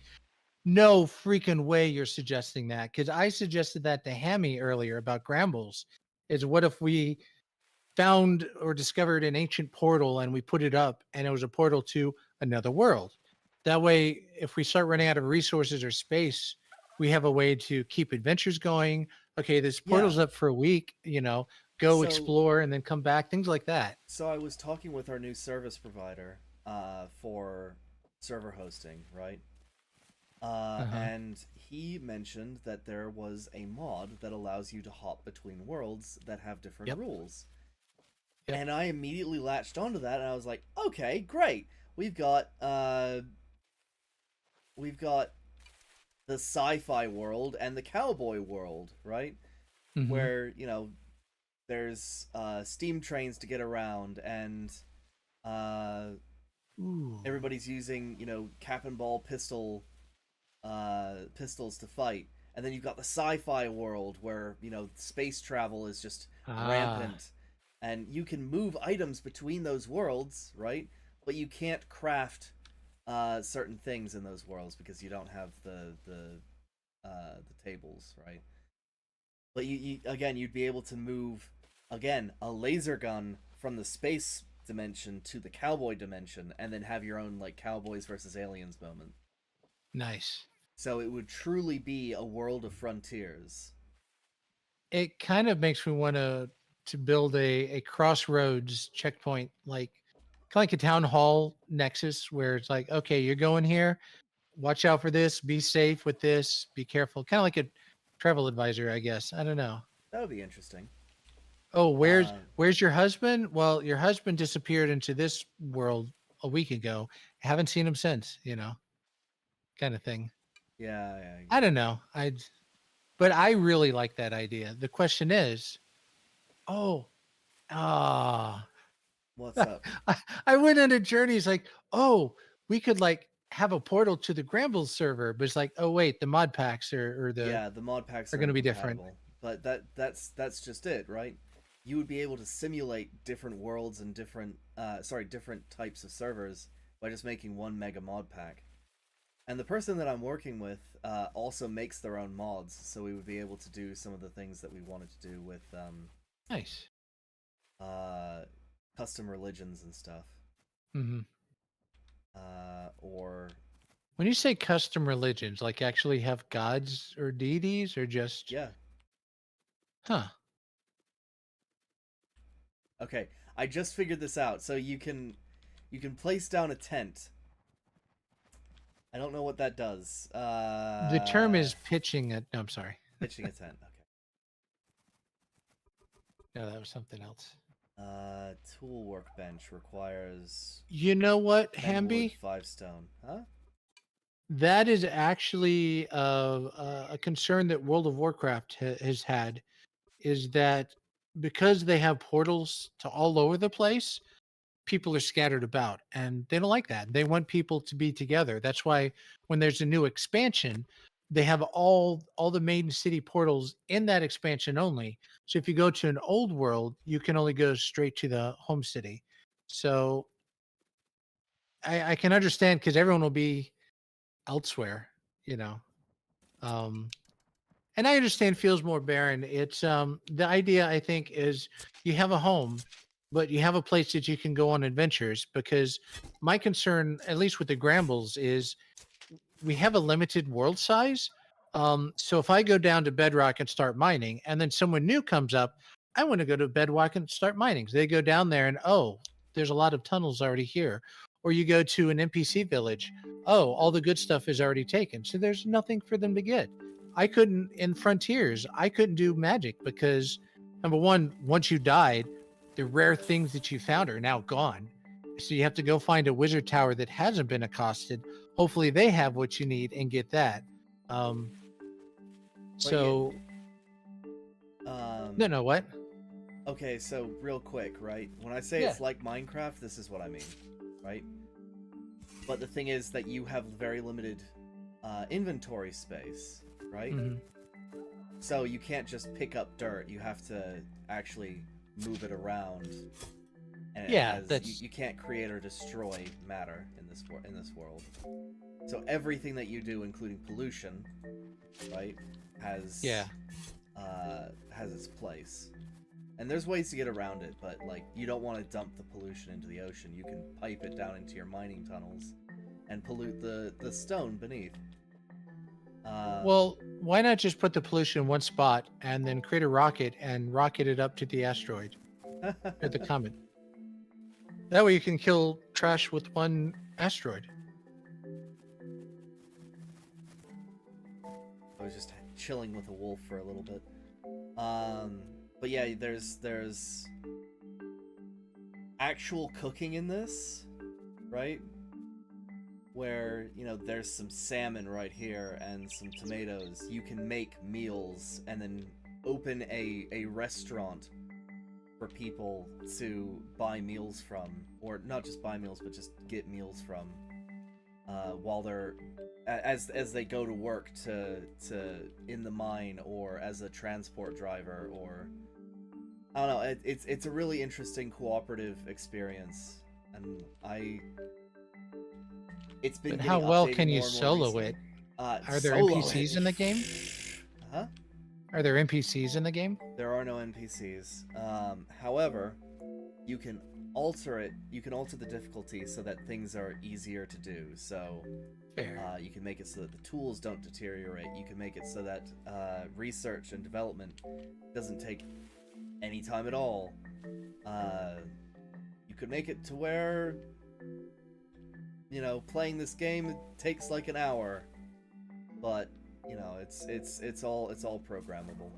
no freaking way you're suggesting that, because I suggested that to Hammy earlier about Grambles. Is what if we found or discovered an ancient portal and we put it up and it was a portal to another world? That way, if we start running out of resources or space, we have a way to keep adventures going. Okay, this portal's up for a week, go explore and then come back, things like that. So I was talking with our new service provider for server hosting, right? And he mentioned that there was a mod that allows you to hop between worlds that have different rules. Yep. And I immediately latched onto that, and I was like, okay, great. we've got the sci-fi world and the cowboy world, right? Mm-hmm. Where, you know, there's steam trains to get around, and uh, Ooh. everybody's using, you know, cap and ball pistols to fight. And then you've got the sci-fi world where, you know, space travel is just rampant, and you can move items between those worlds, right? But you can't craft certain things in those worlds because you don't have the tables, right? But you again, you'd be able to move again a laser gun from the space dimension to the cowboy dimension, and then have your own like cowboys versus aliens moment. Nice. So it would truly be a world of frontiers. It kind of makes me want to build a crossroads checkpoint, like kind of like a town hall nexus, where it's like, okay, you're going here, watch out for this, be safe with this, be careful, kind of like a travel advisor, I guess. I don't know. That would be interesting. Oh, Uh, where's your husband? Well, your husband disappeared into this world a week ago. Haven't seen him since, kind of thing. yeah, yeah. I don't know. But I really like that idea. The question is, oh, ah, What's up? I went on a journey. It's like, oh, we could like have a portal to the Grambles server, but it's like, oh wait, the mod packs Yeah, the mod packs are are going to be different. incompatible, but that's just it, right? You would be able to simulate different worlds and different types of servers by just making one mega mod pack. And the person that I'm working with also makes their own mods, so we would be able to do some of the things that we wanted to do with Nice. custom religions and stuff. Hmm. Or When you say custom religions, like actually have gods or deities, or just yeah, huh? okay. I just figured this out. So you can place down a tent. I don't know what that does. The term is pitching it. No, I'm sorry. Pitching a tent. Okay. No, that was something else. Tool workbench requires You know what, 10 wood, Hamby? 5 stone. Huh? That is actually a concern that World of Warcraft has had, is that because they have portals to all over the place, people are scattered about, and they don't like that. They want people to be together. That's why when there's a new expansion, they have all the main city portals in that expansion only. So if you go to an old world, you can only go straight to the home city. So I can understand, because everyone will be elsewhere, you know. Um, and I understand feels more barren. It's the idea, I think, is you have a home, but you have a place that you can go on adventures. Because my concern, at least with the Grambles, is we have a limited world size. So if I go down to Bedrock and start mining, and then someone new comes up, I want to go to Bedrock and start mining. So they go down there, and oh, there's a lot of tunnels already here. Or you go to an NPC village, oh, all the good stuff is already taken. So there's nothing for them to get. I couldn't, in Frontiers, I couldn't do magic because, number one, once you died, the rare things that you found are now gone. So you have to go find a wizard tower that hasn't been accosted. Hopefully they have what you need and get that. Um, so no, what? Okay, so real quick, right? When I say it's like Minecraft, this is what I mean, right? But the thing is that you have very limited inventory space, right? Mhm. So you can't just pick up dirt. You have to actually move it around. And you can't create or destroy matter in this world. So everything that you do, including pollution, right, has its place. And there's ways to get around it, but like you don't want to dump the pollution into the ocean. You can pipe it down into your mining tunnels and pollute the stone beneath. Well, why not just put the pollution in one spot and then create a rocket and rocket it up to the asteroid or the comet? That way you can kill trash with one asteroid. I was just chilling with a wolf for a little bit. But yeah, there's actual cooking in this, right? where, you know, there's some salmon right here and some tomatoes. You can make meals and then open a restaurant for people to buy meals from, or not just buy meals, but just get meals from, while they're as they go to work to in the mine, or as a transport driver, or I don't know. It's a really interesting cooperative experience, and it's been But getting how well updated can you more and more solo recently. it? Are there Solo NPCs it. in the game? Huh? Are there NPCs in the game? There are no NPCs. However, you can alter it. You can alter the difficulty so that things are easier to do. So, Fair. you can make it so that the tools don't deteriorate. You can make it so that research and development doesn't take any time at all. You could make it to where, you know, playing this game takes like an hour, but you know, it's all programmable.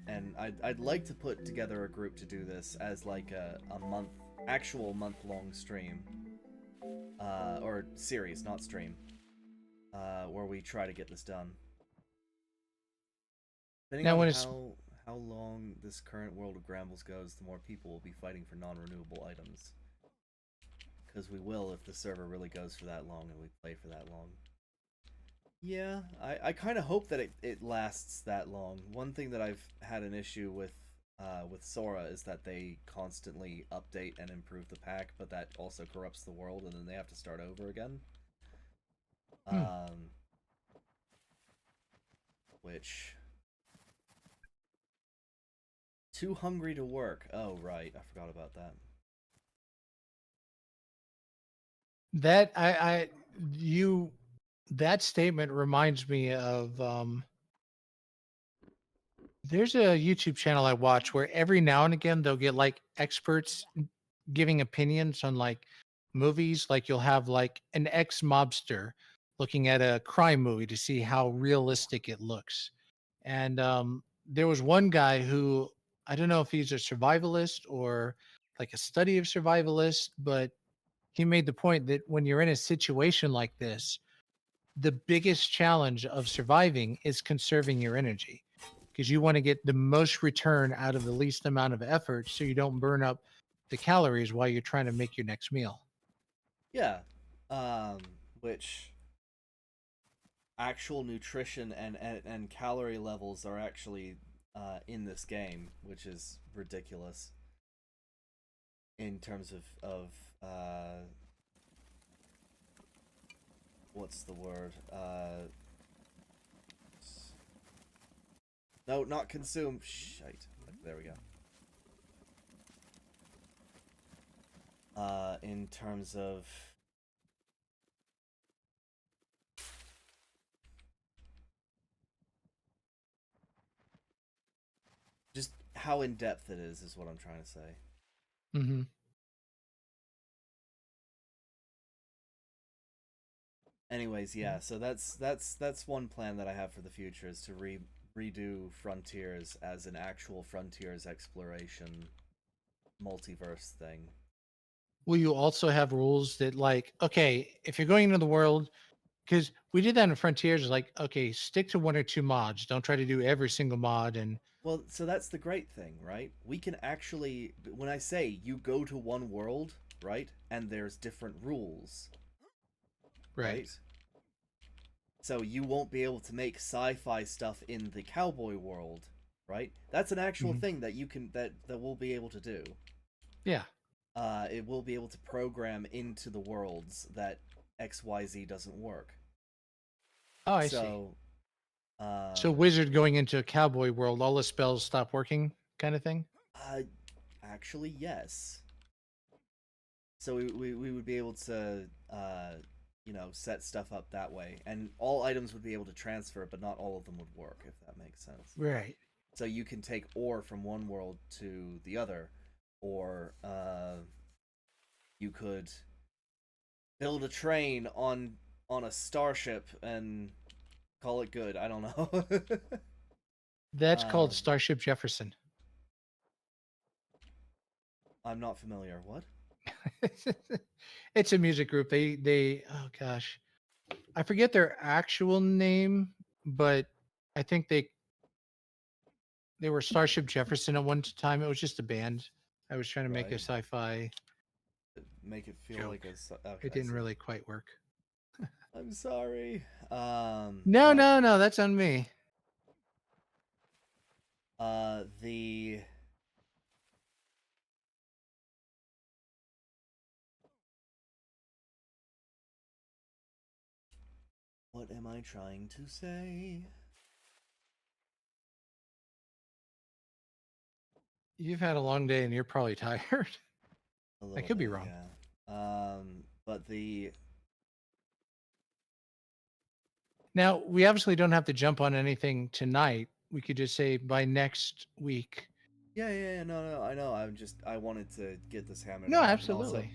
And I'd like to put together a group to do this as like a actual month-long stream, or series, not stream, where we try to get this done. Depending Now, on when it's how long this current world of Grambles goes, the more people will be fighting for non-renewable items. Because we will if the server really goes for that long and we play for that long. Yeah, I kind of hope that it lasts that long. One thing that I've had an issue with Sora is that they constantly update and improve the pack, but that also corrupts the world, and then they have to start over again. Which... Too hungry to work. Oh, right. I forgot about that. That statement reminds me of there's a YouTube channel I watch where every now and again they'll get like experts giving opinions on like movies. Like you'll have like an ex-mobster looking at a crime movie to see how realistic it looks. And there was one guy who, I don't know if he's a survivalist or like a study of survivalists, but he made the point that when you're in a situation like this, the biggest challenge of surviving is conserving your energy, because you want to get the most return out of the least amount of effort so you don't burn up the calories while you're trying to make your next meal. Yeah. Which actual nutrition and calorie levels are actually in this game, which is ridiculous in terms of what's the word? No, not consume. Shite. There we go. In terms of just how in depth it is what I'm trying to say. Mm-hmm. Anyways, yeah. So that's one plan that I have for the future, is to redo Frontiers as an actual Frontiers exploration multiverse thing. Will you also have rules that, like, okay, if you're going into the world, because we did that in Frontiers, like, okay, stick to one or two mods. Don't try to do every single mod. And well, so that's the great thing, right? We can actually, when I say you go to one world, right, and there's different rules, right? So you won't be able to make sci-fi stuff in the cowboy world, right? That's an actual thing that you can that we'll be able to do. Yeah. It will be able to program into the worlds that XYZ doesn't work. Oh, I see. So wizard going into a cowboy world, all the spells stop working, kind of thing. Actually, yes. So we would be able to you know, set stuff up that way, and all items would be able to transfer, but not all of them would work, if that makes sense. Right. So you can take ore from one world to the other, or you could build a train on a starship and call it good. I don't know. That's called Starship Jefferson. I'm not familiar. What? It's a music group. They oh gosh, I forget their actual name, but I think they were Starship Jefferson at one time. It was just a band. I was trying to make a Right. sci-fi Make it feel joke. like a. Okay, It I didn't see. really quite work. I'm sorry. No, But no, no, that's on me. the what am I trying to say? You've had a long day and you're probably tired. A I little could be bit, wrong. yeah. But the Now, we obviously don't have to jump on anything tonight. We could just say by next week. yeah, no, I know. I wanted to get this hammered No, out, and also, absolutely.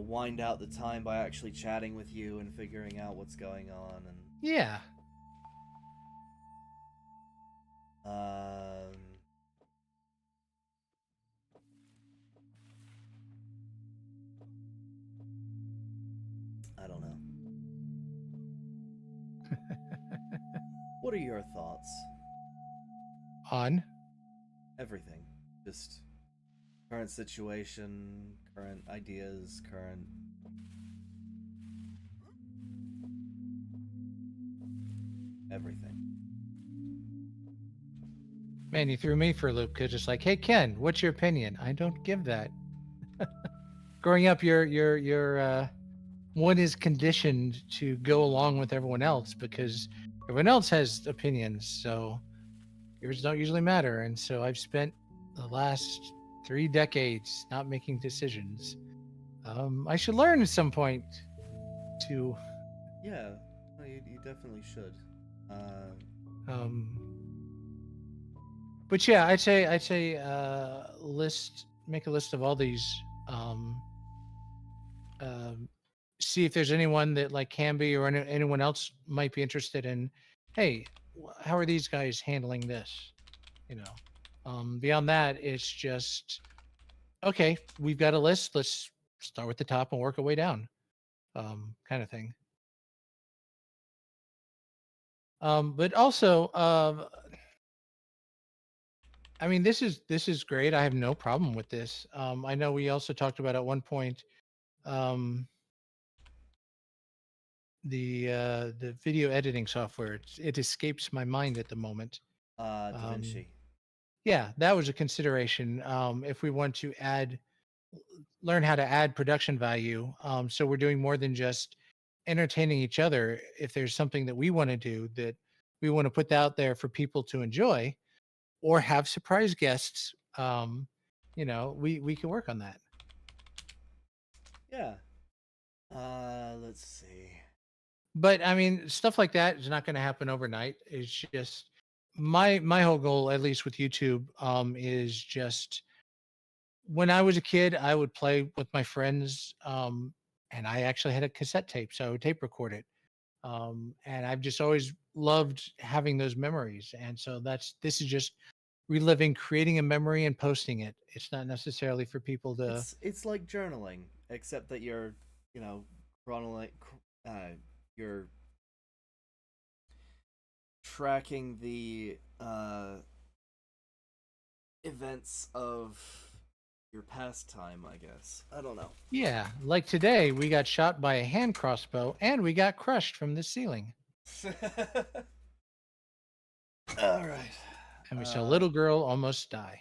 wind out the time by actually chatting with you and figuring out what's going on, and Yeah. um, I don't know. What are your thoughts? On. Everything, just current situation, current ideas, current everything. Man, you threw me for a loop because it's like, hey Ken, what's your opinion? I don't give that. Growing up, your one is conditioned to go along with everyone else because everyone else has opinions, so yours don't usually matter. And so I've spent the last 3 decades not making decisions. I should learn at some point to Yeah, no, you definitely should. um but yeah, I'd say list make a list of all these um um see if there's anyone that like can be or anyone else might be interested in, hey, how are these guys handling this, you know. Beyond that, it's just okay, we've got a list, let's start with the top and work our way down, kind of thing. But also I mean, this is great. I have no problem with this. I know we also talked about at one point um, the video editing software. It escapes my mind at the moment. Da Um, Vinci. yeah, that was a consideration. If we want to learn how to add production value, so we're doing more than just entertaining each other. If there's something that we want to do that we want to put out there for people to enjoy, or have surprise guests, we can work on that. Yeah. Let's see. But I mean, stuff like that is not going to happen overnight. It's just my whole goal, at least with YouTube, is just when I was a kid, I would play with my friends, and I actually had a cassette tape, so I would tape record it. And I've just always loved having those memories, and so this is just reliving, creating a memory and posting it. It's not necessarily for people to. It's like journaling, except that you're, you know, chronoli- you're tracking the events of your pastime, I guess. I don't know. Yeah, like today, we got shot by a hand crossbow and we got crushed from the ceiling. All right. And we saw a little girl almost die.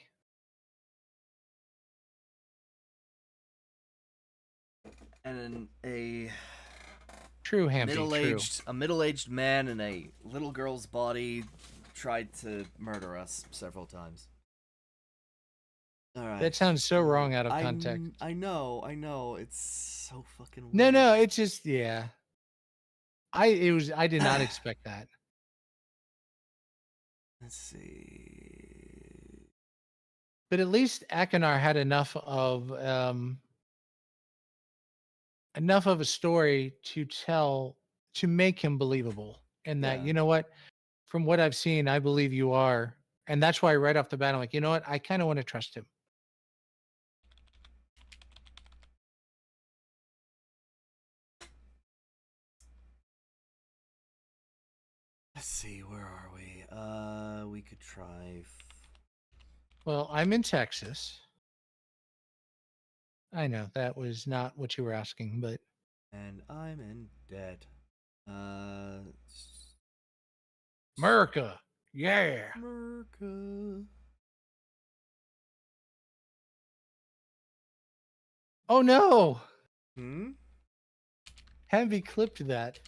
And a True, Hamby, true. middle-aged man in a little girl's body tried to murder us several times. All right. That sounds so wrong out of context. I know. It's so fucking weird. No, it's just, yeah. I did not expect that. Let's see. But at least Akinar had enough of a story to tell to make him believable. And that, Yeah. you know what, from what I've seen, I believe you are. And that's why right off the bat, I'm like, you know what, I kind of want to trust him. Let's see, where are we? We could try. Well, I'm in Texas. I know that was not what you were asking, but And I'm in debt. America. Yeah. America. Oh no. Hmm? Heavy clipped that.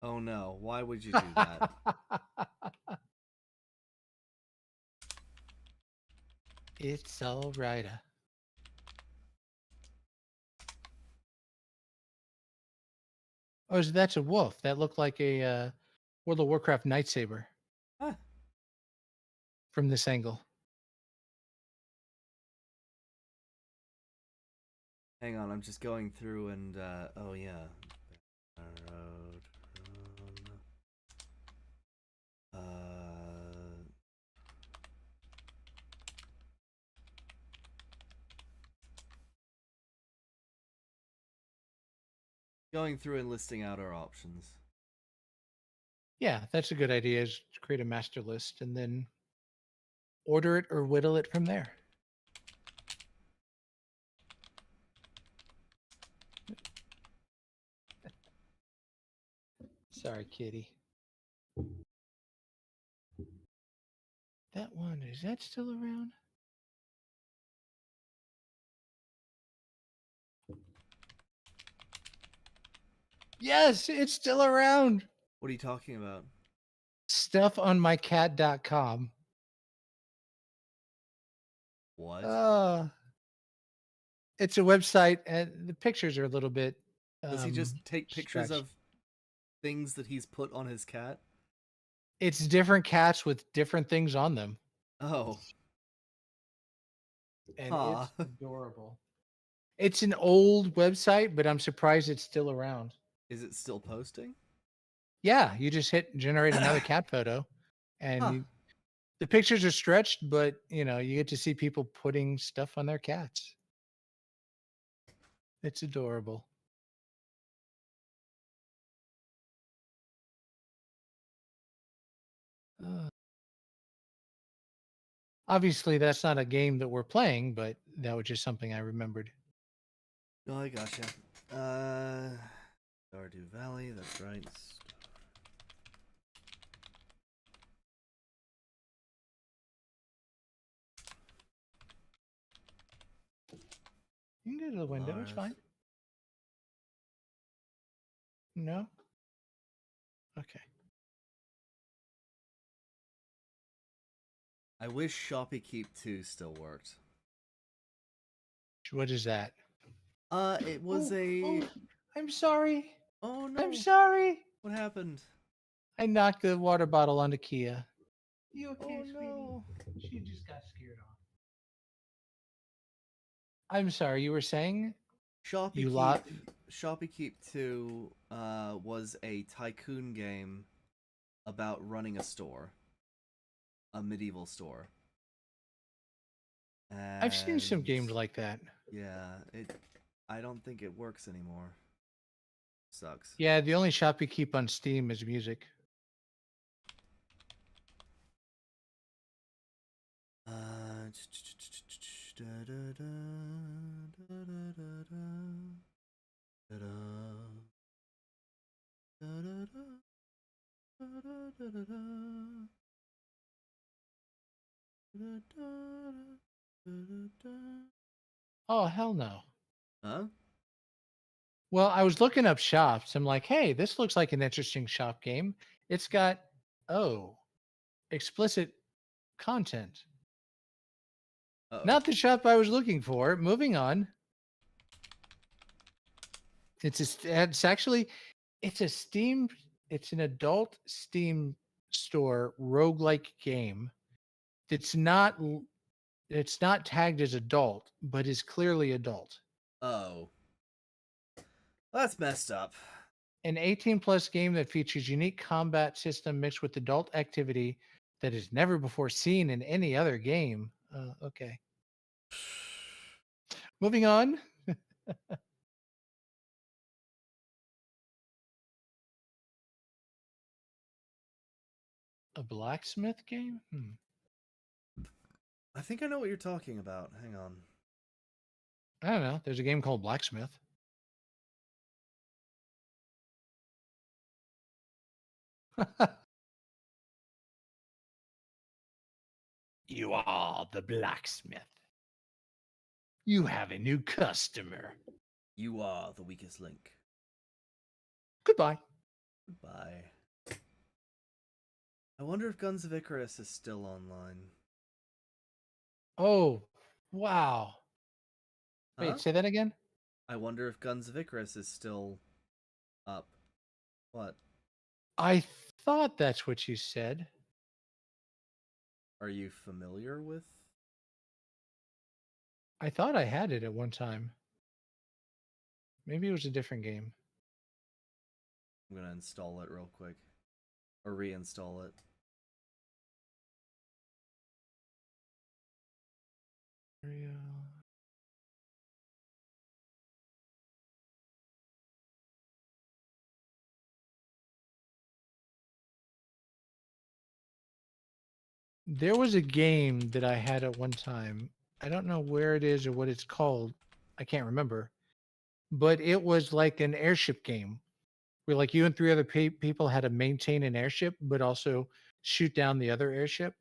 Oh no, why would you do that? It's all right. Oh, so that's a wolf. That looked like a World of Warcraft lightsaber Huh. from this angle. Hang on, I'm just going through and, oh yeah. Road, going through and listing out our options. Yeah, that's a good idea. Is to create a master list and then order it or whittle it from there. Sorry, kitty. That one, is that still around? Yes, it's still around. What are you talking about? Stuffonmycat.com. What? It's a website and the pictures are a little bit Does he just take pictures stretched. of things that he's put on his cat? It's different cats with different things on them. Oh. And Huh. it's adorable. It's an old website, but I'm surprised it's still around. Is it still posting? Yeah, you just hit generate another cat photo and Huh. the pictures are stretched, but you get to see people putting stuff on their cats. It's adorable. Obviously, that's not a game that we're playing, but that was just something I remembered. Oh, I gotcha. Stardew Valley, that's right. You can go to the window. It's fine. No? Okay. I wish Shoppy Keep 2 still worked. What is that? It was a... I'm sorry. Oh no. I'm sorry. What happened? I knocked the water bottle onto Kia. You okay, Oh sweetie? no. She just got scared off. I'm sorry. You were saying you lot. Shoppy Keep 2 was a tycoon game about running a store. A medieval store. And I've seen some games like that. yeah, I don't think it works anymore. Sucks. Yeah, the only shop you keep on Steam is music. Oh, hell no. Huh? Well, I was looking up shops. I'm like, hey, this looks like an interesting shop game. It's got, explicit content. Uh-oh. Not the shop I was looking for. Moving on. It's actually, it's a Steam, it's an adult Steam store roguelike game. It's not tagged as adult, but is clearly adult. Oh. That's messed up. An 18 plus game that features unique combat system mixed with adult activity that is never before seen in any other game. Okay. Moving on. A blacksmith game? I think I know what you're talking about. Hang on. I don't know. There's a game called Blacksmith. You are the blacksmith. You have a new customer. You are the weakest link. Goodbye. Goodbye. I wonder if Guns of Icarus is still online. Oh, wow. Huh? Wait, say that again? I wonder if Guns of Icarus is still up. What? I thought that's what you said. Are you familiar with? I thought I had it at one time. Maybe it was a different game. I'm gonna install it real quick. Or reinstall it. There was a game that I had at one time. I don't know where it is or what it's called. I can't remember. But it was like an airship game where like you and three other people had to maintain an airship, but also shoot down the other airship.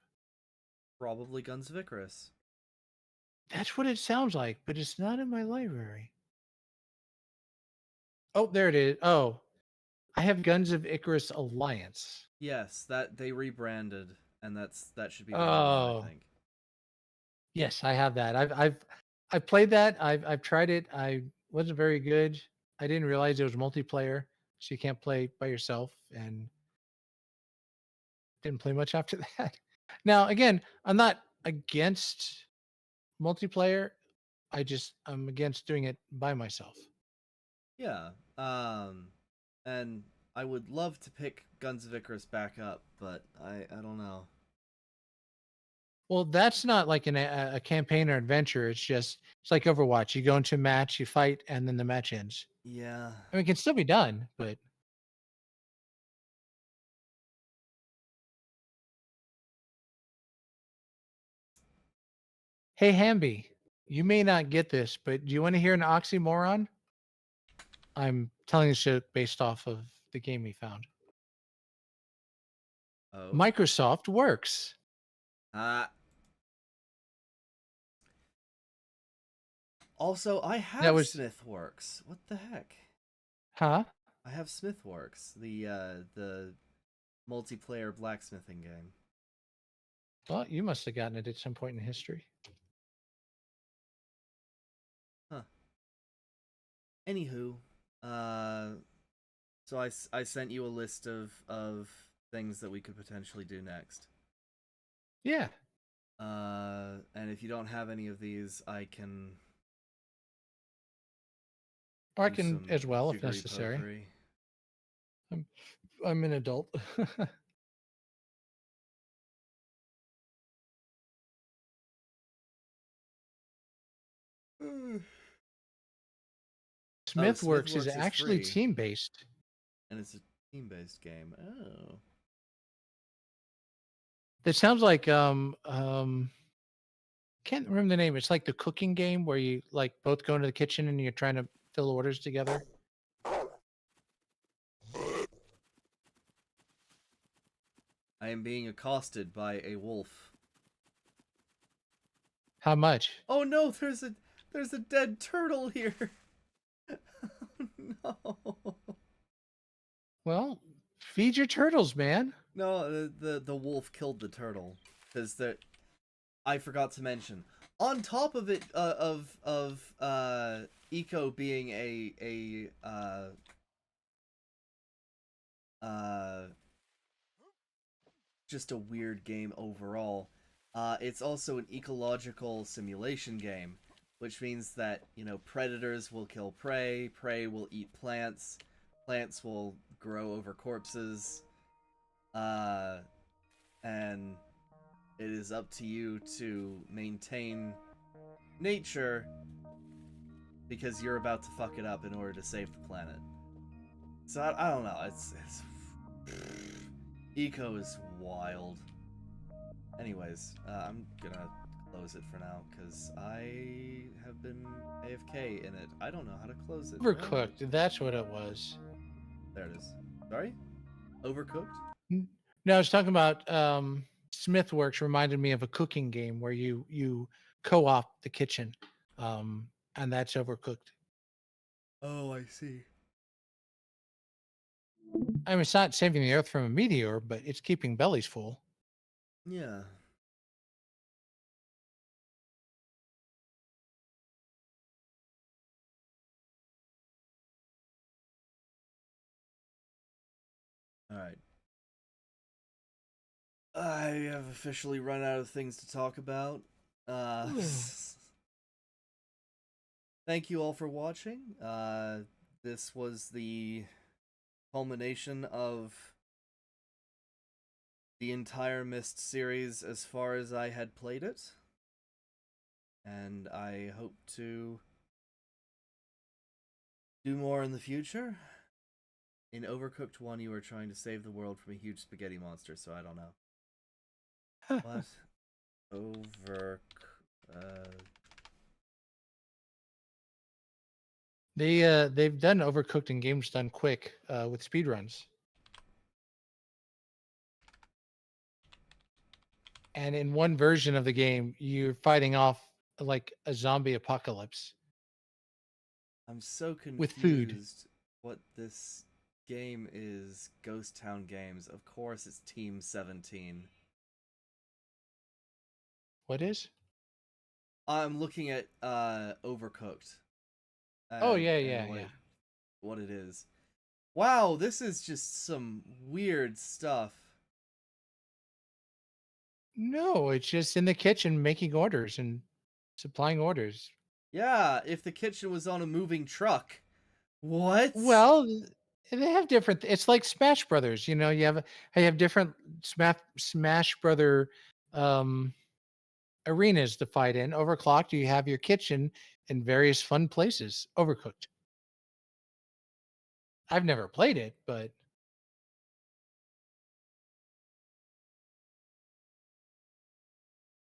Probably Guns of Icarus. That's what it sounds like, but it's not in my library. Oh, there it is. Oh, I have Guns of Icarus Alliance. Yes, that they rebranded, and that should be the new one, Oh, I think. yes, I have that. I've played that. I've tried it. I wasn't very good. I didn't realize it was multiplayer, so you can't play by yourself, and didn't play much after that. Now, again, I'm not against multiplayer. I'm against doing it by myself. Yeah. And I would love to pick Guns of Icarus back up, but I don't know. Well, that's not like a campaign or adventure. It's like Overwatch. You go into a match, you fight, and then the match ends. Yeah. I mean, it can still be done, but hey, Hamby, you may not get this, but do you want to hear an oxymoron? I'm telling this shit based off of the game we found. Oh. Microsoft works. Also, I have That was Smithworks. What the heck? huh? I have Smithworks, the multiplayer blacksmithing game. Well, you must have gotten it at some point in history. Huh. Anywho, so I sent you a list of things that we could potentially do next. Yeah. And if you don't have any of these, I can. Or I do can some as well if jiggery necessary. pokery. I'm an adult. Smithworks is Smithworks is actually free. team-based. And it's a team-based game. Oh. That sounds like can't remember the name. It's like the cooking game where you like both go into the kitchen and you're trying to fill orders together. I am being accosted by a wolf. How much? Oh no, there's a dead turtle here. Oh, no. Well, feed your turtles, man. No, the wolf killed the turtle because I forgot to mention. On top of it, Eco being a just a weird game overall. It's also an ecological simulation game, which means that, you know, predators will kill prey, prey will eat plants, plants will grow over corpses, and it is up to you to maintain nature because you're about to fuck it up in order to save the planet. So I don't know, it's Eco is wild. Anyways, I'm gonna close it for now because I have been AFK in it. I don't know how to close it. Overcooked. That's what it was. There it is. Sorry? Overcooked? No, I was talking about Smithworks. Reminded me of a cooking game where you co-op the kitchen, and that's Overcooked. Oh, I see. I mean, it's not saving the Earth from a meteor, but it's keeping bellies full. Yeah. Alright. I have officially run out of things to talk about. Thank you all for watching. This was the culmination of the entire Myst series as far as I had played it. And I hope to do more in the future. In Overcooked 1, you were trying to save the world from a huge spaghetti monster, so I don't know. What? They've done Overcooked in games done quick with speedruns. And in one version of the game, you're fighting off like a zombie apocalypse. I'm so confused with food. what this game is. Ghost Town Games. Of course it's Team 17. What is? I'm looking at Overcooked. Oh yeah. What it is. Wow, this is just some weird stuff. No, it's just in the kitchen making orders and supplying orders. Yeah, if the kitchen was on a moving truck. What? Well, they have different. It's like Smash Brothers. You know, you have different Smash Brother arenas to fight in. Overclocked, you have your kitchen in various fun places. Overcooked. I've never played it, but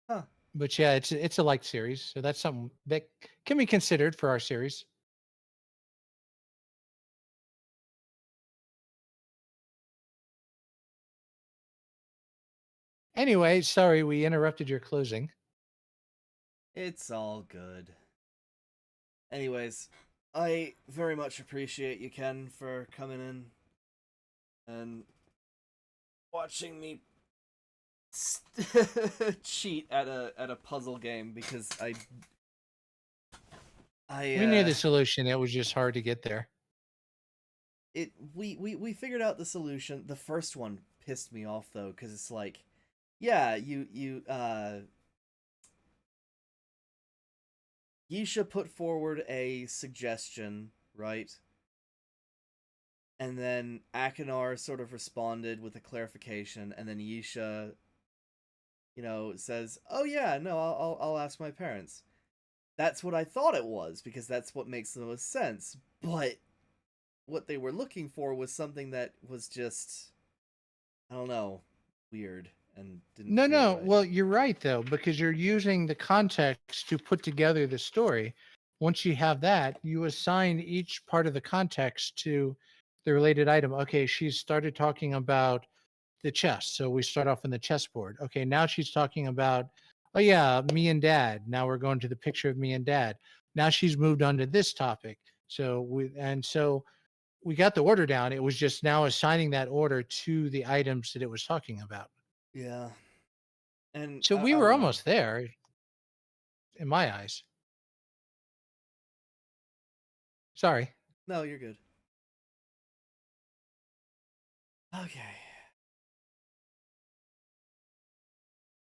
Huh. but yeah, it's a liked series, so that's something that can be considered for our series. Anyway, sorry we interrupted your closing. It's all good. Anyways, I very much appreciate you, Ken, for coming in and watching me cheat at a puzzle game because We knew the solution. It was just hard to get there. We figured out the solution. The first one pissed me off though, because it's like, yeah, Yisha put forward a suggestion, right? And then Akinar sort of responded with a clarification, and then Yisha, says, "Oh yeah, no, I'll ask my parents." That's what I thought it was, because that's what makes the most sense. But what they were looking for was something that was just, I don't know, weird and didn't feel No. right. Well, you're right though, because you're using the context to put together the story. Once you have that, you assign each part of the context to the related item. Okay, she's started talking about the chess, so we start off in the chessboard. Okay, now she's talking about, oh yeah, me and dad. Now we're going to the picture of me and dad. Now she's moved on to this topic. So we got the order down. It was just now assigning that order to the items that it was talking about. Yeah. And So we I were don't know. almost there in my eyes. Sorry. No, you're good. Okay.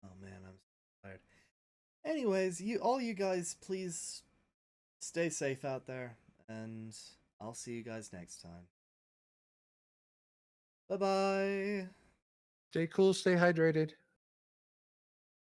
Oh man, I'm so tired. Anyways, all you guys, please stay safe out there, and I'll see you guys next time. Bye-bye. Stay cool, stay hydrated.